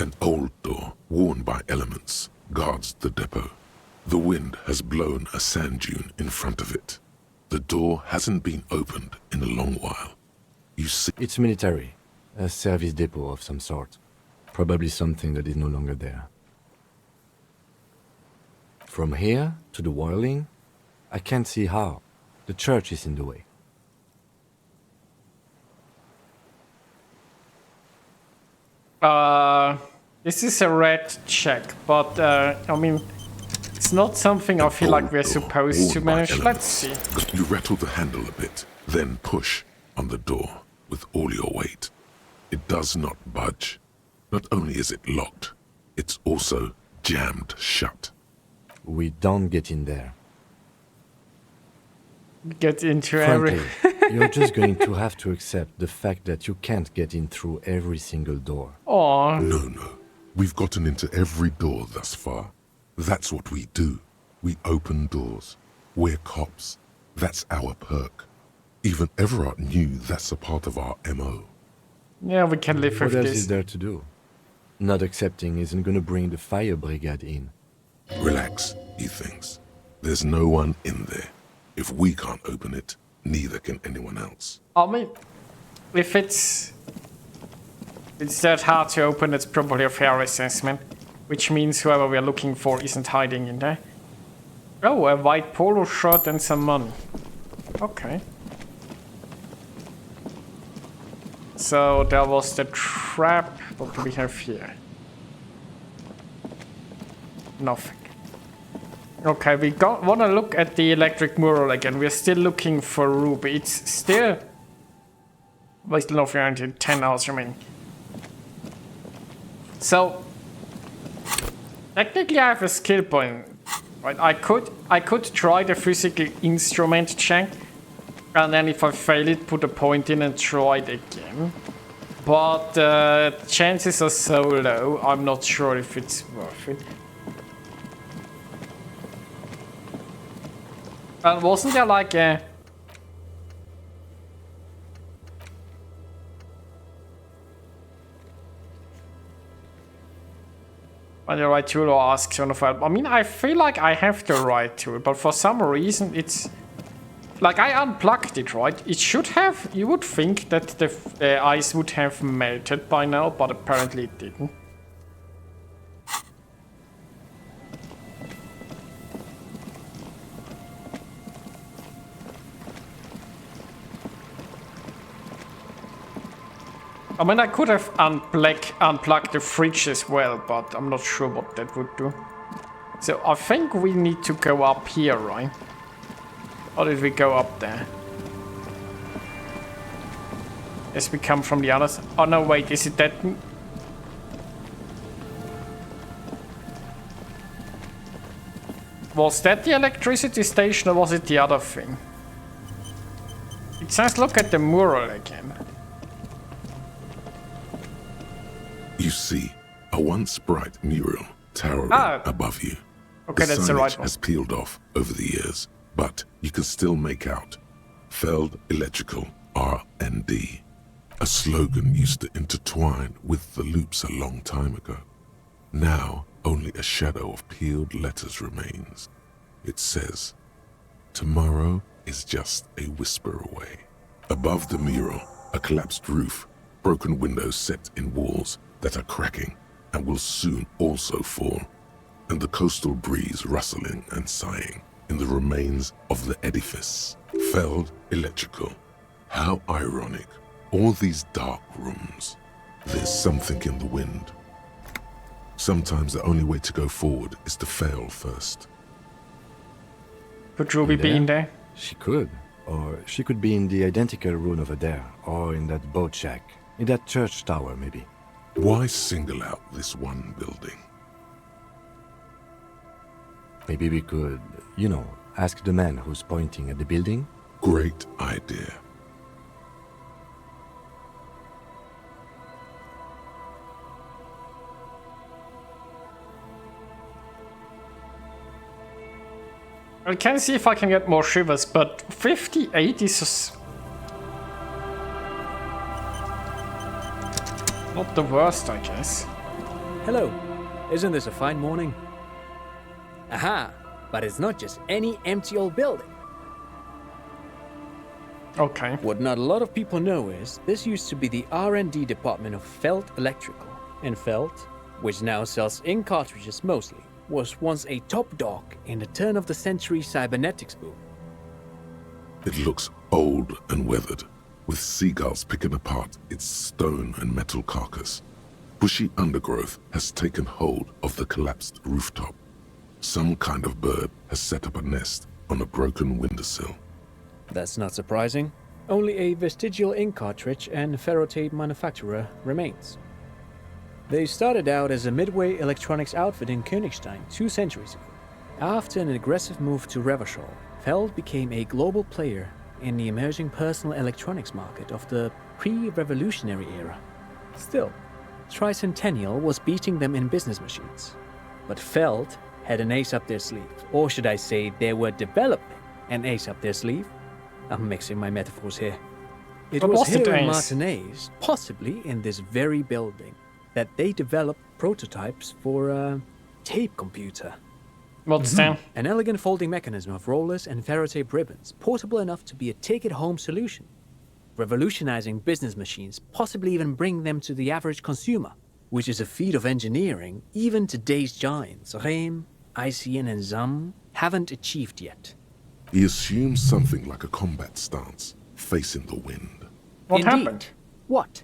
An old door, worn by elements, guards the depot. The wind has blown a sand dune in front of it. The door hasn't been opened in a long while. You see... It's military. A service depot of some sort. Probably something that is no longer there. From here to the whirling, I can't see how. The church is in the way. This is a red check, but I mean, it's not something I feel like we're supposed to manage. Let's see. You rattle the handle a bit, then push on the door with all your weight. It does not budge. Not only is it locked, it's also jammed shut. we don't get in there. Get into Frankly, every... you're just going to have to accept the fact that you can't get in through every single door. Aww. No. We've gotten into every door thus far. That's what we do. We open doors. We're cops. That's our perk. Even Everard knew that's a part of our MO. Yeah, we can live with What else this. is there to do? Not accepting isn't gonna bring the fire brigade in. Relax, he thinks. There's no one in there. If we can't open it, neither can anyone else. I mean, if it's that hard to open, it's probably a fair assessment. Which means whoever we're looking for isn't hiding in there. Oh, a white polo shirt and some money. Okay. So there was the trap. What do we have here? Nothing. Okay, we want to look at the electric mural again. We're still looking for Ruby. It's still... We still have until 10 hours remaining. So... Technically I have a skill point. Right? I could try the physical instrument check. And then if I fail it, put a point in and try it again. But chances are so low, I'm not sure if it's worth it. And wasn't there like a... When the right tool or ask one of I mean, I feel like I have the right tool, but for some reason it's... Like, I unplugged it, right? It should have... You would think that the ice would have melted by now, but apparently it didn't. I mean, I could have unplugged the fridge as well, but I'm not sure what that would do. So I think we need to go up here, right? Or did we go up there? Yes, we come from the other side. Oh no, wait, is it that? Was that the electricity station or was it the other thing? It says look at the mural again. You see a once bright mural towering above you. Okay, that's the right one. Has peeled off over the years, but you can still make out Feld Electrical R&D. A slogan used to intertwine with the loops a long time ago. Now, only a shadow of peeled letters remains. It says, tomorrow is just a whisper away. Above the mural, a collapsed roof, broken windows set in walls that are cracking and will soon also fall, and the coastal breeze rustling and sighing in the remains of the edifice. Feld Electrical. How ironic. All these dark rooms. There's something in the wind. Sometimes the only way to go forward is to fail first. Could Ruby be in there? She could. Or she could be in the identical room over there. Or in that boat shack. In that church tower, maybe. Why single out this one building? Maybe we could, you know, ask the man who's pointing at the building. Great idea. I can see if I can get more shivers, but 58 is not the worst, I guess. Hello. Isn't this a fine morning? Aha! But it's not just any empty old building. Okay. What not a lot of people know is this used to be the R&D department of Feld Electrical. And Feld, which now sells ink cartridges mostly, was once a top dog in the turn-of-the-century cybernetics boom. It looks old and weathered, with seagulls picking apart its stone and metal carcass. Bushy undergrowth has taken hold of the collapsed rooftop. Some kind of bird has set up a nest on a broken windowsill. That's not surprising. Only a vestigial ink cartridge and ferrotape manufacturer remains. They started out as a midway electronics outfit in Königstein 2 centuries ago, After an aggressive move to Revachol, Feld became a global player in the emerging personal electronics market of the pre-revolutionary era. Still, Tricentennial was beating them in business machines. But Feld had an ace up their sleeve, or should I say they were developing an ace up their sleeve? I'm mixing my metaphors here. It was here in Martinez, possibly in this very building, that they developed prototypes for a tape computer. What's that? An elegant folding mechanism of rollers and ferrotape ribbons, portable enough to be a take-it-home solution. Revolutionizing business machines, possibly even bring them to the average consumer, which is a feat of engineering even today's giants, Rehm, ICN and ZAM, haven't achieved yet. He assumes something like a combat stance, facing the wind. What happened? What?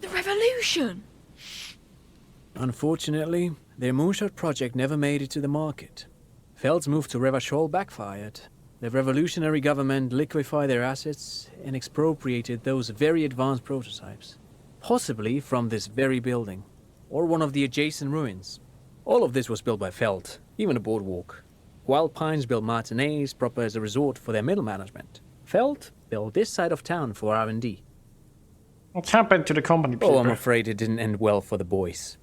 The revolution! Unfortunately, their moonshot project never made it to the market. Feld's move to Revachol backfired. The revolutionary government liquefied their assets and expropriated those very advanced prototypes. Possibly from this very building, or one of the adjacent ruins. All of this was built by Feld, even a boardwalk. Wild Pines built Martinez proper as a resort for their middle management. Feld built this side of town for R&D. What happened to the company people? Oh, I'm afraid it didn't end well for the boys.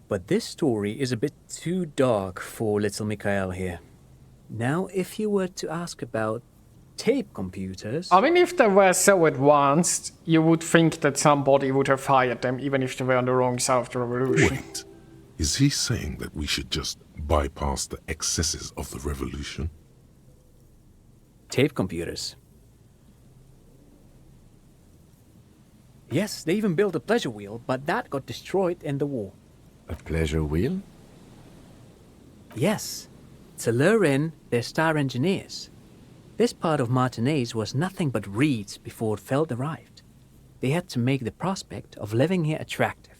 But this story is a bit too dark for little Mikhail here. Now, if you were to ask about tape computers... I mean, if they were so advanced, you would think that somebody would have hired them, even if they were on the wrong side of the revolution. Wait, is he saying that we should just bypass the excesses of the revolution? Tape computers. Yes, they even built a pleasure wheel, but that got destroyed in the war. A pleasure wheel? Yes, to lure in their star engineers. This part of Martinez was nothing but reeds before Feld arrived. They had to make the prospect of living here attractive.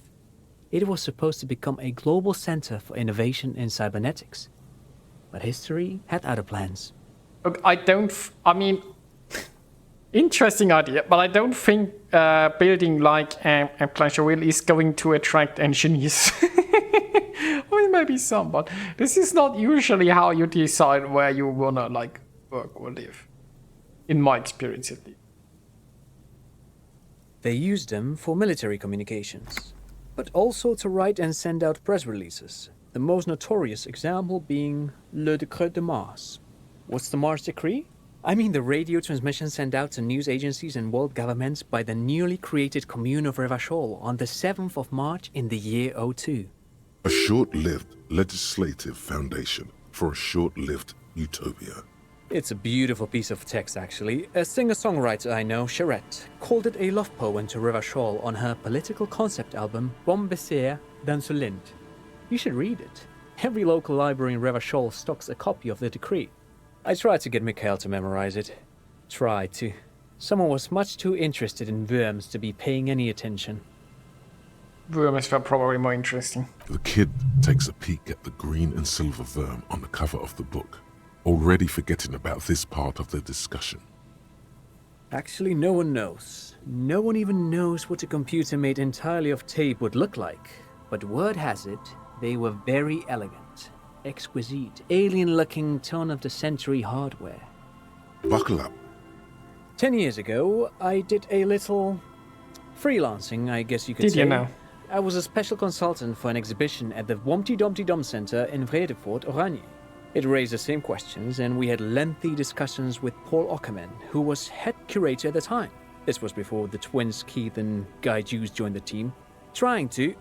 It was supposed to become a global center for innovation in cybernetics. But history had other plans. I mean, interesting idea, but I don't think building like a pleasure wheel is going to attract engineers. I mean, maybe some, but this is not usually how you decide where you wanna like work or live. In my experience, at least. They used them for military communications, but also to write and send out press releases. The most notorious example being Le Décret de Mars. What's the Mars Decree? I mean the radio transmission sent out to news agencies and world governments by the newly created commune of Revachol on the 7th of March in the year 02. A short-lived legislative foundation for a short-lived utopia. It's a beautiful piece of text, actually. A singer-songwriter I know, Charette, called it a love poem to Revachol on her political concept album, Bon Baiser dans le Lind. You should read it. Every local library in Revachol stocks a copy of the decree. I tried to get Mikhail to memorize it. Tried to. Someone was much too interested in worms to be paying any attention. Worms were probably more interesting. The kid takes a peek at the green and silver worm on the cover of the book, already forgetting about this part of the discussion. Actually, no one knows. No one even knows what a computer made entirely of tape would look like. But word has it, they were very elegant, exquisite, alien-looking turn-of-the-century hardware. Buckle up. 10 years ago, I did a little freelancing, I guess you could say. Did you know? I was a special consultant for an exhibition at the Womty Dumpty Dum Center in Vredefort, Oranje. It raised the same questions, and we had lengthy discussions with Paul Ockerman, who was head curator at the time. This was before the twins Keith and Guy Juice joined the team, trying to...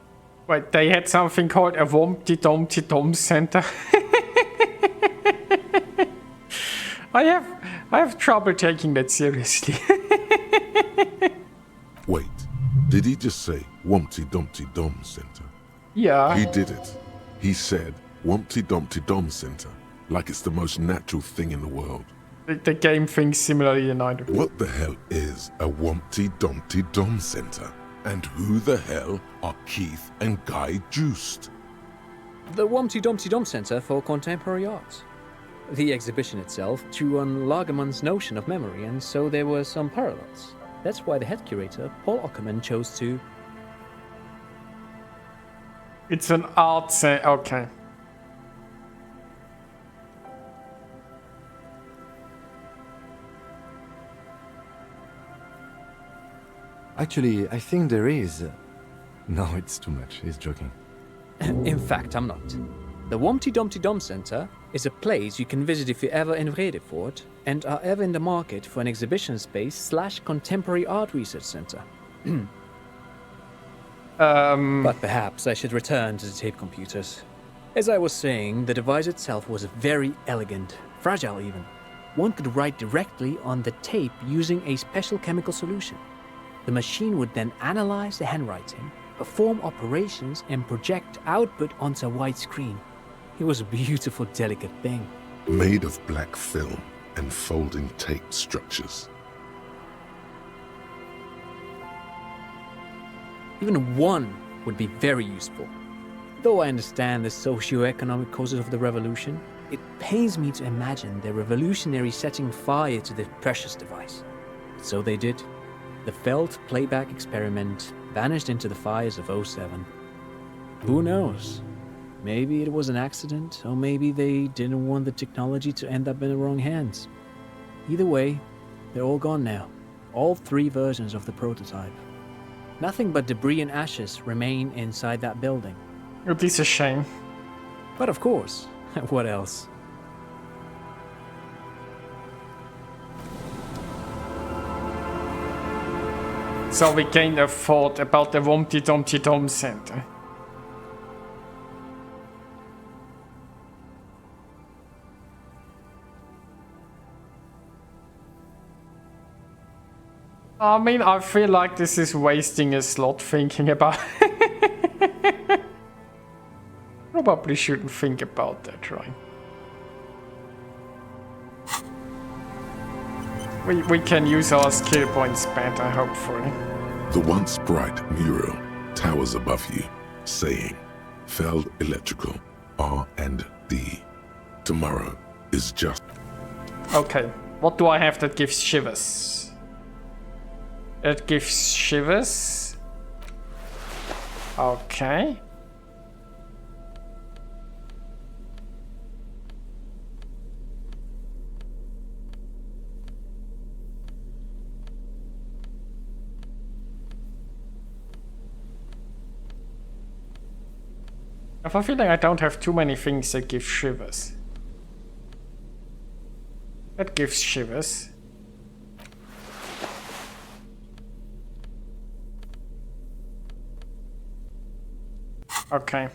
Wait, they had something called a Womty Dumpty Dum Center. I have trouble taking that seriously. Wait, did he just say Wumpty Dumpty Dum Center? Yeah. He did it. He said Wumpty Dumpty Dum Center, like it's the most natural thing in the world. The game thinks similarly than I do. What the hell is a Wumpty Dumpty Dum Center? And who the hell are Keith and Guy Juiced? The Womty Dumpty Dum Center for Contemporary Art. The exhibition itself drew on Lagerman's notion of memory, and so there were some parallels. That's why the head curator, Paul Ockerman, chose to... It's an art okay. Actually, I think there is. No, it's too much. He's joking. In fact, I'm not. The Wompty Dumpty Dum Center is a place you can visit if you're ever in Vredefort and are ever in the market for an exhibition space / contemporary art research center. But perhaps I should return to the tape computers. As I was saying, the device itself was very elegant, fragile even. One could write directly on the tape using a special chemical solution. The machine would then analyze the handwriting, perform operations, and project output onto a white screen. It was a beautiful, delicate thing. Made of black film and folding tape structures. Even one would be very useful. Though I understand the socio-economic causes of the revolution, it pains me to imagine the revolutionaries setting fire to the precious device. So they did. The Felt playback experiment vanished into the fires of 07. Who knows? Maybe it was an accident, or maybe they didn't want the technology to end up in the wrong hands. Either way, they're all gone now. All 3 versions of the prototype. Nothing but debris and ashes remain inside that building. It is a shame. But of course, what else? So we gained a thought about the Wompty Dumpty Dum Center. I mean, I feel like this is wasting a slot thinking about Probably shouldn't think about that, right? We can use our skill points better, hopefully. The once bright mural towers above you, saying, Feld Electrical, R&D. Tomorrow is just... Okay, what do I have that gives shivers? It gives shivers. Okay. I have a feeling I don't have too many things that give shivers. That gives shivers. Okay.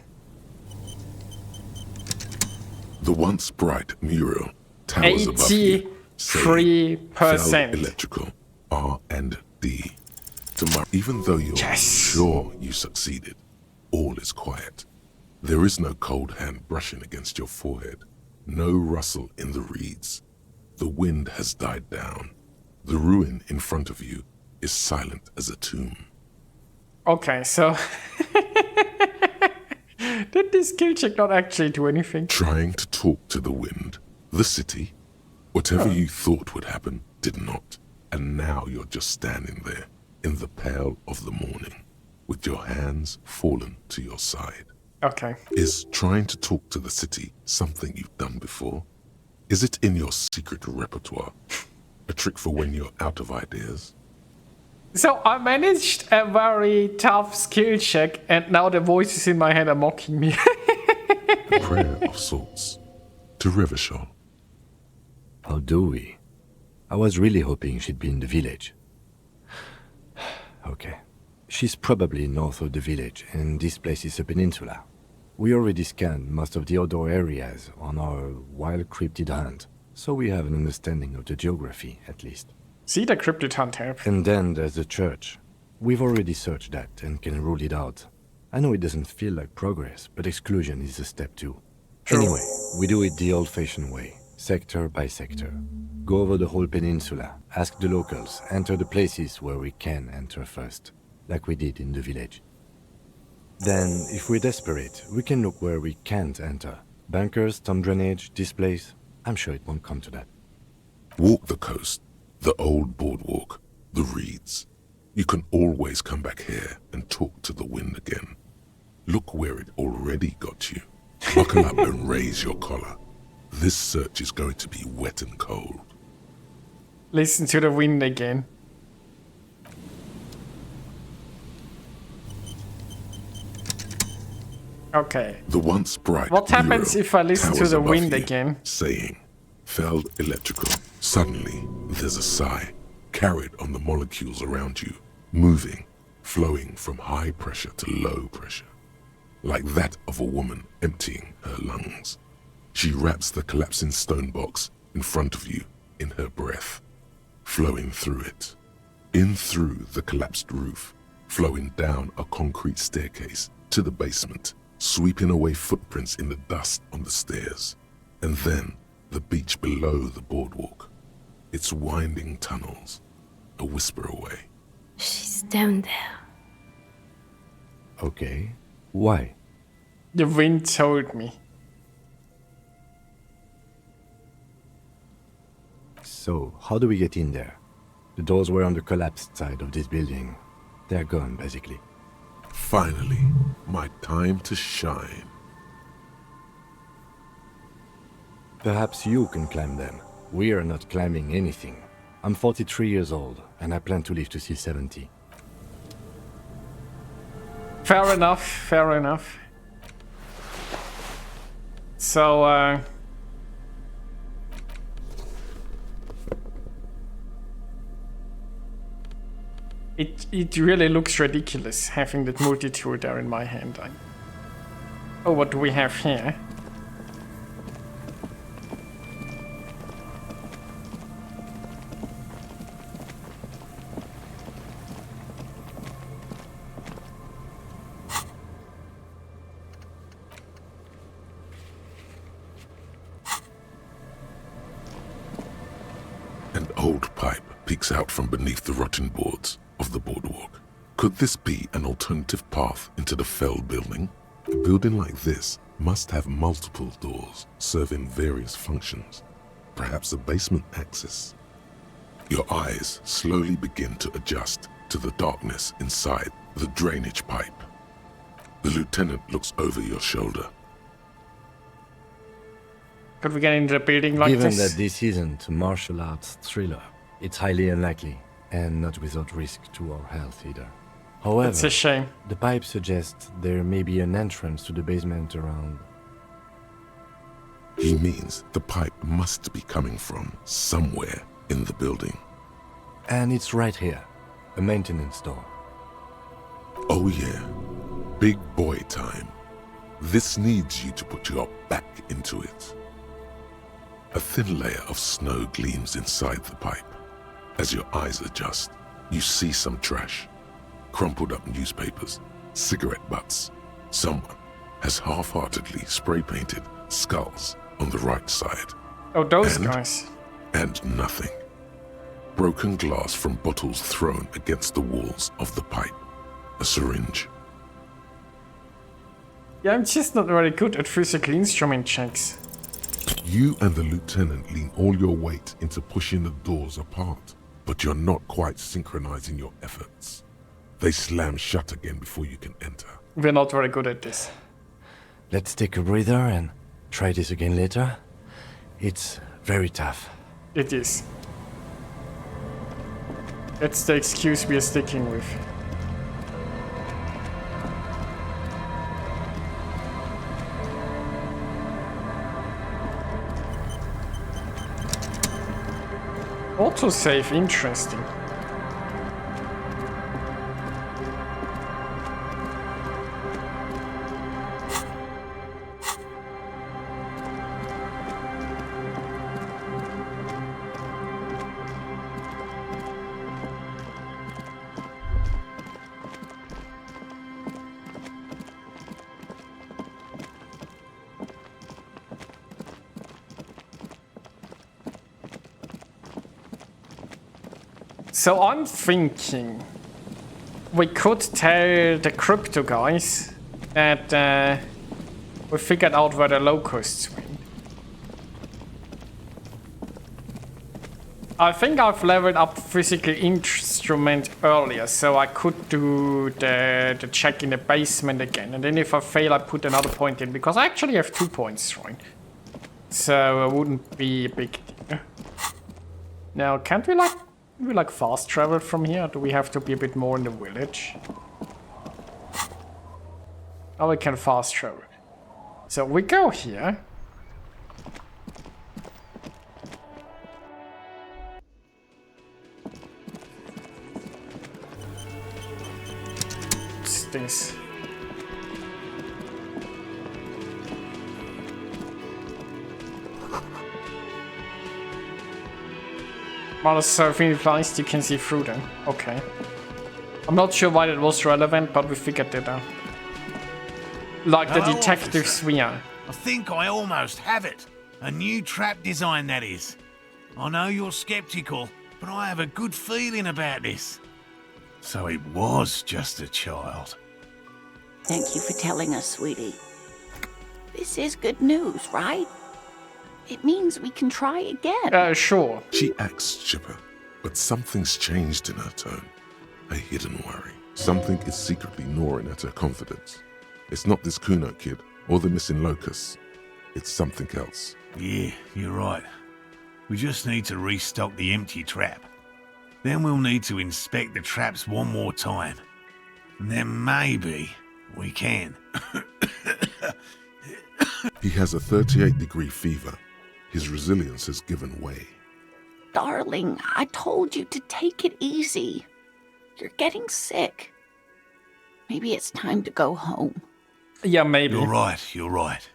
The once bright mural towers above you, saying, 83%. Feld Electrical, R&D. Tomorrow, even though you're sure you succeeded, all is quiet. There is no cold hand brushing against your forehead, no rustle in the reeds. The wind has died down. The ruin in front of you is silent as a tomb. Okay, so... Did this skill check not actually do anything? Trying to talk to the wind, the city, whatever you thought would happen did not. And now you're just standing there, in the pale of the morning, with your hands fallen to your side. Okay. Is trying to talk to the city something you've done before? Is it in your secret repertoire? A trick for when you're out of ideas? So I managed a very tough skill check and now the voices in my head are mocking me. A prayer of sorts. To Revachol. How do we? I was really hoping she'd be in the village. Okay. She's probably north of the village, and this place is a peninsula. We already scanned most of the outdoor areas on our wild cryptid hunt, so we have an understanding of the geography, at least. See the cryptid hunt help. And then there's the church. We've already searched that and can rule it out. I know it doesn't feel like progress, but exclusion is a step too. True. Anyway, we do it the old-fashioned way, sector by sector. Go over the whole peninsula, ask the locals, enter the places where we can enter first, like we did in the village. Then, if we're desperate, we can look where we can't enter. Bunkers, storm drainage, this place. I'm sure it won't come to that. Walk the coast, the old boardwalk, the reeds. You can always come back here and talk to the wind again. Look where it already got you. Buckle up and raise your collar. This search is going to be wet and cold. Listen to the wind again. Okay. The once bright What happens mural if I listen to towers the above wind you, again? saying, Feld electrical. Suddenly, there's a sigh, carried on the molecules around you, moving, flowing from high pressure to low pressure, like that of a woman emptying her lungs. She wraps the collapsing stone box in front of you in her breath, flowing through it, in through the collapsed roof, flowing down a concrete staircase to the basement, sweeping away footprints in the dust on the stairs, and then the beach below the boardwalk, its winding tunnels, a whisper away. She's down there. Okay. Why? The wind told me. So, how do we get in there? The doors were on the collapsed side of this building. They're gone, basically. Finally, my time to shine. Perhaps you can climb them. We are not climbing anything. I'm 43 years old, and I plan to live to see 70. Fair enough, fair enough. So, It really looks ridiculous having that multi-tool there in my hand. Oh, what do we have here? An old pipe peeks out from beneath the rotten boards of the boardwalk. Could this be an alternative path into the Feld building? A building like this must have multiple doors serving various functions, perhaps a basement access. Your eyes slowly begin to adjust to the darkness inside the drainage pipe. The lieutenant looks over your shoulder. Could we get into the building like Given this? that this isn't a martial arts thriller, it's highly unlikely, and not without risk to our health either. However, It's a shame. The pipe suggests there may be an entrance to the basement around. He means the pipe must be coming from somewhere in the building. And it's right here, a maintenance door. Oh yeah, big boy time. This needs you to put your back into it. A thin layer of snow gleams inside the pipe. As your eyes adjust, you see some trash. Crumpled up newspapers, cigarette butts. Someone has half-heartedly spray-painted skulls on the right side. Oh, those guys. And nothing. Broken glass from bottles thrown against the walls of the pipe. A syringe. Yeah, I'm just not very good at physical instrument checks. You and the lieutenant lean all your weight into pushing the doors apart, but you're not quite synchronizing your efforts. They slam shut again before you can enter. We're not very good at this. Let's take a breather and try this again later. It's very tough. It is. That's the excuse we are sticking with. Autosave, interesting. So I'm thinking we could tell the crypto guys that we figured out where the locusts went. I think I've leveled up physical instrument earlier, so I could do the check in the basement again. And then if I fail, I put another point in, because I actually have 2 points, right? So it wouldn't be a big deal. Now, can't we like fast travel from here? Or do we have to be a bit more in the village? Now we can fast travel. So we go here. What's this? While surfing flies, you can see through them. Okay. I'm not sure why that was relevant, but we figured it out. Like the Hello, detectives officer. we are. I think I almost have it. A new trap design, that is. I know you're skeptical, but I have a good feeling about this. So it was just a child. Thank you for telling us, sweetie. This is good news, right? It means we can try again. Sure. She acts chipper, but something's changed in her tone. A hidden worry. Something is secretly gnawing at her confidence. It's not this Kuno kid or the missing locusts. It's something else. Yeah, you're right. We just need to restock the empty trap. Then we'll need to inspect the traps one more time. And then maybe we can. He has a 38-degree fever. His resilience has given way. Darling, I told you to take it easy. You're getting sick. Maybe it's time to go home. Yeah, maybe. You're right.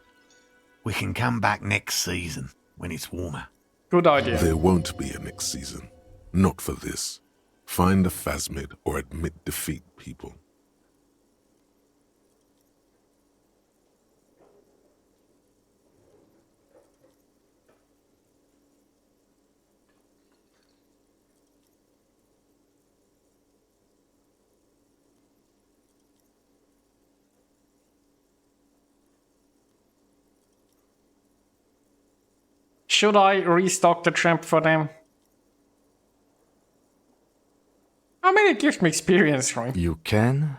We can come back next season, when it's warmer. Good idea. There won't be a next season. Not for this. Find a phasmid or admit defeat, people. Should I restock the trap for them? I mean, it gives me experience, right? You can?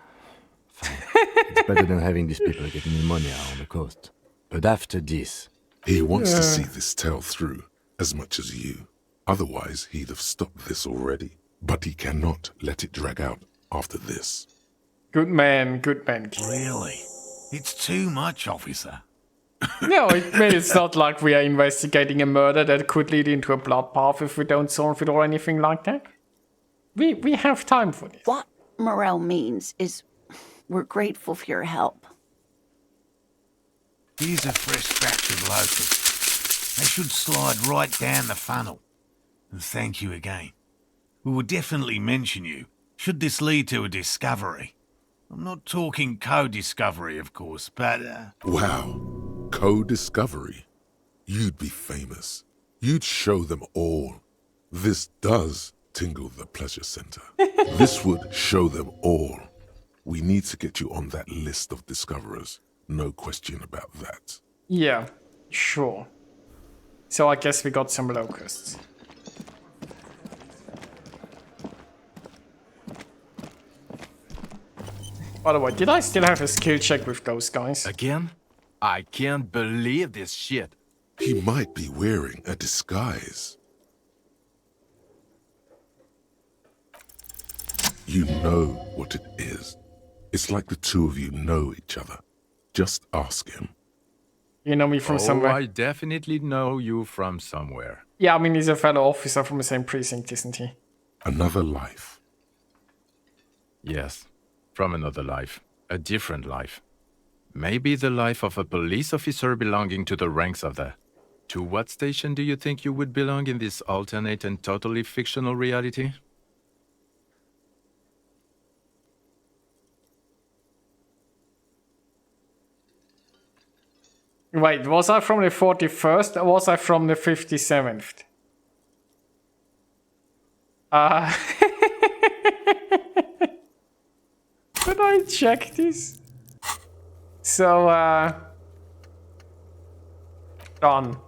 Fine. It's better than having these people getting pneumonia on the coast. But after this... He wants to see this tale through as much as you. Otherwise, he'd have stopped this already. But he cannot let it drag out after this. Good man, good man. Really? It's too much, officer. No, it's not like we are investigating a murder that could lead into a bloodbath if we don't solve it or anything like that. We have time for this. What Morel means is we're grateful for your help. Here's a fresh batch of locusts. They should slide right down the funnel. And thank you again. We will definitely mention you, should this lead to a discovery. I'm not talking co-discovery, of course, but... Wow. Co-discovery. You'd be famous. You'd show them all. This does tingle the pleasure center. This would show them all. We need to get you on that list of discoverers. No question about that. Yeah, sure. So I guess we got some locusts. By the way, did I still have a skill check with those guys? Again? I can't believe this shit. He might be wearing a disguise. You know what it is. It's like the two of you know each other. Just ask him. You know me from somewhere? I definitely know you from somewhere. Yeah, I mean, he's a fellow officer from the same precinct, isn't he? Another life. Yes, from another life. A different life. Maybe the life of a police officer belonging to the ranks of the... To what station do you think you would belong in this alternate and totally fictional reality? Wait, was I from the 41st or was I from the 57th? Could I check this? So, done.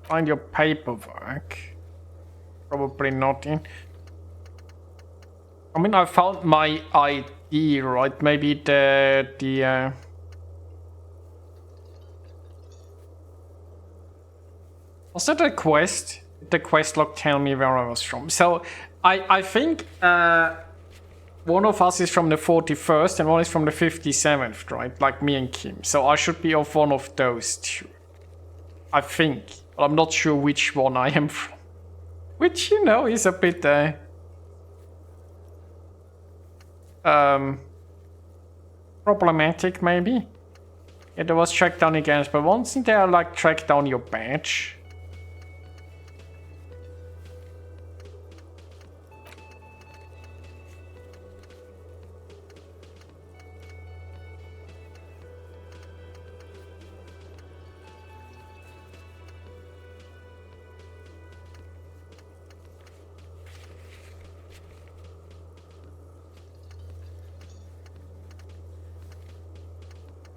Find your paperwork. Probably not in. I mean, I found my ID, right? Maybe the was that a quest? Did the quest log tell me where I was from? So I think one of us is from the 41st and one is from the 57th, right? Like me and Kim. So I should be of one of those two. I think. But I'm not sure which one I am from. Which, you know, is a bit problematic, maybe. Yeah, there was track down against, but once there, like, track down your badge.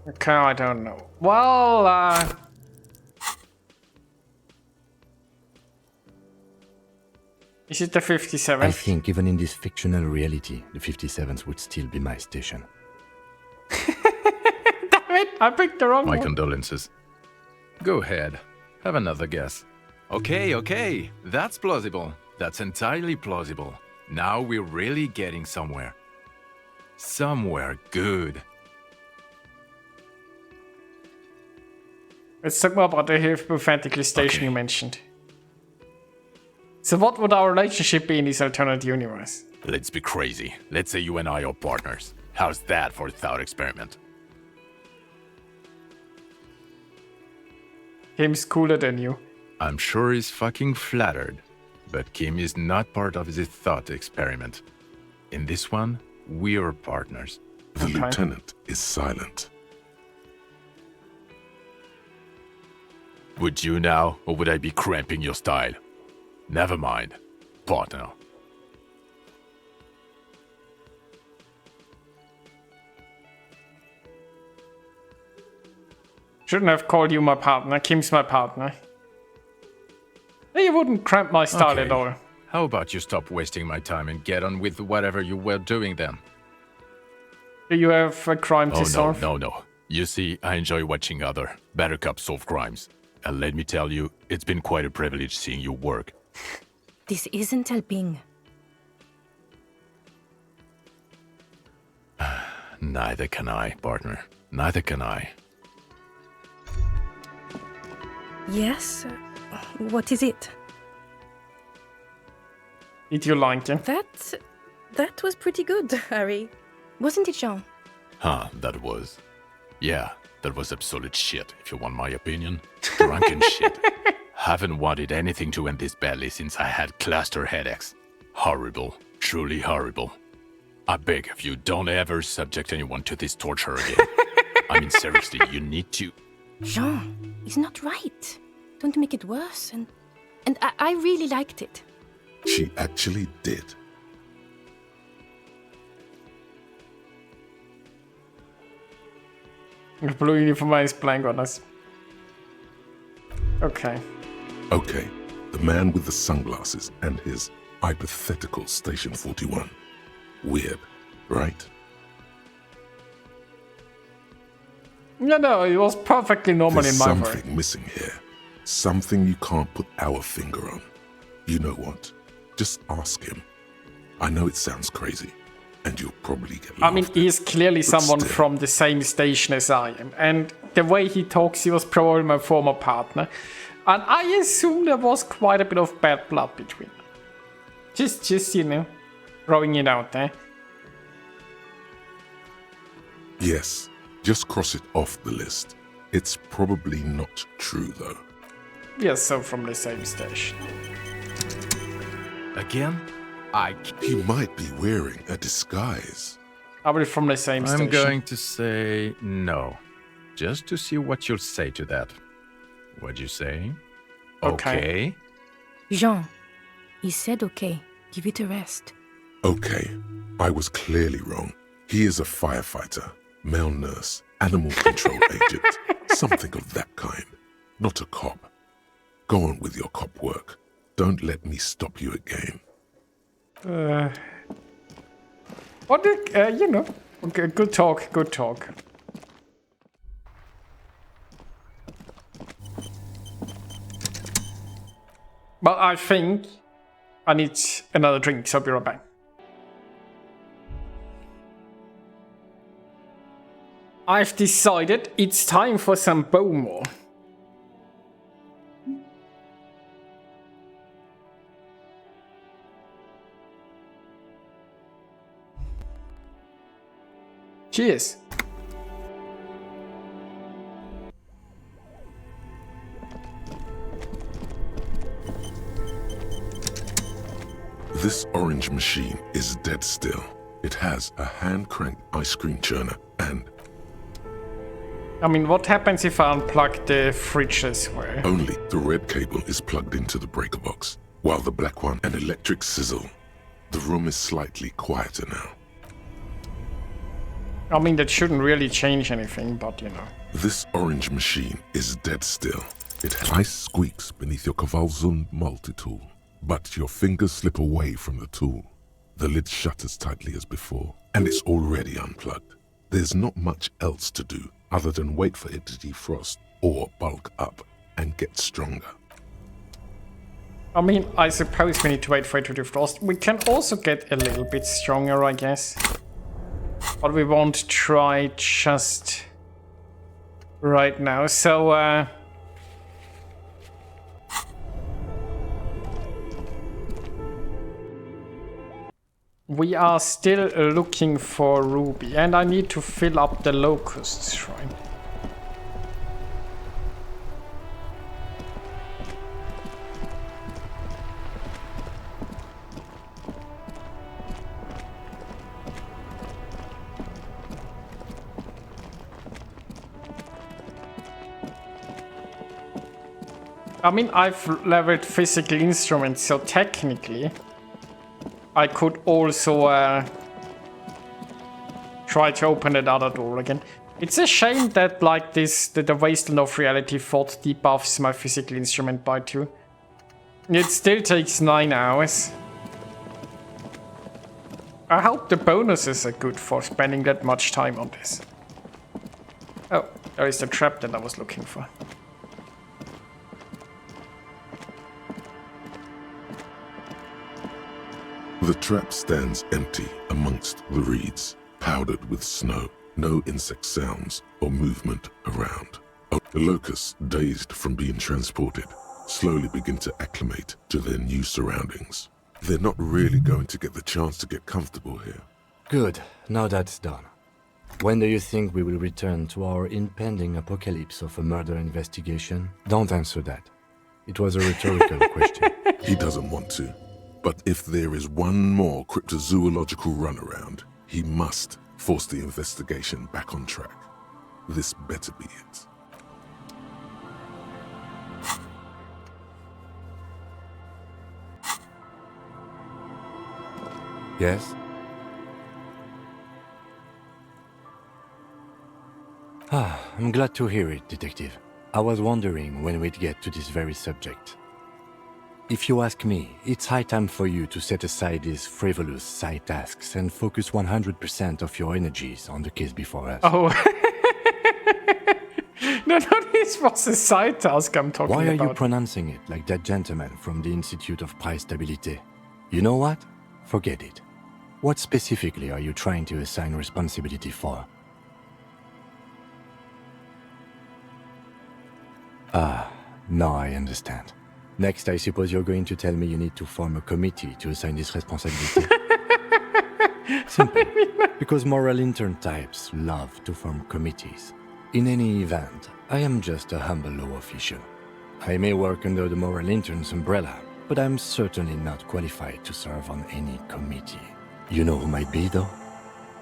Okay, I don't know. Well, is it the 57th? I think even in this fictional reality, the 57th would still be my station. Damn it, I picked the wrong My one. condolences. Go ahead. Have another guess. Okay. That's plausible. That's entirely plausible. Now we're really getting somewhere. Somewhere good. Let's talk more about the hypothetical station you mentioned. So what would our relationship be in this alternate universe? Let's be crazy. Let's say you and I are partners. How's that for a thought experiment? Kim's cooler than you. I'm sure he's fucking flattered. But Kim is not part of this thought experiment. In this one, we're partners. The lieutenant is silent. Would you now, or would I be cramping your style? Never mind. Partner. Shouldn't have called you my partner. Kim's my partner. You wouldn't cramp my style at all. How about you stop wasting my time and get on with whatever you were doing then? Do you have a crime to solve? No. You see, I enjoy watching other better cops solve crimes. And let me tell you, it's been quite a privilege seeing you work. This isn't helping. Neither can I, partner. Neither can I. Yes? What is it? Did you like it? That was pretty good, Harry. Wasn't it, Jean? That was. Yeah, that was absolute shit, if you want my opinion. Drunken shit. Haven't wanted anything to end this badly since I had cluster headaches. Horrible. Truly horrible. I beg of you, don't ever subject anyone to this torture again. I mean, seriously, you need to... Jean, it's not right. Don't make it worse. And I really liked it. She actually did. The blue uniform is playing on us. Okay. Okay, the man with the sunglasses and his hypothetical Station 41. Weird, right? No, it was perfectly normal There's in my something world. missing here. Something you can't put our finger on. You know what? Just ask him. I know it sounds crazy, and you'll probably get I mean, he is clearly someone still. from the same station as I am. And the way he talks, he was probably my former partner. And I assume there was quite a bit of bad blood between them. Just you know, throwing it out there. Yes, just cross it off the list. It's probably not true, though. Yes, so from the same station. Again? He might be wearing a disguise. Probably from the same station. I'm going to say no. Just to see what you'll say to that. What'd you say? Okay. Jean, he said okay. Give it a rest. Okay, I was clearly wrong. He is a firefighter, male nurse, animal control agent, something of that kind. Not a cop. Go on with your cop work. Don't let me stop you again. What, you know, okay, good talk, good talk. But I think I need another drink, so I'll be right back. I've decided it's time for some Bowmore. Cheers. This orange machine is dead still. It has a hand-cranked ice cream churner and... I mean, what happens if I unplug the fridge this way? Only the red cable is plugged into the breaker box, while the black one an electric sizzle. The room is slightly quieter now. I mean, that shouldn't really change anything, but you know. This orange machine is dead still. It has ice squeaks beneath your Kavalzund multi-tool, but your fingers slip away from the tool. The lid shutters tightly as before, and it's already unplugged. There's not much else to do other than wait for it to defrost or bulk up and get stronger. I mean, I suppose we need to wait for it to defrost. We can also get a little bit stronger, I guess. But we won't try just right now. So, we are still looking for Ruby, and I need to fill up the Locust Shrine. I mean, I've leveled physical instruments, so technically I could also try to open that other door again. It's a shame that like this, that the Wasteland of Reality 4 debuffs my physical instrument by 2. It still takes 9 hours. I hope the bonuses are good for spending that much time on this. Oh, there is the trap that I was looking for. The trap stands empty amongst the reeds, powdered with snow. No insect sounds or movement around. The locusts, dazed from being transported, slowly begin to acclimate to their new surroundings. They're not really going to get the chance to get comfortable here. Good, now that's done. When do you think we will return to our impending apocalypse of a murder investigation? Don't answer that. It was a rhetorical question. He doesn't want to. But if there is one more cryptozoological runaround, he must force the investigation back on track. This better be it. Yes? I'm glad to hear it, Detective. I was wondering when we'd get to this very subject. If you ask me, it's high time for you to set aside these frivolous side tasks and focus 100% of your energies on the case before us. Oh. No, this was a side task I'm talking about. Why are you pronouncing it like that gentleman from the Institute of Price Stability? You know what? Forget it. What specifically are you trying to assign responsibility for? Ah, now I understand. Next, I suppose you're going to tell me you need to form a committee to assign this responsibility. Simple. Because moral intern types love to form committees. In any event, I am just a humble law official. I may work under the moral intern's umbrella, but I'm certainly not qualified to serve on any committee. You know who might be, though?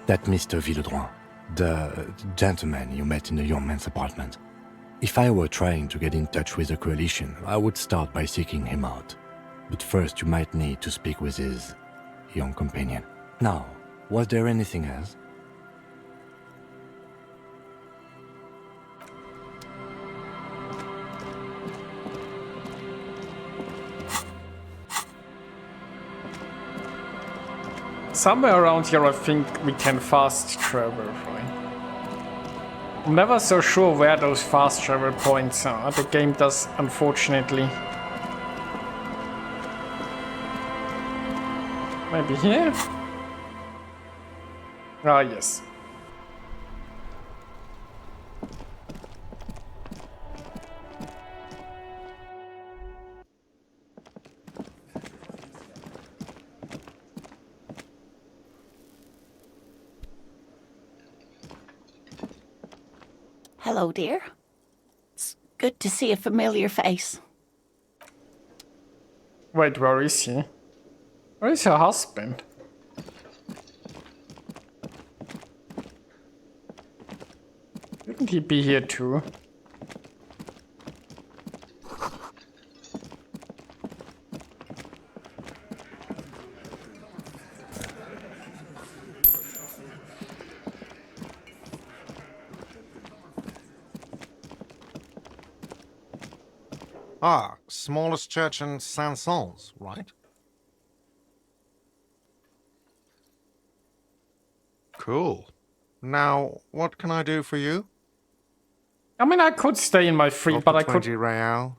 That Mr. Villodrons, the gentleman you met in the young man's apartment. If I were trying to get in touch with the coalition, I would start by seeking him out. But first you might need to speak with his young companion. Now, was there anything else? Somewhere around here I think we can fast travel, right? I'm never so sure where those fast travel points are. The game does, unfortunately. Maybe here? Ah, yes. Hello, dear. It's good to see a familiar face. Wait, where is he? Where is her husband? Shouldn't he be here too? Ah, smallest church in Saint-Saëns, right? Cool. Now, what can I do for you? I mean, I could stay in my free, but I could... 20 real.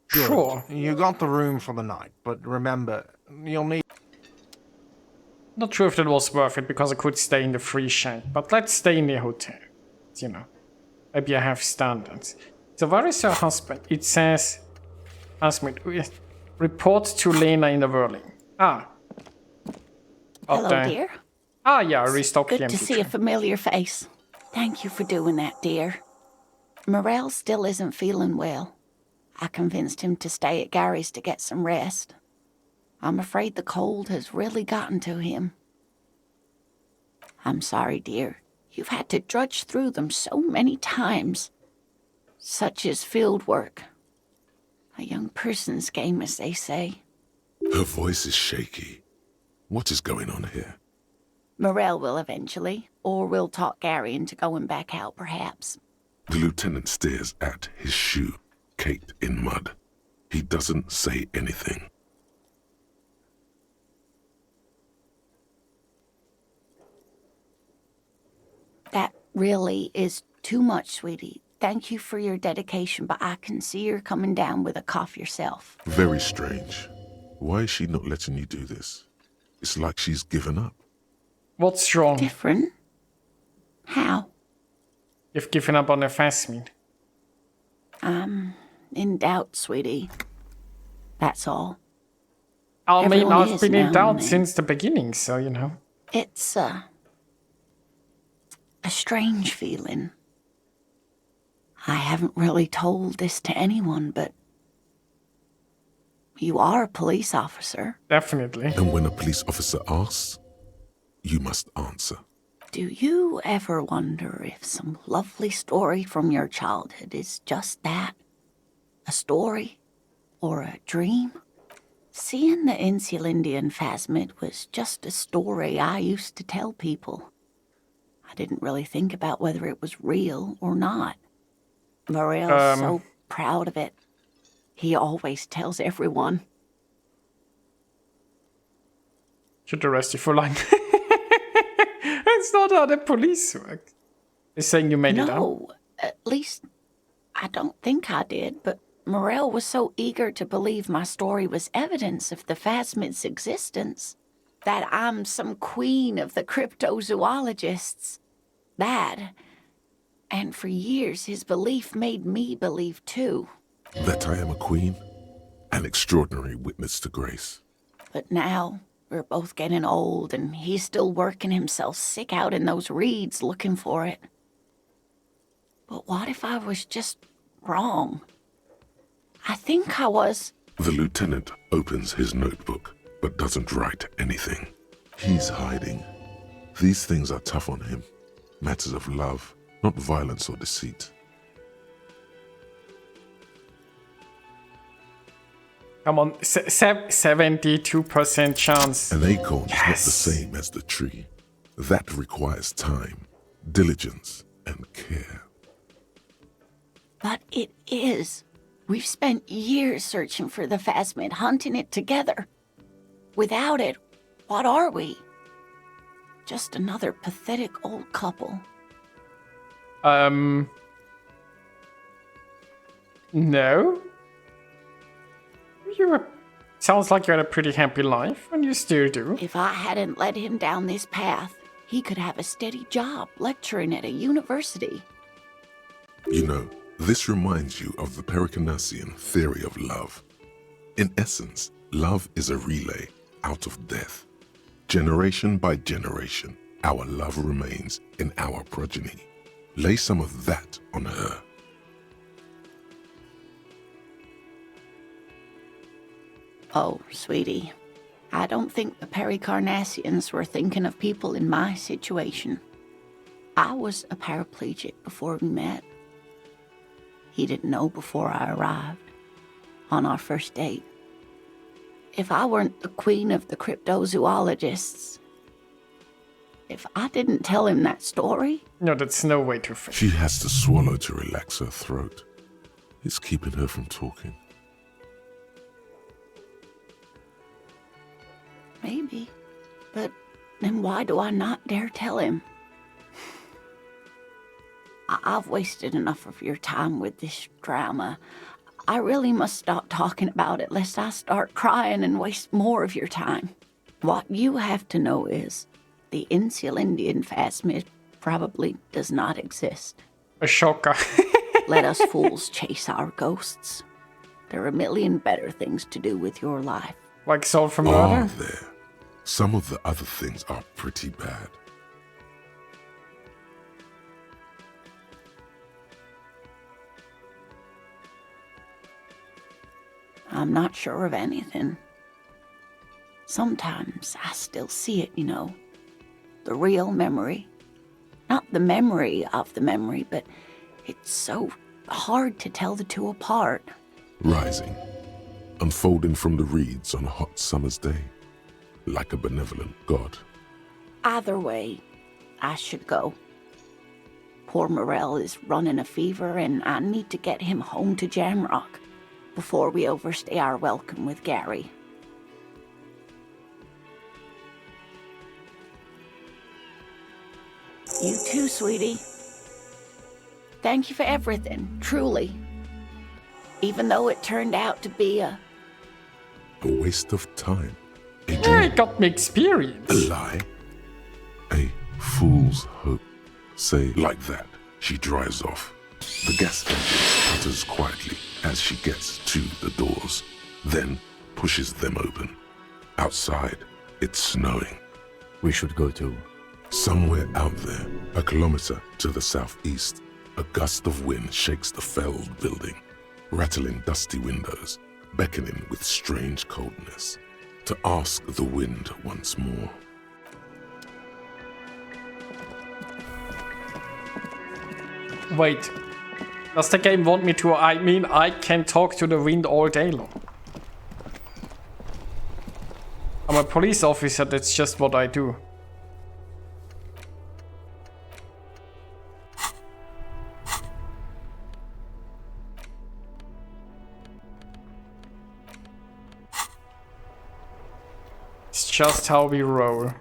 Good. Sure. You got the room for the night, but remember, you'll need... Not sure if that was worth it, because I could stay in the free shack, but let's stay in the hotel. You know, maybe I have standards. So where is her husband? It says... Husband, report to Lena in the whirling. Ah. Hello, dear. Ah, yeah, I restocked the Good to empty see tray. a familiar face. Thank you for doing that, dear. Morel still isn't feeling well. I convinced him to stay at Gary's to get some rest. I'm afraid the cold has really gotten to him. I'm sorry, dear. You've had to drudge through them so many times. Such is field work. A young person's game, as they say. Her voice is shaky. What is going on here? Morel will eventually, or we'll talk Gary into going back out, perhaps. The lieutenant stares at his shoe, caked in mud. He doesn't say anything. That really is too much, sweetie. Thank you for your dedication, but I can see you're coming down with a cough yourself. Very strange. Why is she not letting you do this? It's like she's given up. What's wrong? Different? How? You've given up on the fast meat. I'm in doubt, sweetie. That's all. I mean, Everyone I've is been in now doubt and then. since the beginning, so you know. It's a strange feeling. I haven't really told this to anyone, but you are a police officer. Definitely. And when a police officer asks, you must answer. Do you ever wonder if some lovely story from your childhood is just that? A story? Or a dream? Seeing the Insulindian phasmid was just a story I used to tell people. I didn't really think about whether it was real or not. Morel's so proud of it. He always tells everyone. Should arrest you for lying. That's not how the police work. They're saying you made it up. No, at least I don't think I did, but Morel was so eager to believe my story was evidence of the phasmid's existence, that I'm some queen of the cryptozoologists. That, and for years his belief made me believe too. That I am a queen, an extraordinary witness to grace. But now we're both getting old, and he's still working himself sick out in those reeds looking for it. But what if I was just wrong? I think I was. The lieutenant opens his notebook, but doesn't write anything. He's hiding. These things are tough on him. Matters of love, not violence or deceit. Come on, 72% chance. An acorn is not the same as the tree. That requires time, diligence, and care. But it is. We've spent years searching for the phasmid, hunting it together. Without it, what are we? Just another pathetic old couple. No. Sounds like you had a pretty happy life, and you still do. If I hadn't led him down this path, he could have a steady job lecturing at a university. You know, this reminds you of the Pericanassian theory of love. In essence, love is a relay out of death. Generation by generation, our love remains in our progeny. Lay some of that on her. Oh, sweetie, I don't think the Pericarnassians were thinking of people in my situation. I was a paraplegic before we met. He didn't know before I arrived, on our first date. If I weren't the queen of the cryptozoologists, if I didn't tell him that story... No, that's no way to think. She has to swallow to relax her throat. It's keeping her from talking. Maybe. But then why do I not dare tell him? I've wasted enough of your time with this drama. I really must stop talking about it lest I start crying and waste more of your time. What you have to know is the Insulindian phasmid probably does not exist. A shocker. Let us fools chase our ghosts. There are a million better things to do with your life. Like solve for Are murder? there? Some of the other things are pretty bad. I'm not sure of anything. Sometimes I still see it, you know. The real memory. Not the memory of the memory, but it's so hard to tell the two apart. Rising, unfolding from the reeds on a hot summer's day, like a benevolent god. Either way, I should go. Poor Morel is running a fever, and I need to get him home to Jamrock before we overstay our welcome with Gary. You too, sweetie. Thank you for everything, truly. Even though it turned out to be a waste of time. Yeah, it got me experience. A lie. A fool's hope. Say like that, she drives off. The gas engine putters quietly as she gets to the doors, then pushes them open. Outside, it's snowing. We should go to... Somewhere out there, a kilometer to the southeast, a gust of wind shakes the felled building, rattling dusty windows, beckoning with strange coldness. To ask the wind once more. Wait. Does the game want me to? I mean, I can talk to the wind all day long. I'm a police officer, that's just what I do. It's just how we roll.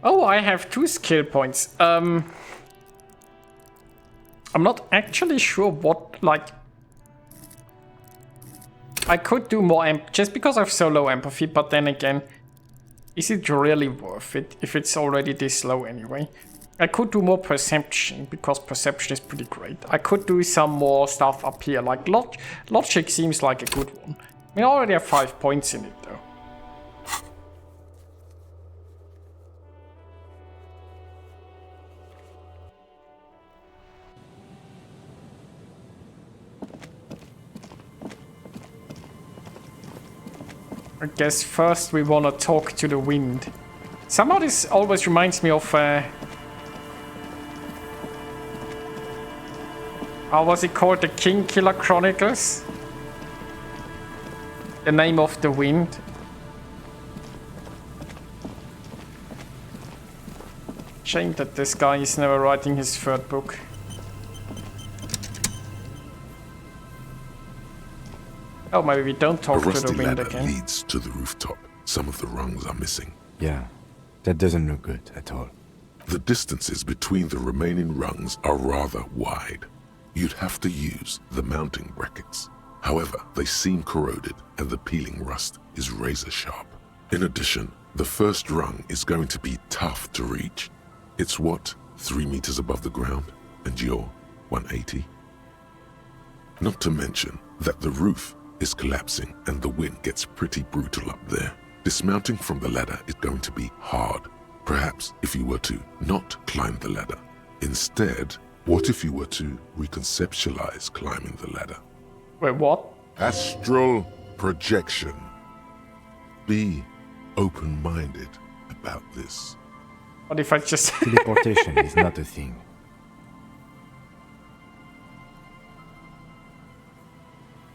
Oh, I have 2 skill points. I'm not actually sure what, like... I could do more just because I have so low empathy, but then again, is it really worth it if it's already this low anyway? I could do more perception, because perception is pretty great. I could do some more stuff up here, like logic seems like a good one. I mean, I already have 5 points in it though. I guess first we wanna talk to the wind. Somehow this always reminds me of how was it called? The King Killer Chronicles? The name of the wind. Shame that this guy is never writing his 3rd book. Oh, maybe we don't talk to the wind again. Leads to the rooftop. Some of the rungs are missing. Yeah, That doesn't look good at all. The distances between the remaining rungs are rather wide. You'd have to use the mounting brackets. However, they seem corroded and the peeling rust is razor sharp. In addition, the first rung is going to be tough to reach. It's what, 3 meters above the ground, and you're 180? Not to mention that the roof is collapsing and the wind gets pretty brutal up there. Dismounting from the ladder is going to be hard. Perhaps if you were to not climb the ladder. Instead, what if you were to reconceptualize climbing the ladder? Wait, what? Astral projection. Be open-minded about this. What if I just... Teleportation is not a thing.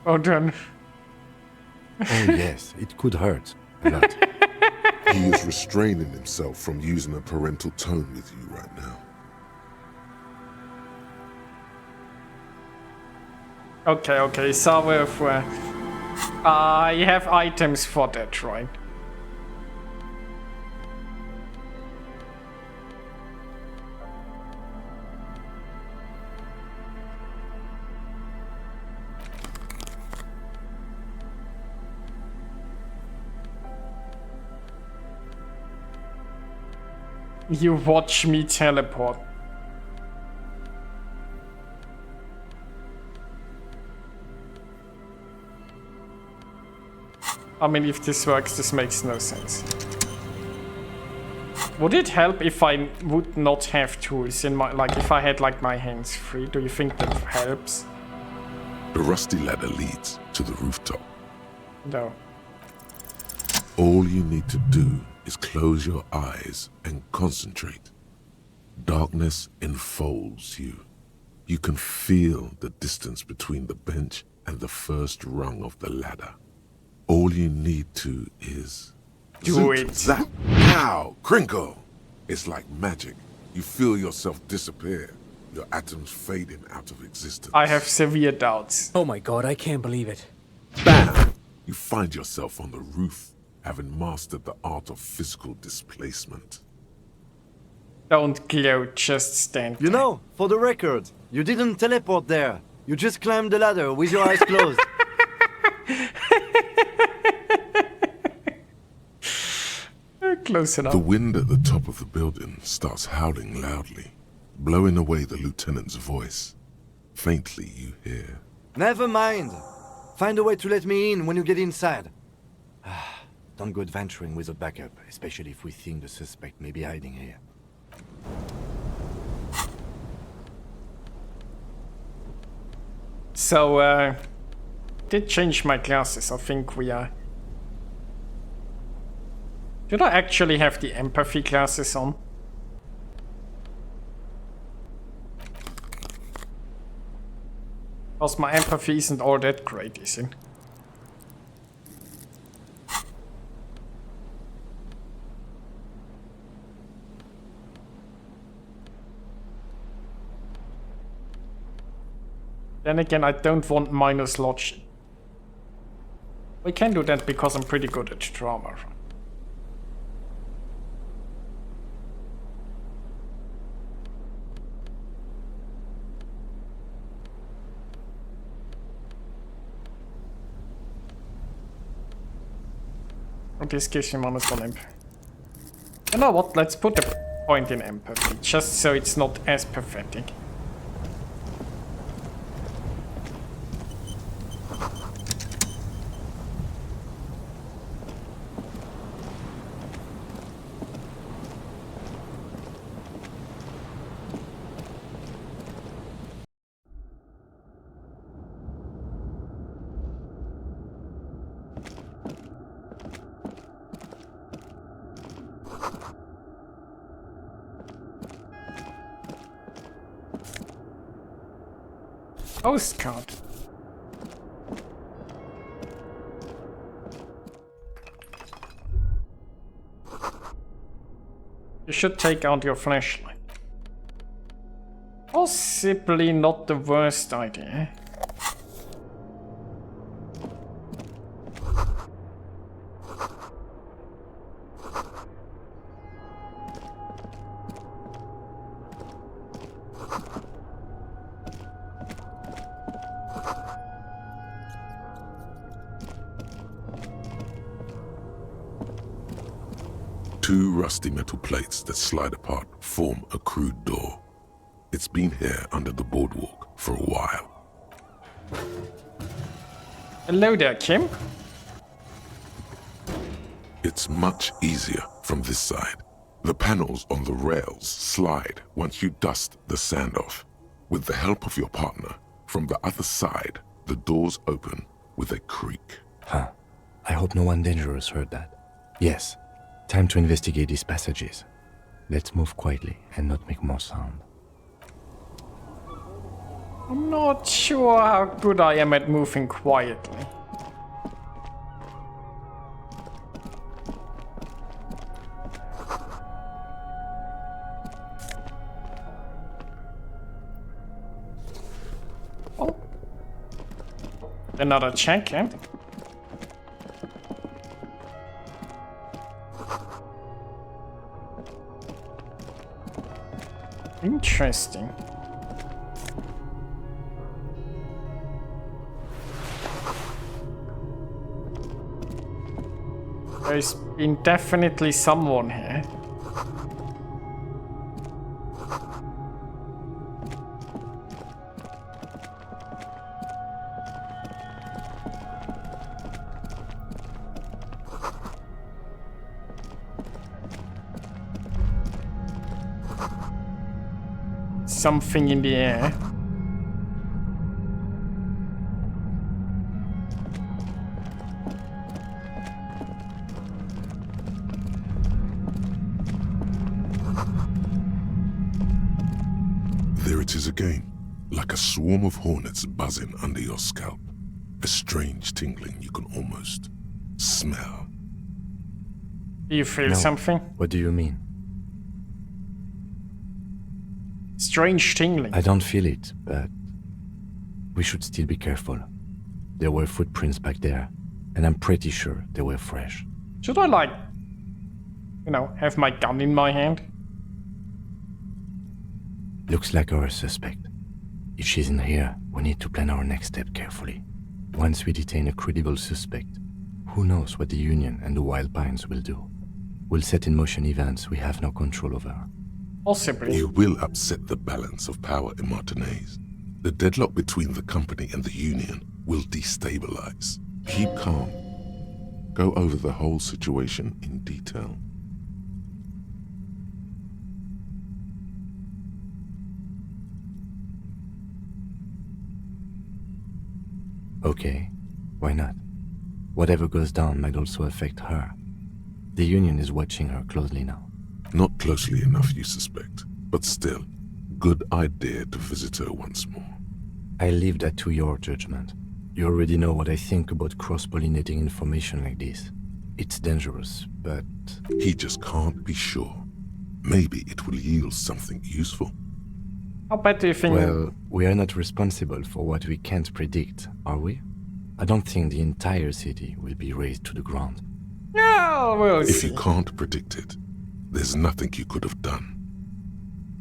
Oh, done. Oh yes, it could hurt a lot. He is restraining himself from using a parental tone with you right now. Okay, so if you have items for that, right? You watch me teleport. I mean, if this works, this makes no sense. Would it help if I would not have tools in my, like, if I had, like, my hands free? Do you think that helps? The rusty ladder leads to the rooftop. No. All you need to do is close your eyes and concentrate. Darkness enfolds you. You can feel the distance between the bench and the first rung of the ladder. All you need to is... Do it. That now, Crinkle! It's like magic. You feel yourself disappear. Your atoms fading out of existence. I have severe doubts. Oh my god, I can't believe it. Bam! You find yourself on the roof, having mastered the art of physical displacement. Don't gloat, just stand. You know, for the record, you didn't teleport there. You just climbed the ladder with your eyes closed. Close enough. The wind at the top of the building starts howling loudly, blowing away the lieutenant's voice. Faintly you hear, Never mind. Find a way to let me in when you get inside. Don't go adventuring without backup, especially if we think the suspect may be hiding here. So, did change my glasses. I think we are... Did I actually have the empathy glasses on? Because my empathy isn't all that great, is it? Then again, I don't want minus logic. We can do that because I'm pretty good at drama. This gives me minus 1 empathy. You know what? Let's put a point in empathy, just so it's not as pathetic. Postcard. You should take out your flashlight. Possibly not the worst idea. 2 rusty metal plates that slide apart form a crude door. It's been here under the boardwalk for a while. Hello there, Kim. It's much easier from this side. The panels on the rails slide once you dust the sand off. With the help of your partner, from the other side, the doors open with a creak. Huh. I hope no one dangerous heard that. Yes. Time to investigate these passages. Let's move quietly and not make more sound. I'm not sure how good I am at moving quietly. Oh. Another check, eh? Interesting. There's been definitely someone here. Something in the air. There it is again, like a swarm of hornets buzzing under your scalp. A strange tingling you can almost smell. Do you feel No. something? What do you mean? Strange tingling. I don't feel it, but we should still be careful. There were footprints back there, and I'm pretty sure they were fresh. Should I, like, you know, have my gun in my hand? Looks like our suspect. If she's in here, we need to plan our next step carefully. Once we detain a credible suspect, who knows what the Union and the Wild Pines will do? We'll set in motion events we have no control over. Possibly. You will upset the balance of power in Martinez. The deadlock between the company and the Union will destabilize. Keep calm. Go over the whole situation in detail. Okay, why not? Whatever goes down might also affect her. The Union is watching her closely now. Not closely enough, you suspect, but still, good idea to visit her once more. I leave that to your judgment. You already know what I think about cross-pollinating information like this. It's dangerous, but... He just can't be sure. Maybe it will yield something useful. How bad do you think... Well, we are not responsible for what we can't predict, are we? I don't think the entire city will be razed to the ground. No, we'll If see. you can't predict it, there's nothing you could have done.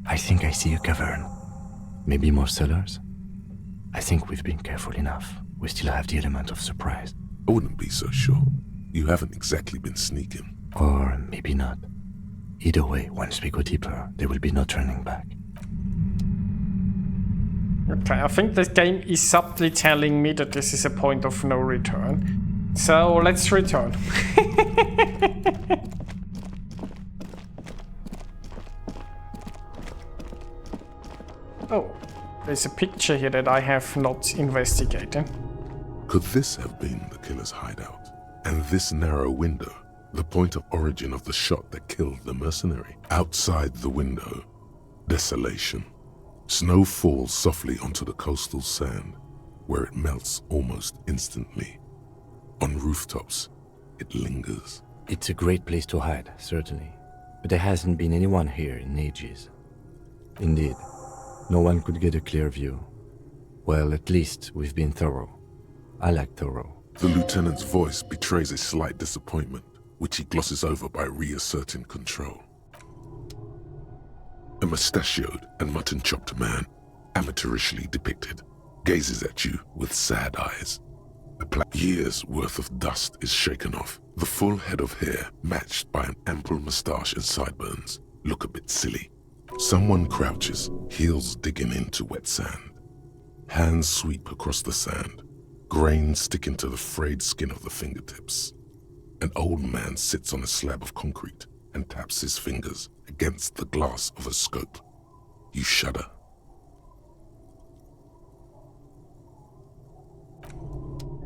I think I see a cavern. Maybe more cellars? I think we've been careful enough. We still have the element of surprise. I wouldn't be so sure. You haven't exactly been sneaking. Or maybe not. Either way, once we go deeper, there will be no turning back. Okay, I think this game is subtly telling me that this is a point of no return. So let's return. Oh, there's a picture here that I have not investigated. Could this have been the killer's hideout? And this narrow window, the point of origin of the shot that killed the mercenary? Outside the window, desolation. Snow falls softly onto the coastal sand, where it melts almost instantly. On rooftops, it lingers. It's a great place to hide, certainly. But there hasn't been anyone here in ages. Indeed, no one could get a clear view. Well, at least we've been thorough. I like thorough. The lieutenant's voice betrays a slight disappointment, which he glosses over by reasserting control. A mustachioed and mutton-chopped man, amateurishly depicted, gazes at you with sad eyes. A year's worth of dust is shaken off, The full head of hair, matched by an ample moustache and sideburns, look a bit silly. Someone crouches, heels digging into wet sand. Hands sweep across the sand, grains sticking to the frayed skin of the fingertips. An old man sits on a slab of concrete and taps his fingers against the glass of a scope. You shudder.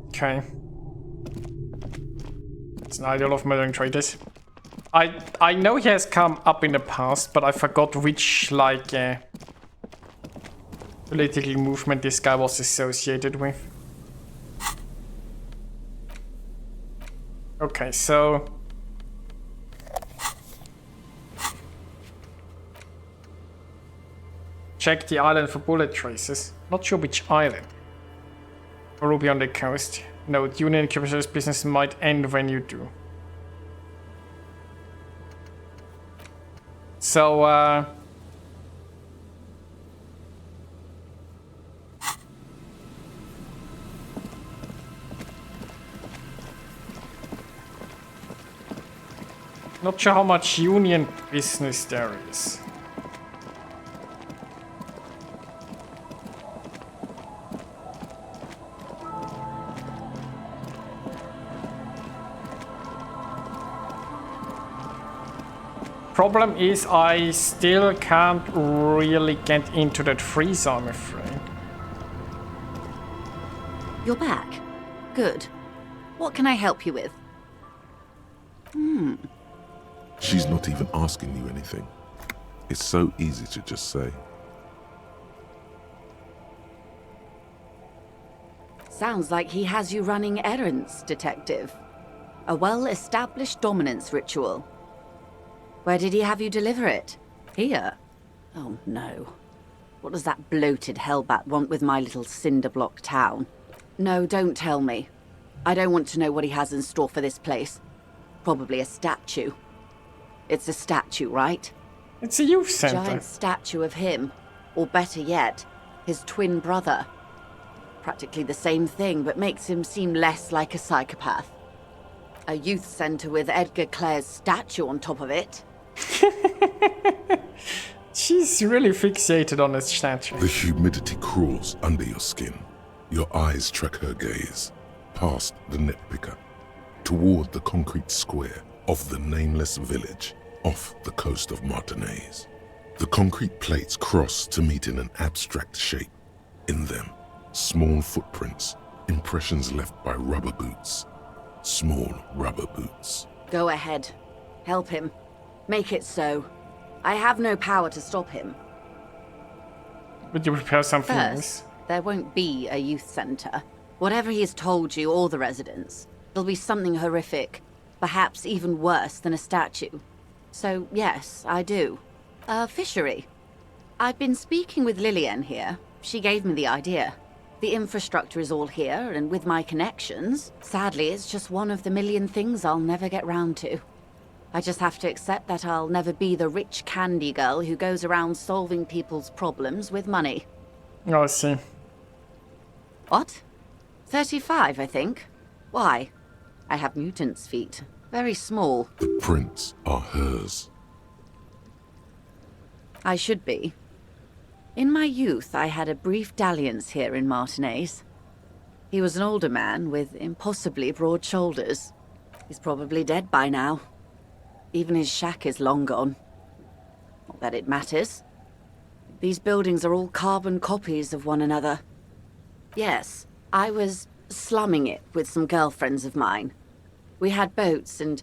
Okay. It's an ideal of murdering traitors. I know he has come up in the past, but I forgot which, like, political movement this guy was associated with. Okay, so... check the island for bullet traces. Not sure which island. Ruby on the coast. Note, Union Incubator's business might end when you do. So, not sure how much Union business there is. Problem is, I still can't really get into that freeze, I'm afraid. You're back. Good. What can I help you with? She's not even asking you anything. It's so easy to just say. Sounds like he has you running errands, Detective. A well-established dominance ritual. Where did he have you deliver it? Here? Oh no. What does that bloated hellbat want with my little cinder block town? No, don't tell me. I don't want to know what he has in store for this place. Probably a statue. It's a statue, right? It's a youth center. Giant statue of him. Or better yet, his twin brother. Practically the same thing, but makes him seem less like a psychopath. A youth center with Edgar Clare's statue on top of it. She's really fixated on his statue. The humidity crawls under your skin. Your eyes track her gaze, past the net picker, toward the concrete square of the nameless village off the coast of Martinaise. The concrete plates cross to meet in an abstract shape. In them, small footprints, impressions left by rubber boots. Small rubber boots. Go ahead. Help him. Make it so. I have no power to stop him. Would you prepare something First, there won't be a youth center. Whatever he has told you or the residents, it'll be something horrific. Perhaps even worse than a statue. So, yes, I do. A fishery. I've been speaking with Lillian here. She gave me the idea. The infrastructure is all here, and with my connections, sadly, it's just one of the million things I'll never get round to. I just have to accept that I'll never be the rich candy girl who goes around solving people's problems with money. Oh, I see. What? 35, I think. Why? I have mutant's feet. Very small. The prints are hers. I should be. In my youth, I had a brief dalliance here in Martinaise. He was an older man with impossibly broad shoulders. He's probably dead by now. Even his shack is long gone. Not that it matters. These buildings are all carbon copies of one another. Yes, I was slumming it with some girlfriends of mine. We had boats and...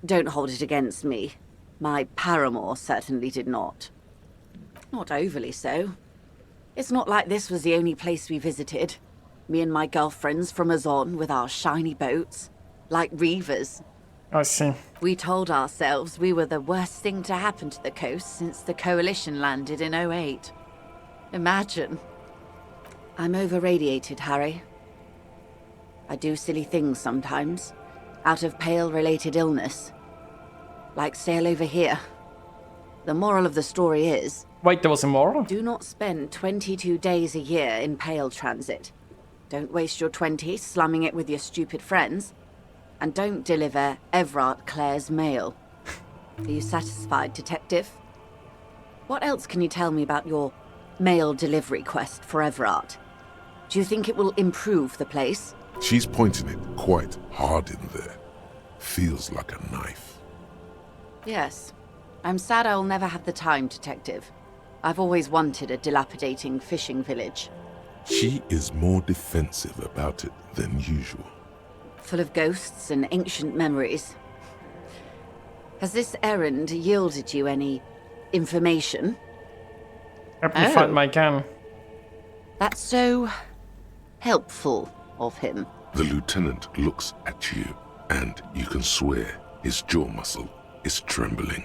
Don't hold it against me. My paramour certainly did not. Not overly so. It's not like this was the only place we visited. Me and my girlfriends from Azon with our shiny boats. Like reavers. I see. We told ourselves we were the worst thing to happen to the coast since the Coalition landed in 08. Imagine. I'm over-radiated, Harry. I do silly things sometimes, out of Pale-related illness. Like sail over here. The moral of the story is... Wait, there was a moral? Do not spend 22 days a year in Pale transit. Don't waste your 20s slumming it with your stupid friends. And don't deliver Everard Clare's mail. Are you satisfied, Detective? What else can you tell me about your mail delivery quest for Everard? Do you think it will improve the place? She's pointing it quite hard in there. Feels like a knife. Yes. I'm sad I'll never have the time, Detective. I've always wanted a dilapidating fishing village. She is more defensive about it than usual. Full of ghosts and ancient memories. Has this errand yielded you any information? Help me find my gun. That's so helpful of him. The lieutenant looks at you, and you can swear his jaw muscle is trembling.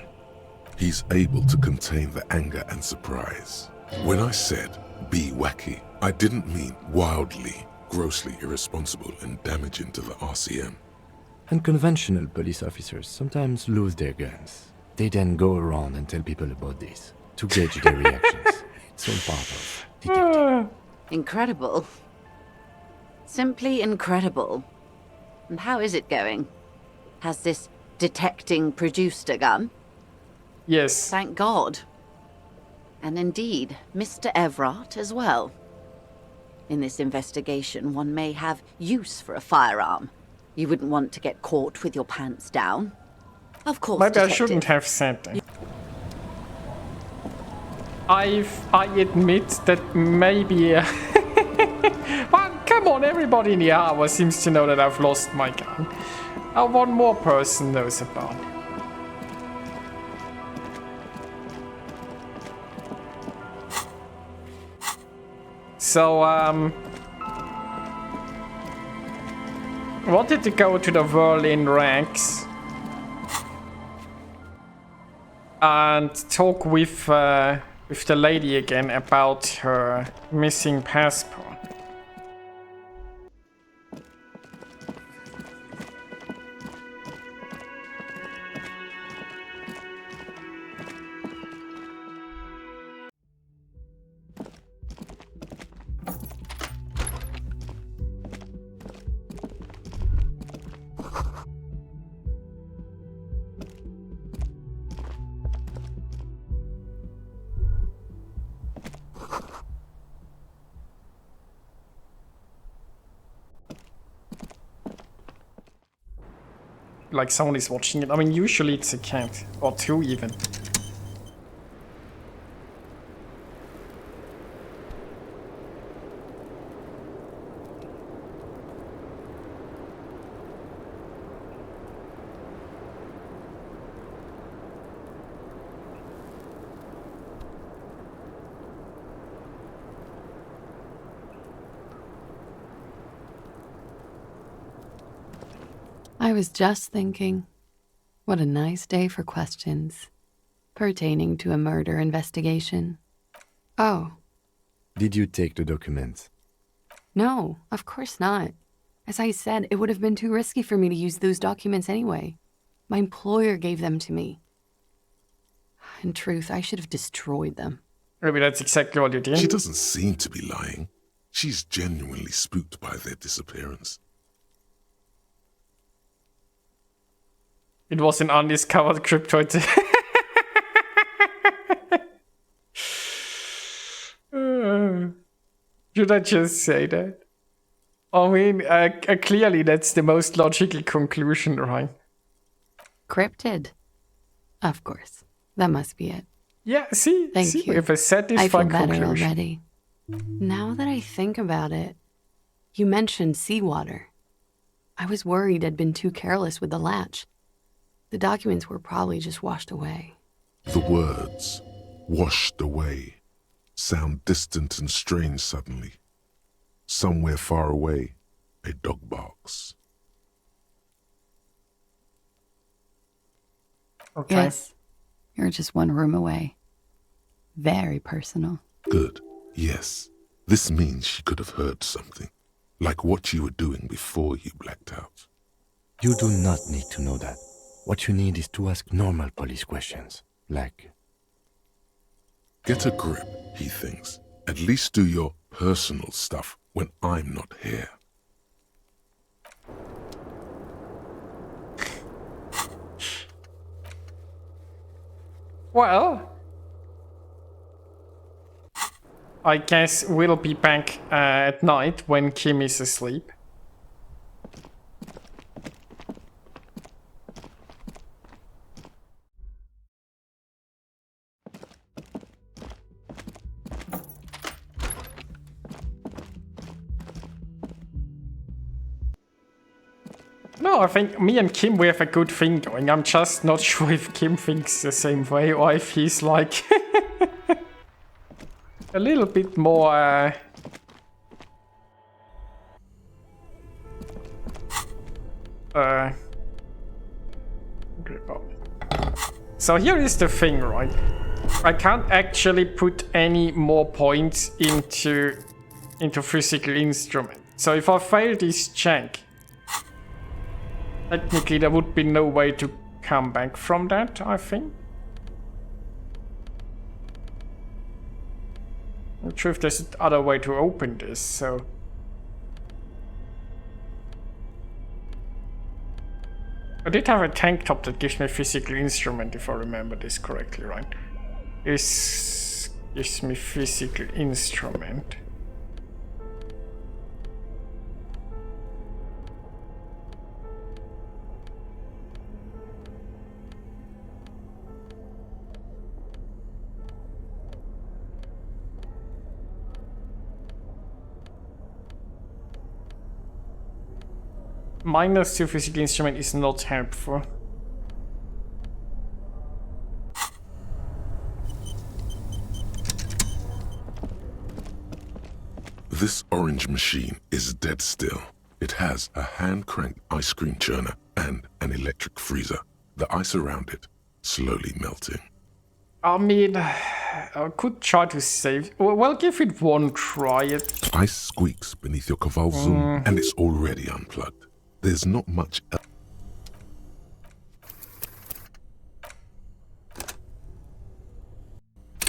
He's able to contain the anger and surprise. When I said, be wacky, I didn't mean wildly, grossly irresponsible and damaging to the RCM. Unconventional police officers sometimes lose their guns. They then go around and tell people about this, to gauge their reactions. It's all part of detecting. Incredible. Simply incredible. And how is it going? Has this detecting produced a gun? Yes. Thank God. And indeed, Mr. Everard as well. In this investigation, one may have use for a firearm. You wouldn't want to get caught with your pants down. Of course, Maybe Detective. I shouldn't have said that. I admit that maybe... Well, come on, everybody in the hour seems to know that I've lost my gun. One more person knows about it. So, wanted to go to the Berlin ranks and talk with the lady again about her missing passport. Like someone is watching it. I mean, usually it's a cat. Or two even. I was just thinking, what a nice day for questions pertaining to a murder investigation. Oh. Did you take the documents? No, of course not. As I said, it would have been too risky for me to use those documents anyway. My employer gave them to me. In truth, I should have destroyed them. Maybe that's exactly what you did. She doesn't seem to be lying. She's genuinely spooked by their disappearance. It was an undiscovered cryptoid. Should I just say that? I mean, clearly that's the most logical conclusion, right? Cryptid. Of course. That must be it. Yeah, see? Thank see, you. We have a satisfying I feel better conclusion. already. Now that I think about it, you mentioned seawater. I was worried I'd been too careless with the latch. The documents were probably just washed away. The words, washed away, sound distant and strange suddenly. Somewhere far away, a dog barks. Okay. Yes, you're just one room away. Very personal. Good, yes. This means she could have heard something, like what you were doing before you blacked out. You do not need to know that. What you need is to ask normal police questions, like... Get a grip, he thinks. At least do your personal stuff when I'm not here. Well, I guess we'll be back at night when Kim is asleep. No, I think me and Kim, we have a good thing going. I'm just not sure if Kim thinks the same way or if he's like a little bit more okay, well. So here is the thing, right? I can't actually put any more points into physical instrument. So if I fail this check, technically there would be no way to come back from that, I think. I'm not sure if there's another way to open this, so... I did have a tank top that gives me a physical instrument, if I remember this correctly, right? This gives me physical instrument. -2 physical instrument is not helpful. This orange machine is dead still. It has a hand-cranked ice cream churner and an electric freezer. The ice around it slowly melting. I mean, I could try to save... Well, give it one try. Ice squeaks beneath your Kaval Zoom and it's already unplugged. There's not much else.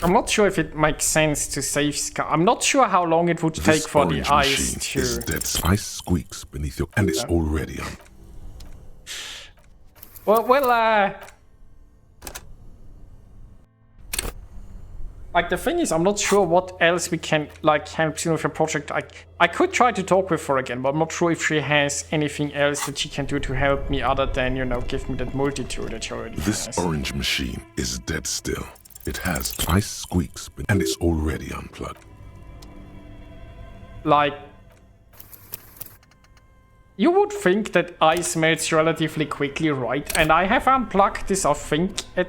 I'm not sure if it makes sense to save I'm not sure how long it would take for the ice to... Is dead. Ice squeaks beneath your... And it's already on. Well, like, the thing is, I'm not sure what else we can, like, help you with a project. I could try to talk with her again, but I'm not sure if she has anything else that she can do to help me other than, you know, give me that multi-tool that she already has. This orange machine is dead still. It has ice squeaks and it's already unplugged. Like, you would think that ice melts relatively quickly, right? And I have unplugged this, I think, a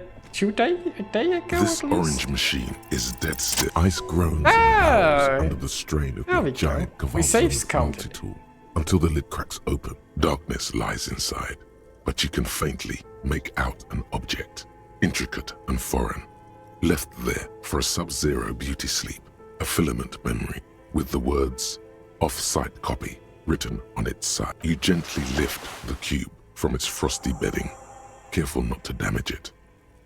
day ago. This orange machine is dead still. Ice groans and howls under the strain of the giant Kaval multi-tool. Until the lid cracks open, darkness lies inside, but you can faintly make out an object, intricate and foreign, left there for a sub-zero beauty sleep, a filament memory with the words "off-site copy" written on its side. You gently lift the cube from its frosty bedding, careful not to damage it.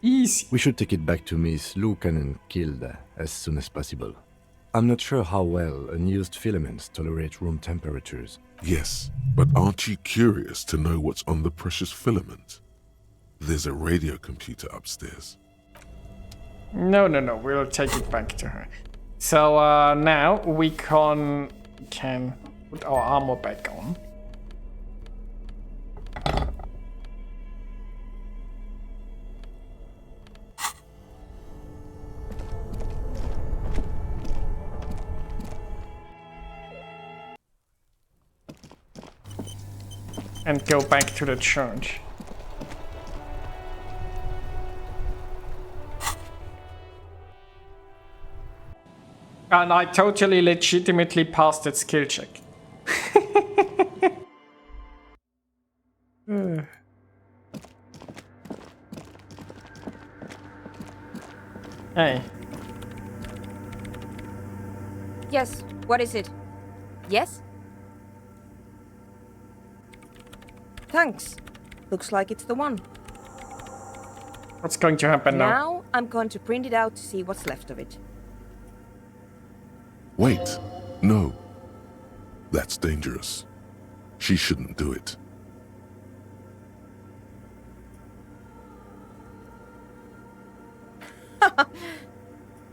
Easy. We should take it back to Miss Lucan and killed as soon as possible. I'm not sure how well unused filaments tolerate room temperatures. Yes, but aren't you curious to know what's on the precious filament? There's a radio computer upstairs. No, we'll take it back to her. So now we can put our armor back on. And go back to the church. And I totally legitimately passed that skill check. Hey. Yes, what is it? Yes? Thanks. Looks like it's the one. What's going to happen now? Now I'm going to print it out to see what's left of it. Wait, no. That's dangerous. She shouldn't do it.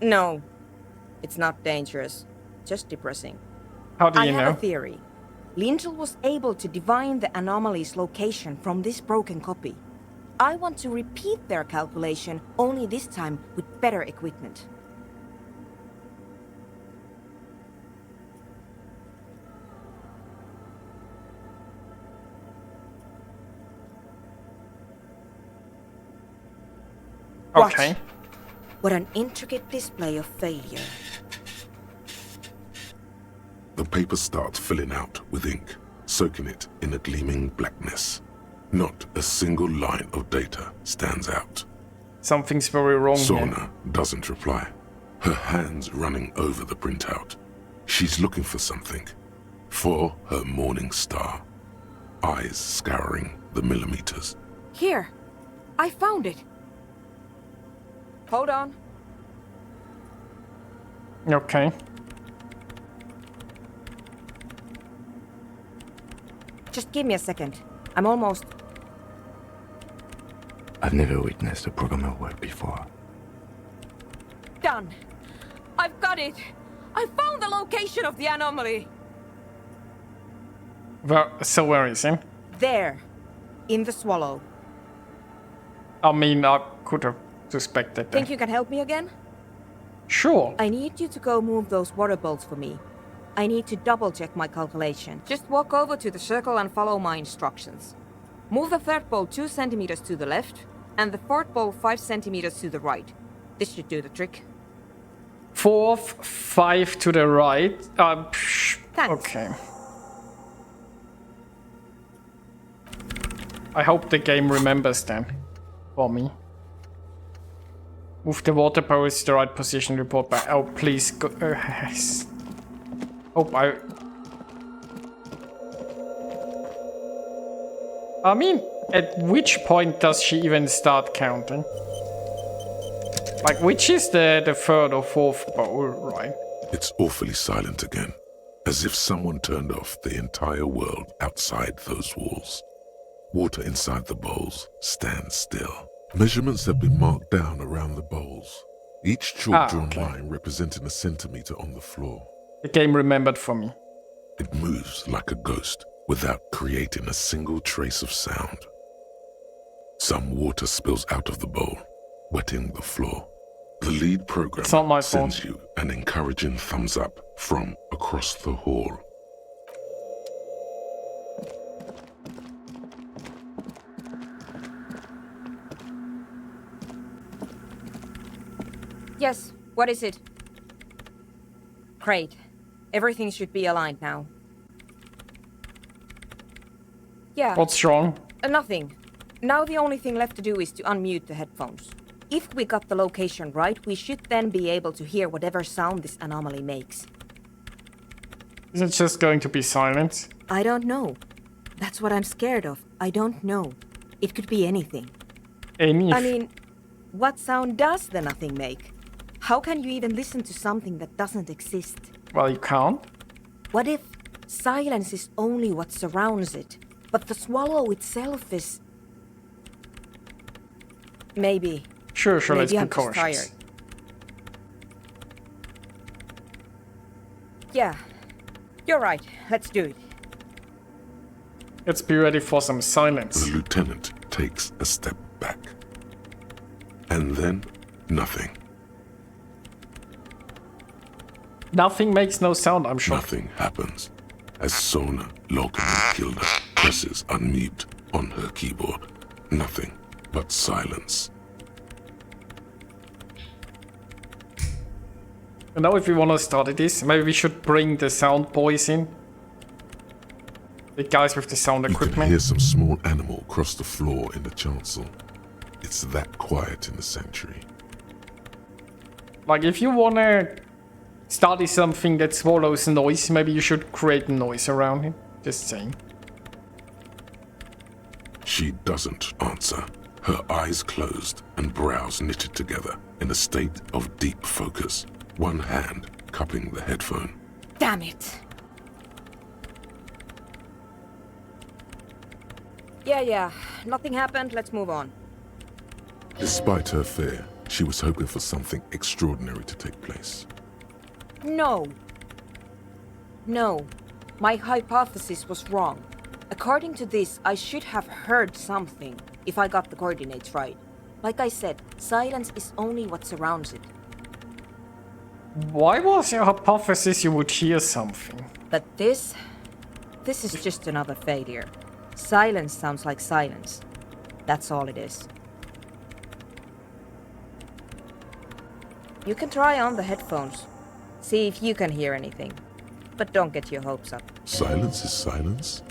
No, it's not dangerous. Just depressing. How do you I have know? a theory. Lintel was able to divine the anomaly's location from this broken copy. I want to repeat their calculation, only this time with better equipment. Okay. Watch. What an intricate display of failure. The paper starts filling out with ink, soaking it in a gleaming blackness. Not a single line of data stands out. Something's very wrong here. Sona doesn't reply, her hands running over the printout. She's looking for something. For her morning star. Eyes scouring the millimeters. Here, I found it. Hold on. Okay. Just give me a second. I'm almost... I've never witnessed a programmer work before. done. I've got it. I found the location of the anomaly. So where is he? There. In the swallow. I mean, I could have suspected that. Think you can help me again? Sure. I need you to go move those water bolts for me. I need to double check my calculation. Just walk over to the circle and follow my instructions. Move the third bolt 2 centimeters to the left, and the fourth bolt 5 centimeters to the right. This should do the trick. Fourth, 5 to the right. Thanks. Okay. I hope the game remembers them for me. Move the water pose to the right position. Report back. Oh, please go. Hope I mean, at which point does she even start counting? Like, which is the third or fourth bowl, right? It's awfully silent again, as if someone turned off the entire world outside those walls. Water inside the bowls stands still. Measurements have been marked down around the bowls, each chalk-drawn line representing a centimeter on the floor. The game remembered for me. It moves like a ghost without creating a single trace of sound. Some water spills out of the bowl, wetting the floor. The lead programmer sends you an encouraging thumbs up from across the hall. Yes, what is it? Great. Everything should be aligned now. Yeah. What's wrong? Nothing. Now the only thing left to do is to unmute the headphones. If we got the location right, we should then be able to hear whatever sound this anomaly makes. Is it just going to be silent? I don't know. That's what I'm scared of. I don't know. It could be anything. Anything? I mean, what sound does the nothing make? How can you even listen to something that doesn't exist? Well, you can't. What if silence is only what surrounds it, but the swallow itself is... Maybe. Sure, let's Maybe be I'm just cautious. tired. Yeah, you're right. Let's do it. Let's be ready for some silence. The lieutenant takes a step back. And then, nothing. Nothing makes no sound, I'm sure. Nothing happens as Sona, Logan, and Kilda presses unmute on her keyboard. Nothing but silence. And now if we want to start this, maybe we should bring the sound boys in. The guys with the sound equipment. You can hear some small animal cross the floor in the chancel. It's that quiet in the sanctuary. Like, if you want to study something that swallows noise, maybe you should create noise around him. Just saying. She doesn't answer. Her eyes closed and brows knitted together in a state of deep focus. One hand cupping the headphone. Damn it. Yeah. Nothing happened. Let's move on. Despite her fear, She was hoping for something extraordinary to take place. No. No. My hypothesis was wrong. According to this, I should have heard something, if I got the coordinates right. Like I said, silence is only what surrounds it. Why was your hypothesis you would hear something? But this is just another failure. Silence sounds like silence. That's all it is. You can try on the headphones. See if you can hear anything. But don't get your hopes up. Silence is silence?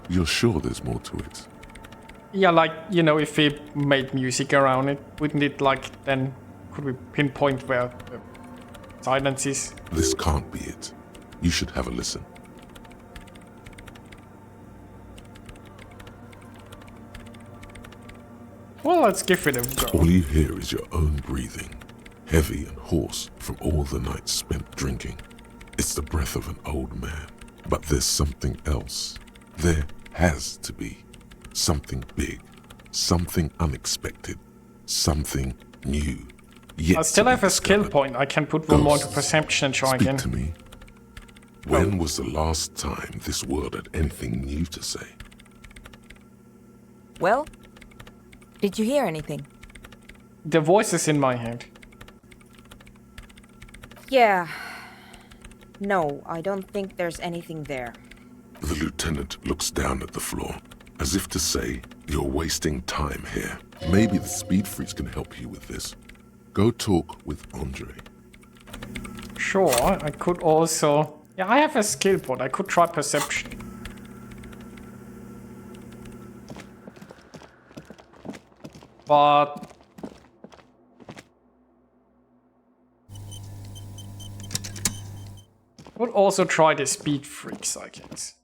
You're sure there's more to it? Yeah, like, you know, if we made music around it, wouldn't it, like, then could we pinpoint where the silence is? This can't be it. You should have a listen. Well, let's give it a go. All you hear is your own breathing, heavy and hoarse from all the nights spent drinking. It's the breath of an old man. But there's something else. There has to be. Something big. Something unexpected. Something new. Yet I still have a skill point. I can put one more to Ghosts, perception and try speak again. to me. When was the last time this world had anything new to say? Well, did you hear anything? The voice is in my head. Yeah. No, I don't think there's anything there. The lieutenant looks down at the floor, as if to say, you're wasting time here. Maybe the speed freaks can help you with this. Go talk with Andre. Sure, I could also... Yeah, I have a skill point. I could try perception. But... would also try the speed freaks, I guess.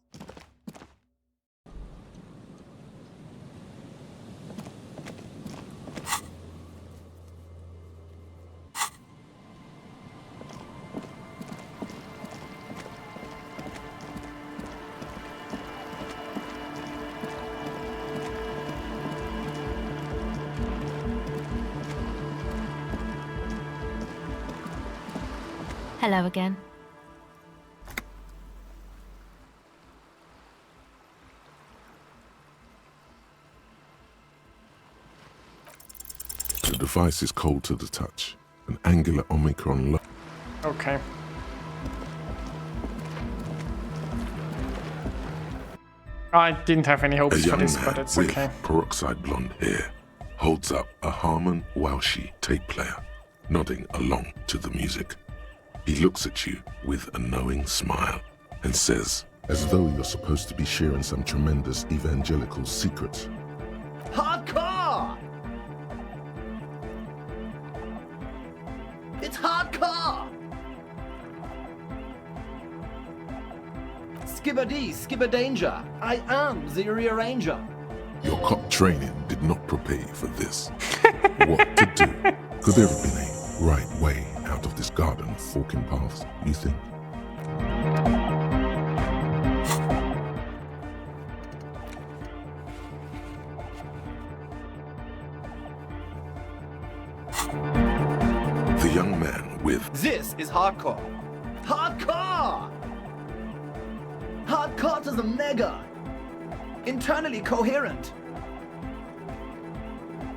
Hello again. The device is cold to the touch. An angular Omicron low. Okay. I didn't have any A hopes for young this, man but it's with okay. peroxide blonde hair holds up a Harman Welshi tape player, nodding along to the music. He looks at you with a knowing smile and says, as though you're supposed to be sharing some tremendous evangelical secret, Hardcore! It's hardcore! Skibbity, skibber danger. I am the rearranger. your cop training did not prepare you for this. What to do? Could there have been a right way out of this garden of forking paths, you think? The young man with This is hardcore. Hardcore! Hardcore to the mega. Internally coherent.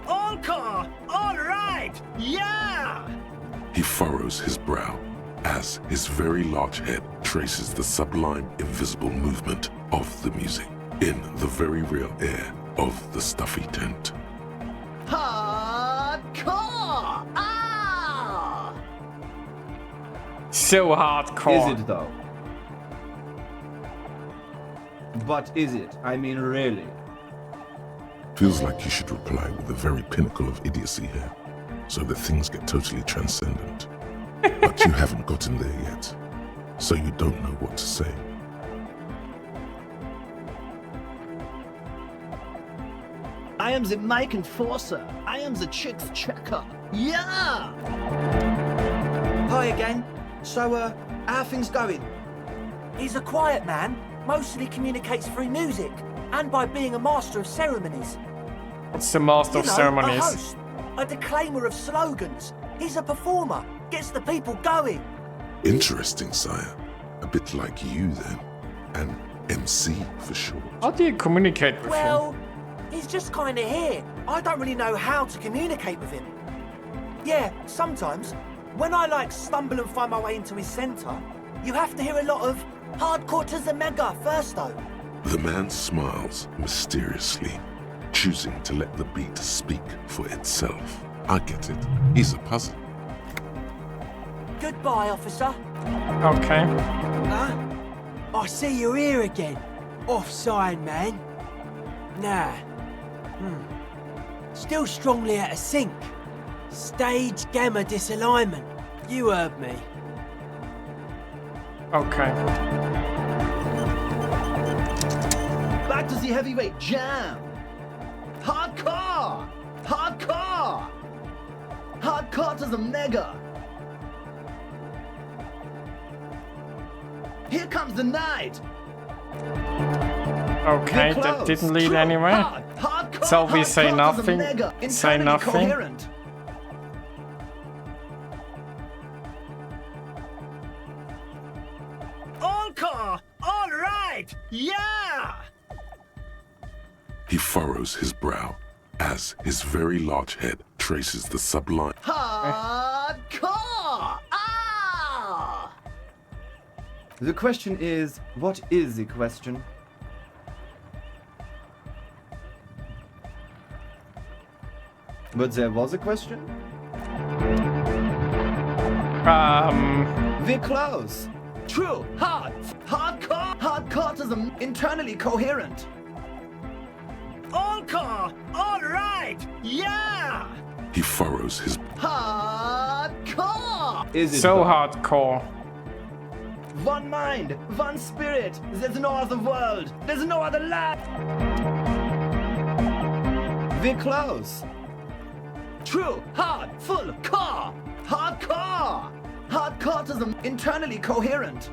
All core! All right! Yeah! He furrows his brow as his very large head traces the sublime invisible movement of the music in the very real air of the stuffy tent. Hardcore! Ah! So hardcore. Is it though? But is it? I mean, really? Feels like you should reply with the very pinnacle of idiocy here, so that things get totally transcendent. But you haven't gotten there yet, so you don't know what to say. I am the mic enforcer. I am the chicks checker. Yeah! Hi again. So, how are things going? He's a quiet man, mostly communicates through music, and by being a master of ceremonies. What's the master of You know, ceremonies? a host. a declaimer of slogans. He's a performer, gets the people going. Interesting, sire. A bit like you, then. An MC, for short. How do you communicate with him? Well, he's just kind of here. I don't really know how to communicate with him. Yeah, sometimes, when I stumble and find my way into his centre, you have to hear a lot of hardcore to the mega first, though. The man smiles mysteriously, choosing to let the beat speak for itself. I get it. He's a puzzle. Goodbye, officer. Okay. Huh? I see you're here again. Offside, man. Nah. Still strongly out of sync. Stage gamma disalignment. You heard me. Okay. Back to the heavyweight jam. Hardcore! Hardcore! Hardcore to the mega. Here comes the night. Okay, that didn't lead anywhere. So we say nothing. Say nothing. Coherent. Encore! All right! Yeah! He furrows his brow as his very large head traces the sublime. Hardcore! Ah! The question is, what is the question? But there was a question? We're close. True, hardcore, hardcore to the internally coherent. Encore! All right! Yeah! He furrows his... Hardcore! Is it so though? hardcore. One mind, one spirit. There's no other world. There's no other land. We're close. True, hard, full, core. Hardcore! Hardcore to the internally coherent.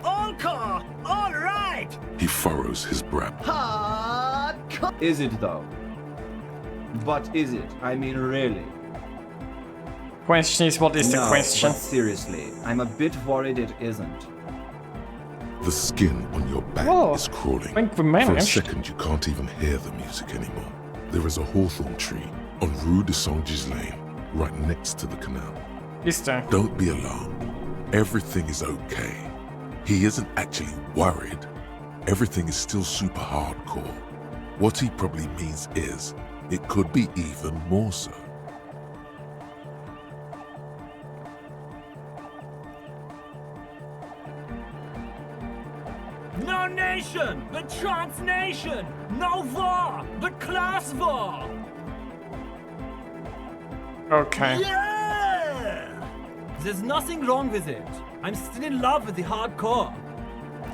Encore! All right! He furrows his brow. Hardcore! Is it though? But is it? I mean, really? Question is, what is the question? But seriously, I'm a bit worried it isn't. The skin on your back is crawling. I think we For a managed. second, you can't even hear the music anymore. There is a hawthorn tree on Rue de Saint-Ghislain, right next to the canal. Is there? Don't be alarmed. Everything is okay. He isn't actually worried. Everything is still super hardcore. What he probably means is, it could be even more so. No nation, but transnation. No war, but class war. Okay. Yeah! There's nothing wrong with it. I'm still in love with the hardcore.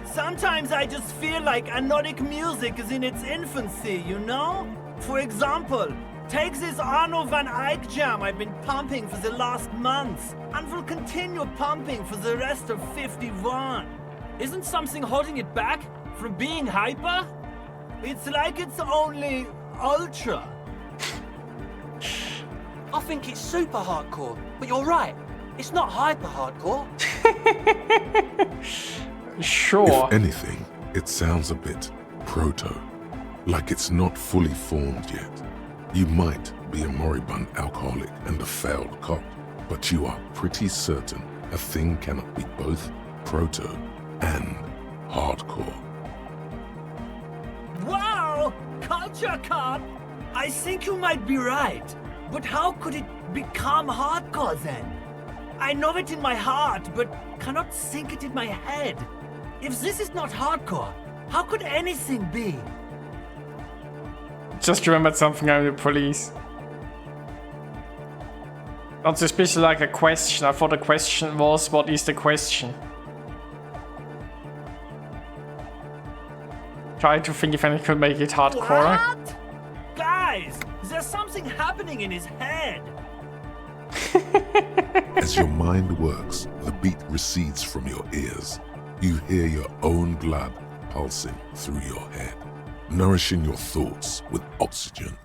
Sometimes I just feel like anodic music is in its infancy, you know? For example, take this Arno van Eyck jam I've been pumping for the last month, and will continue pumping for the rest of 51. Isn't something holding it back from being hyper? It's like it's only ultra. I think it's super hardcore, but you're right. It's not hyper hardcore. Sure. If anything, it sounds a bit proto, like it's not fully formed yet. You might be a moribund alcoholic and a failed cop, but you are pretty certain a thing cannot be both proto and hardcore. Wow! Culture cop! I think you might be right. But how could it become hardcore then? I know it in my heart, but cannot think it in my head. If this is not hardcore, how could anything be? Just remembered something out of the police. Not suspicious like a question. I thought the question was, what is the question? Try to think if I could make it hardcore. What? Guys, there's something happening in his head. As your mind works, the beat recedes from your ears. You hear your own blood pulsing through your head, nourishing your thoughts with oxygen.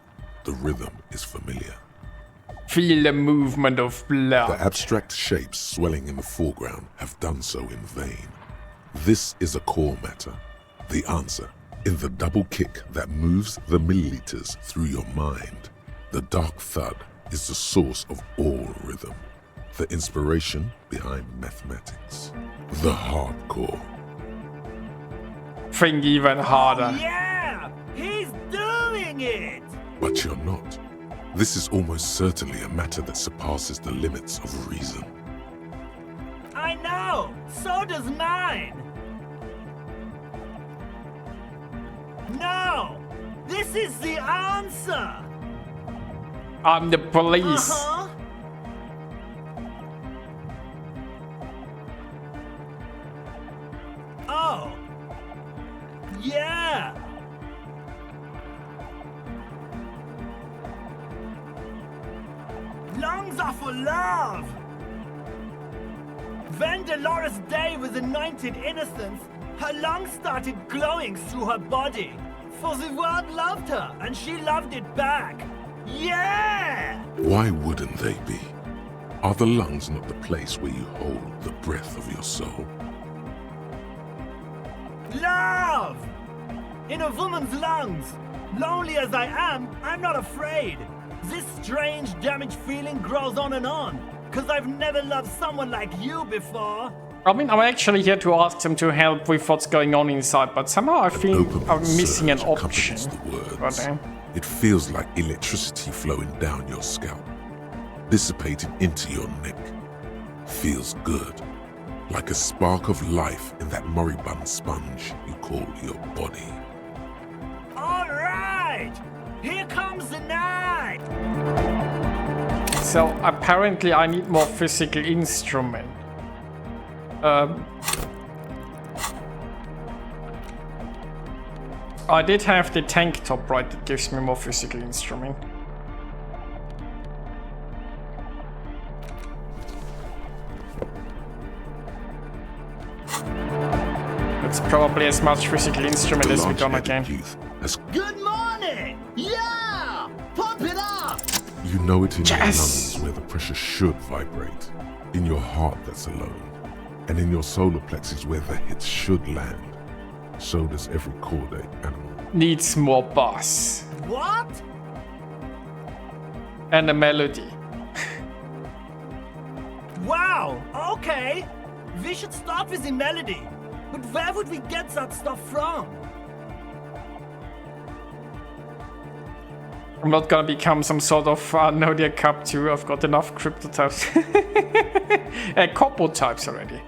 The rhythm is familiar. Feel the movement of blood. The abstract shapes swelling in the foreground have done so in vain. This is a core matter. The answer in the double kick that moves the milliliters through your mind. The dark thud is the source of all rhythm. The inspiration behind mathematics. The hardcore. Think even harder. Oh, yeah! He's doing it! But you're not. This is almost certainly a matter that surpasses the limits of reason. I know! So does mine! No! This is the answer! I'm the police. Uh-huh. Oh! Yeah! Lungs are for love! When Dolores Day was anointed innocence, her lungs started glowing through her body. For the world loved her, and she loved it back. Yeah! Why wouldn't they be? Are the lungs not the place where you hold the breath of your soul? Love! In a woman's lungs. Lonely as I am, I'm not afraid. This strange, damaged feeling grows on and on. 'Cause I've never loved someone like you before. I mean, I'm actually here to ask them to help with what's going on inside, but somehow I feel I'm missing an option. Goddamn. It feels like electricity flowing down your scalp, dissipating into your neck. Feels good. Like a spark of life in that moribund sponge you call your body. All right! Here comes the night! So apparently I need more physical instrument. I did have the tank top, right? That gives me more physical instrument. That's probably as much physical instrument as we're gonna get. Good morning! Yeah! Pump it up! You know it in your lungs where the pressure should vibrate, in your heart that's alone, and in your solar plexus where the hits should land. So does every caudate animal. Needs more bass. What? And a melody. Wow, okay. We should start with the melody. But where would we get that stuff from? I'm not gonna become some sort of Nodia Cup 2. I've got enough crypto types. Couple types already.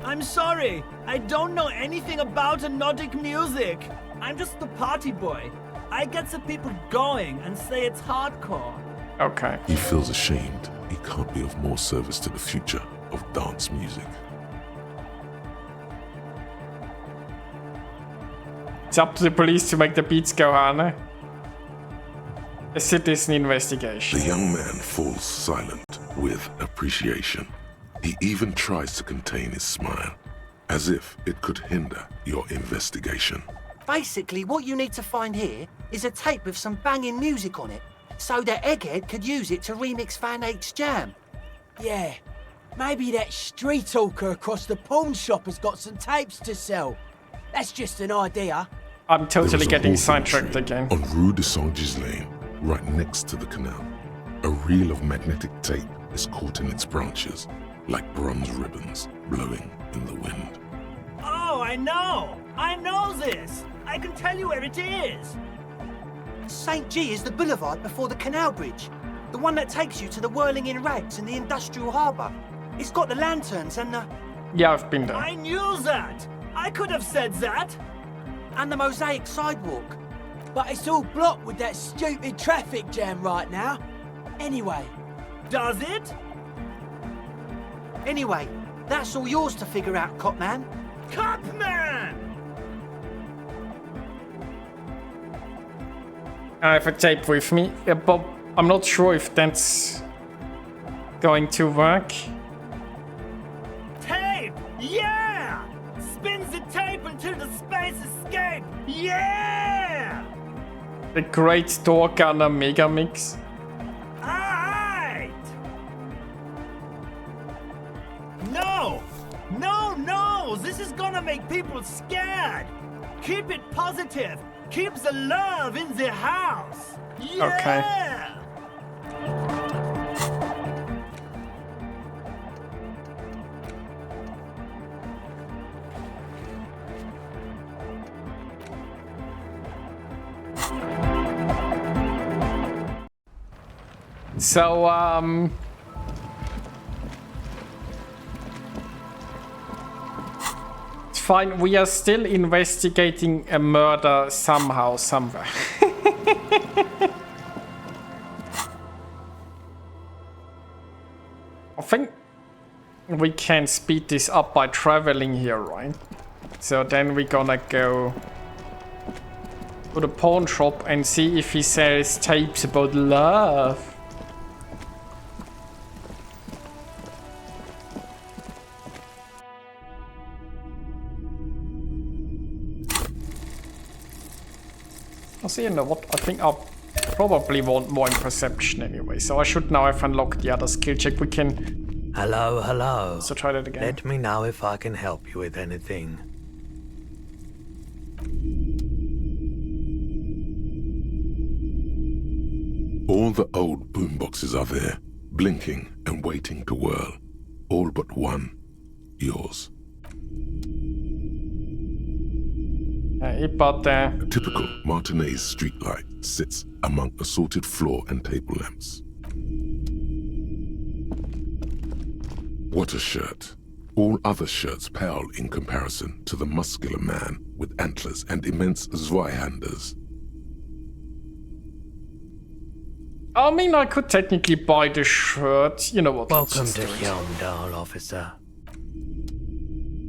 I'm sorry. I don't know anything about Nordic music. I'm just the party boy. I get the people going and say it's hardcore. Okay. He feels ashamed. He can't be of more service to the future of dance music. It's up to the police to make the beats go, Hannah. A citizen investigation. The young man falls silent with appreciation. He even tries to contain his smile, as if it could hinder your investigation. Basically, what you need to find here is a tape with some banging music on it, so that Egghead could use it to remix Fan 8's jam. Yeah, maybe that street hawker across the pawn shop has got some tapes to sell. That's just an idea. I'm totally getting sidetracked again. On Rue de Saint-Ghislain, right next to the canal, a reel of magnetic tape is caught in its branches, like bronze ribbons blowing in the wind. Oh, I know! I know this! I can tell you where it is! St. G is the boulevard before the canal bridge. The one that takes you to the Whirling in Rags and the industrial harbour. It's got the lanterns and the... Yeah, I've been there. I knew that! I could have said that! And the mosaic sidewalk. But it's all blocked with that stupid traffic jam right now. Anyway. Does it? Anyway, that's all yours to figure out, Copman. Copman! I have a tape with me, but I'm not sure if that's going to work. Tape! Yeah! Spins the tape until the space escape! Yeah! The Great Door Gunner Mega Mix. Ah! is gonna make people scared. Keep it positive. Keep the love in the house. Yeah! Okay. So, it's fine. We are still investigating a murder somehow, somewhere. I think we can speed this up by traveling here, right? So then we're gonna go to the pawn shop and see if he sells tapes about love. So you know what, I think I'll probably want more in perception anyway, so I should now have unlocked the other skill check. We can... Hello. So try that again. Let me know if I can help you with anything. All the old boomboxes are there, blinking and waiting to whirl. All but one, yours. A typical Martinez streetlight sits among assorted floor and table lamps. What a shirt. All other shirts pale in comparison to the muscular man with antlers and immense Zweihanders. I mean, I could technically buy the shirt. You know what? Welcome to Helmdal, officer.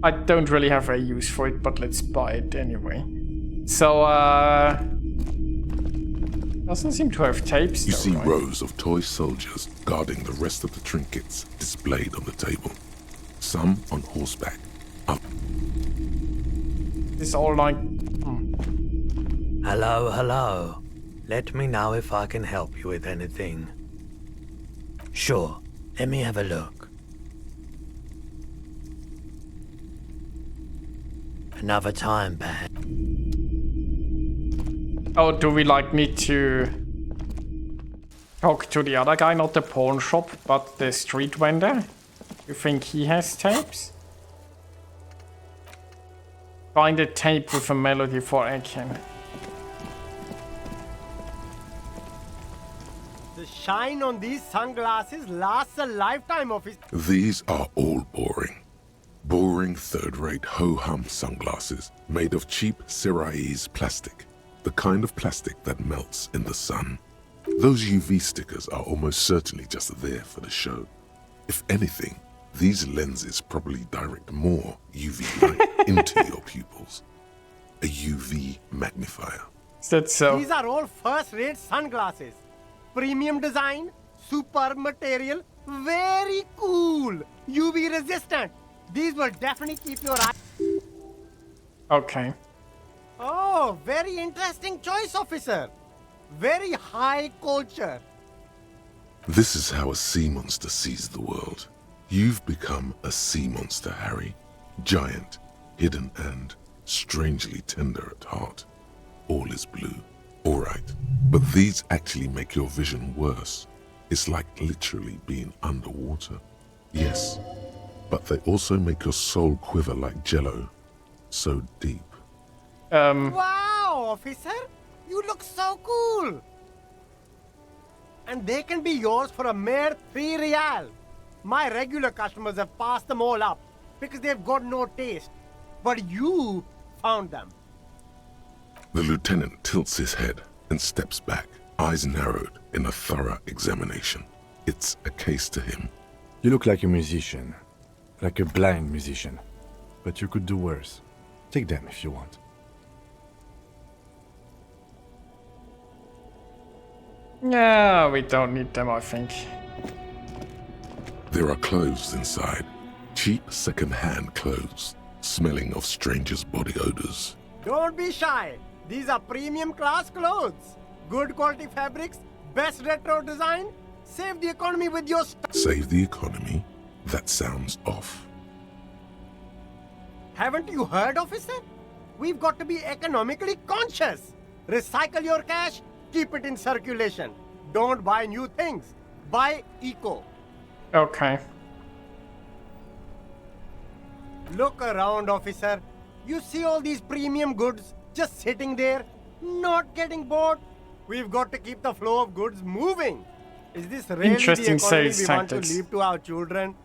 I don't really have a use for it, but let's buy it anyway. So, doesn't seem to have tapes. You see rows of toy soldiers guarding the rest of the trinkets displayed on the table. Some on horseback. It's all like... Hello. Let me know if I can help you with anything. Sure, let me have a look. Another time, perhaps. Oh, do we need to talk to the other guy, not the pawn shop, but the street vendor? You think he has tapes? Find a tape with a melody for Aetam. The shine on these sunglasses lasts a lifetime, officer. These are all boring. Boring third-rate ho-hum sunglasses made of cheap Syrahese plastic. The kind of plastic that melts in the sun. Those UV stickers are almost certainly just there for the show. If anything, these lenses probably direct more UV light into your pupils. A UV magnifier. That's so. These are all first-rate sunglasses. Premium design, superb material, very cool. UV resistant. These will definitely keep your eye. Okay. Oh, very interesting choice, officer. Very high culture. This is how a sea monster sees the world. You've become a sea monster, Harry. Giant, hidden, and strangely tender at heart. All is blue. All right, but these actually make your vision worse. It's like literally being underwater. Yes, but they also make your soul quiver like jello. So deep. Wow, officer! You look so cool! And they can be yours for a mere 3 real. My regular customers have passed them all up because they've got no taste. But you found them. The lieutenant tilts his head and steps back, eyes narrowed in a thorough examination. It's a case to him. You look like a musician. Like a blind musician. But you could do worse. Take them if you want. Yeah, we don't need them, I think. There are clothes inside. Cheap second-hand clothes, smelling of strangers' body odors. Don't be shy. These are premium class clothes. Good quality fabrics, best retro design. Save the economy with your stuff. Save the economy? That sounds off. Haven't you heard, officer? We've got to be economically conscious. Recycle your cash, keep it in circulation. Don't buy new things. Buy eco. Okay. Look around, officer. You see all these premium goods just sitting there, not getting bought? We've got to keep the flow of goods moving. Is this really Interesting the economy sales we want to tactics. leave to our children?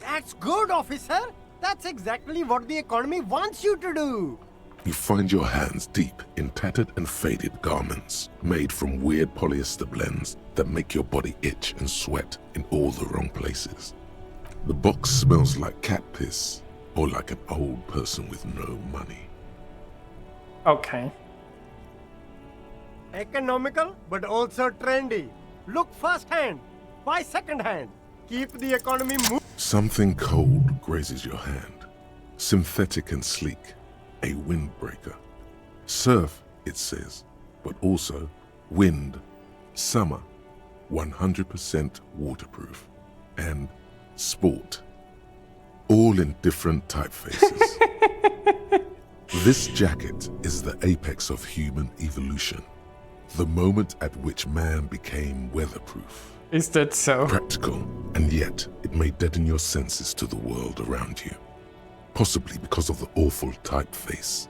That's good, officer. That's exactly what the economy wants you to do. You find your hands deep in tattered and faded garments made from weird polyester blends that make your body itch and sweat in all the wrong places. The box smells like cat piss or like an old person with no money. Okay. Economical, but also trendy. Look firsthand, buy secondhand. Keep the economy moving. Something cold grazes your hand. Synthetic and sleek. A windbreaker. Surf, it says, but also wind, summer, 100% waterproof, and sport. All in different typefaces. This jacket is the apex of human evolution. The moment at which man became weatherproof. Is that so? Practical, and yet it may deaden your senses to the world around you. Possibly because of the awful typeface.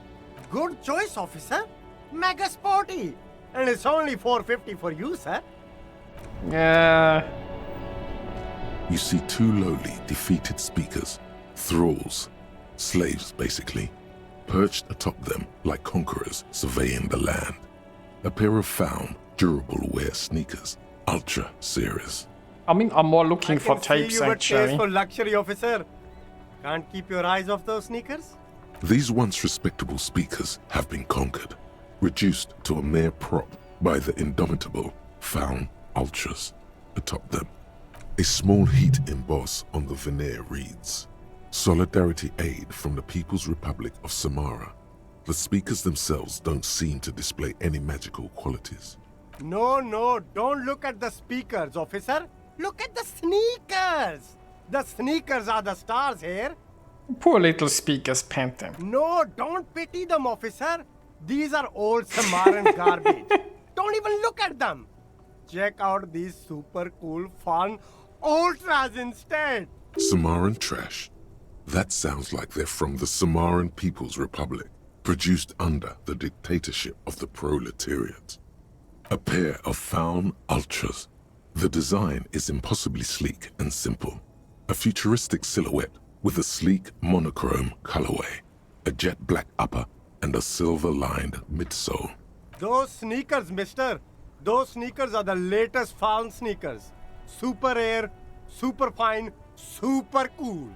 Good choice, officer. Mega sporty. And it's only $4.50 for you, sir. Yeah. You see two lowly, defeated speakers, thralls, slaves basically, perched atop them like conquerors surveying the land. A pair of found, durable wear sneakers, Ultra series. I mean, I'm more looking for I can tapes see you got actually. taste for luxury, officer. Can't keep your eyes off those sneakers? These once respectable speakers have been conquered, reduced to a mere prop by the indomitable found Ultras atop them. A small heat emboss on the veneer reads, Solidarity Aid from the People's Republic of Samara. The speakers themselves don't seem to display any magical qualities. No, don't look at the speakers, officer. Look at the sneakers. The sneakers are the stars here. Poor little speakers panting. No, don't pity them, officer. These are old Samaran garbage. Don't even look at them. Check out these super cool, fun Ultras instead. Samaran trash. That sounds like they're from the Samaran People's Republic, produced under the dictatorship of the proletariat. A pair of found Ultras. The design is impossibly sleek and simple. A futuristic silhouette with a sleek monochrome colorway, a jet black upper, and a silver-lined midsole. Those sneakers, mister. Those sneakers are the latest found sneakers. Super air, super fine, super cool.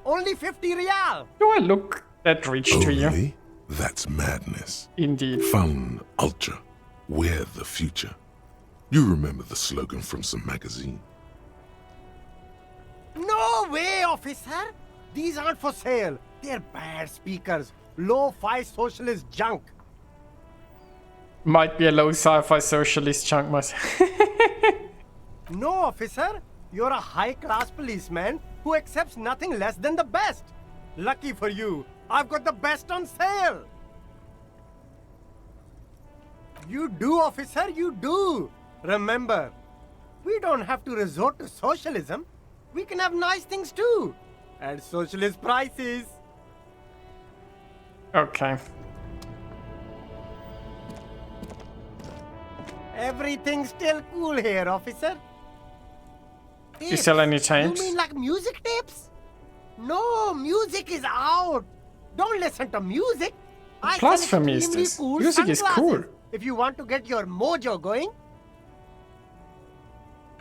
Only 50 real. Do I look that rich to you? Only? That's madness. Indeed. Fun Ultra. We're the future. You remember the slogan from some magazine. No way, officer. These aren't for sale. They're bad speakers. Low-fi socialist junk. Might be a low sci-fi socialist chunk myself. No, officer. You're a high-class policeman who accepts nothing less than the best. Lucky for you, I've got the best on sale. You do, officer, you do. Remember, we don't have to resort to socialism. We can have nice things too. At socialist prices. Okay. Everything's still cool here, officer. You sell any tapes? You mean like music tapes? No, music is out. Don't listen to music. I sell Blasphemy is extremely this? cool Music is cool. sunglasses if you want to get your mojo going.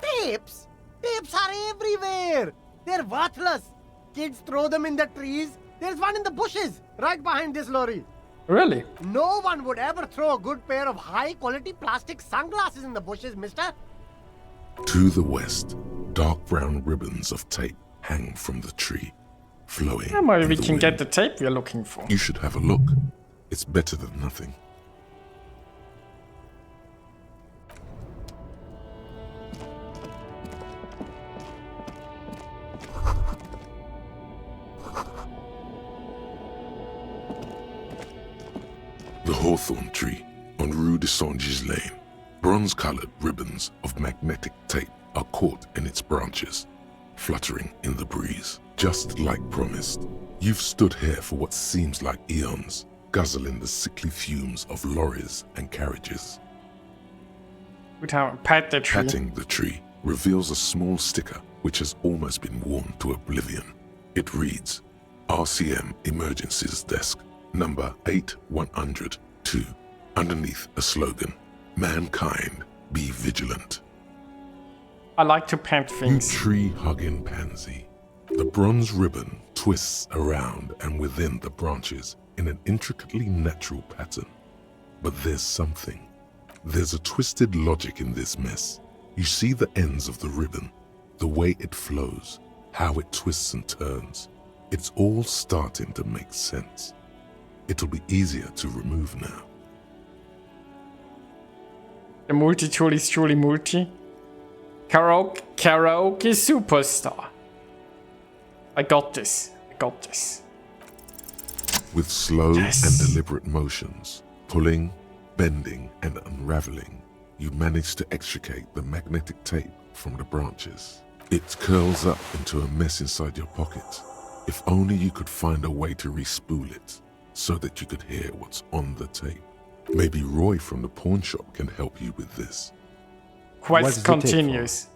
Tapes? Tapes are everywhere. They're worthless. Kids throw them in the trees. There's one in the bushes, right behind this lorry. Really? No one would ever throw a good pair of high-quality plastic sunglasses in the bushes, mister. To the west, dark brown ribbons of tape hang from the tree, flowing. Yeah, maybe in we the can wind. get the tape we're looking for. You should have a look. It's better than nothing. hawthorn tree on Rue de Saint-Gislain. Bronze-colored ribbons of magnetic tape are caught in its branches, fluttering in the breeze. Just like promised, you've stood here for what seems like eons, guzzling the sickly fumes of lorries and carriages. Pat the tree. Patting the tree reveals a small sticker which has almost been worn to oblivion. It reads, RCM Emergencies Desk, number 8102. Underneath a slogan, Mankind, be vigilant. I like to pet things. You tree-hugging pansy. The bronze ribbon twists around and within the branches in an intricately natural pattern. But there's something. There's a twisted logic in this mess. You see the ends of the ribbon, the way it flows, how it twists and turns. It's all starting to make sense. It'll be easier to remove now. The multi-tool is truly multi. Karaoke superstar. I got this. I got this. With slow and deliberate motions, pulling, bending, and unraveling, you manage to extricate the magnetic tape from the branches. It curls up into a mess inside your pocket. If only you could find a way to re-spool it, so that you could hear what's on the tape. Maybe Roy from the pawn shop can help you with this. Quest continues.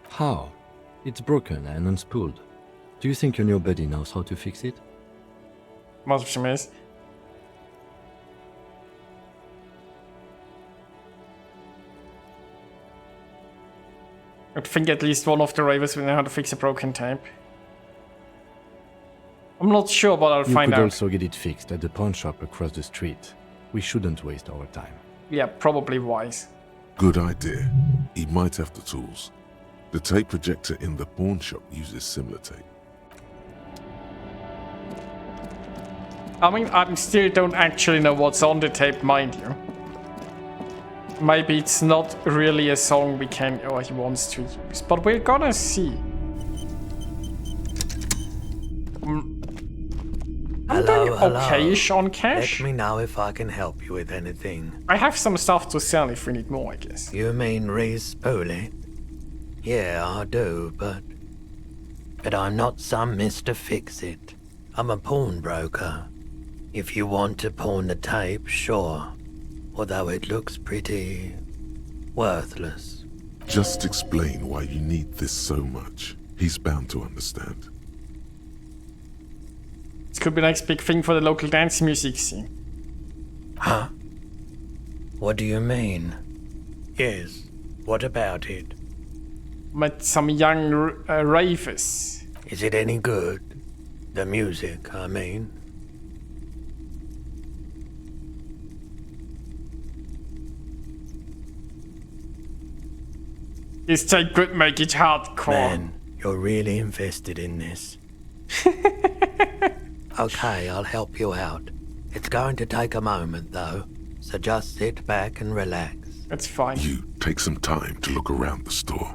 How? It's broken and unspooled. Do you think your new buddy knows how to fix it? Most of them is. I think at least one of the ravers will know how to fix a broken tape. I'm not sure, but I'll find out. You could also get it fixed at the pawn shop across the street. We shouldn't waste our time. Yeah, probably wise. Good idea. He might have the tools. The tape projector in the pawn shop uses similar tape. I mean, I still don't actually know what's on the tape, mind you. Maybe it's not really a song we can, or he wants to use, but we're gonna see. I'm doing okay-ish on cash. Let me know if I can help you with anything. I have some stuff to sell if we need more, I guess. You mean re-spool it? Yeah, I do, but I'm not some Mr. Fix-It. I'm a pawnbroker. If you want to pawn the tape, sure. Although it looks pretty worthless. Just explain why you need this so much. He's bound to understand. This could be the next big thing for the local dance music scene. Huh? What do you mean? Yes, what about it? Met some young ravers. Is it any good? The music, I mean. This tape could make it hardcore. Man, you're really invested in this. Okay, I'll help you out. It's going to take a moment, though, so just sit back and relax. That's fine. You take some time to look around the store.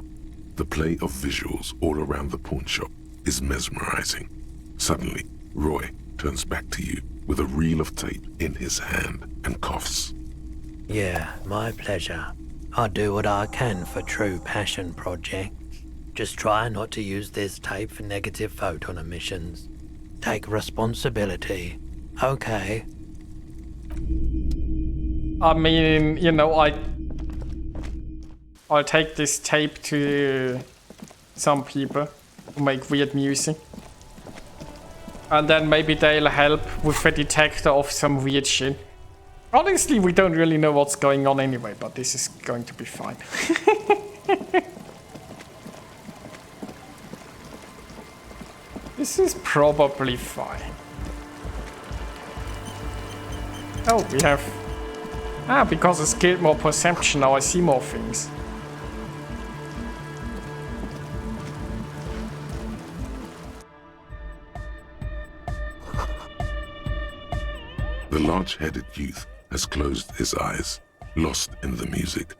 The play of visuals all around the pawn shop is mesmerizing. Suddenly, Roy turns back to you with a reel of tape in his hand and coughs. Yeah, my pleasure. I do what I can for true passion projects. Just try not to use this tape for negative photon emissions. Take responsibility, okay? I mean, you know, I'll take this tape to some people who make weird music. And then maybe they'll help with the detector of some weird shit. Honestly, we don't really know what's going on anyway, but this is going to be fine. This is probably fine. Oh, we have... Ah, because I skilled more perception, now I see more things. The large-headed youth has closed his eyes, lost in the music.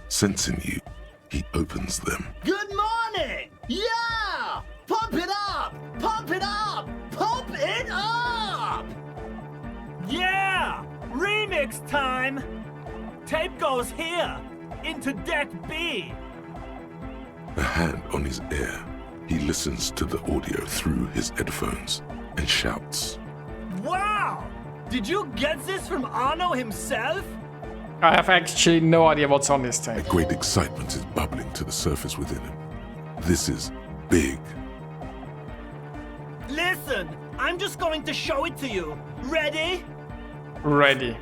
Sensing you, he opens them. Good morning! Yeah! Pump it up! Pump it up! Pump it up! Yeah! Remix time! Tape goes here, into deck B. A hand on his ear, he listens to the audio through his headphones and shouts. Wow! Did you get this from Arno himself? I have actually no idea what's on this tape. A great excitement is bubbling to the surface within him. This is big. Listen, I'm just going to show it to you. Ready? Ready.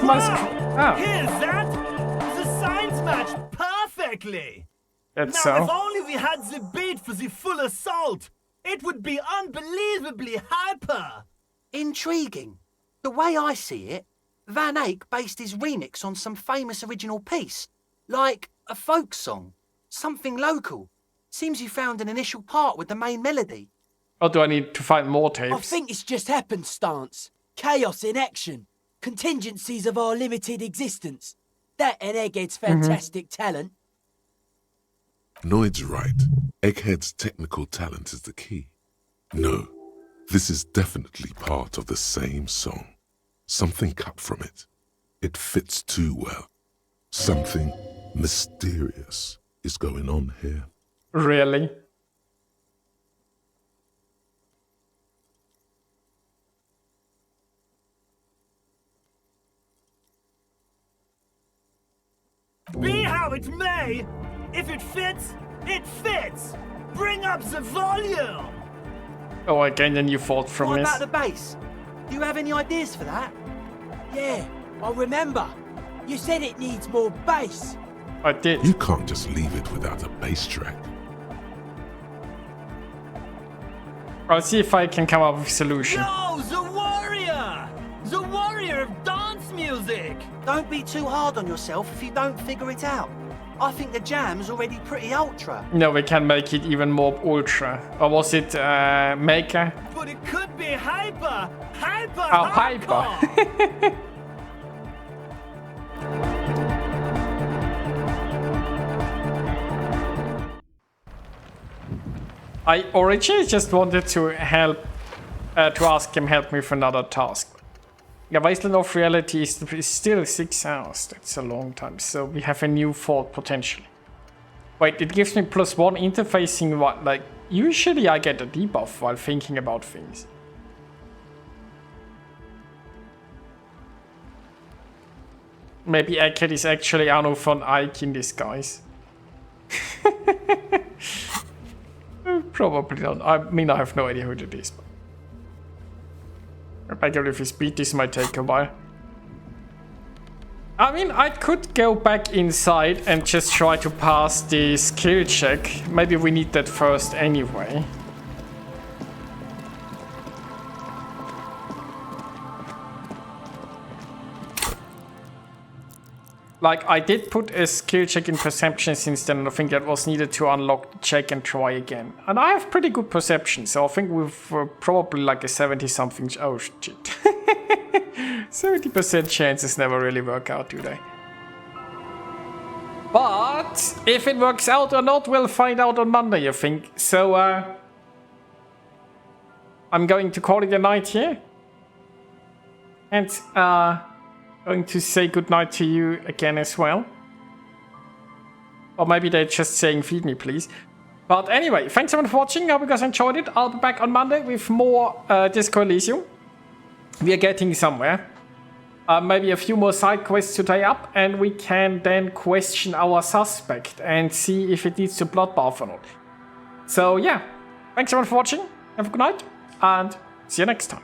Wow! Here's that! The signs match perfectly! That's now, so. if only we had the beat for the full assault, it would be unbelievably hyper! Intriguing. The way I see it, Van Eyck based his remix on some famous original piece, like a folk song, something local. Seems you found an initial part with the main melody. Or do I need to find more I tapes? think it's just happenstance. Chaos in action. Contingencies of our limited existence. That and Egghead's fantastic talent. Noid's right. Egghead's technical talent is the key. No, this is definitely part of the same song. Something cut from it. It fits too well. Something mysterious is going on here. Really? Be how it may, if it fits, it fits! Bring up the volume! Oh, again, a new fault from What this. about the bass? Do you have any ideas for that? Yeah, I remember. You said it needs more bass. I did. You can't just leave it without a bass track. I'll see if I can come up with a solution. No, the warrior! The warrior of dance music! Don't be too hard on yourself if you don't figure it out. I think the jam's already pretty ultra. No, we can make it even more ultra. Or was it Maker? But it could be hyper! Hyper! Oh, hardcore! hyper! I originally just wanted to help, to ask him help me with another task. Yeah, Wasteland of Reality is still 6 hours. That's a long time. So we have a new fault potentially. Wait, it gives me +1 interfacing. What? Like usually I get a debuff while thinking about things. Maybe Egghead is actually Arno von Eyck in disguise. Probably not. I mean, I have no idea who it is. Back if his speed, this might take a while. I mean, I could go back inside and just try to pass the skill check. Maybe we need that first anyway. Like, I did put a skill check in perception since then, and I think that was needed to unlock the check and try again. And I have pretty good perception, so I think we've probably like a 70-something... Oh, shit. 70% chances never really work out, do they? But if it works out or not, we'll find out on Monday, I think. So, I'm going to call it a night here. And, going to say goodnight to you again as well. Or maybe they're just saying feed me please. But anyway, thanks everyone for watching. I hope you guys enjoyed it. I'll be back on Monday with more Disco Elysium. We are getting somewhere. Maybe a few more side quests to tie up, and we can then question our suspect and see if it leads to bloodbath or not. So yeah, thanks everyone for watching. Have a good night, and see you next time.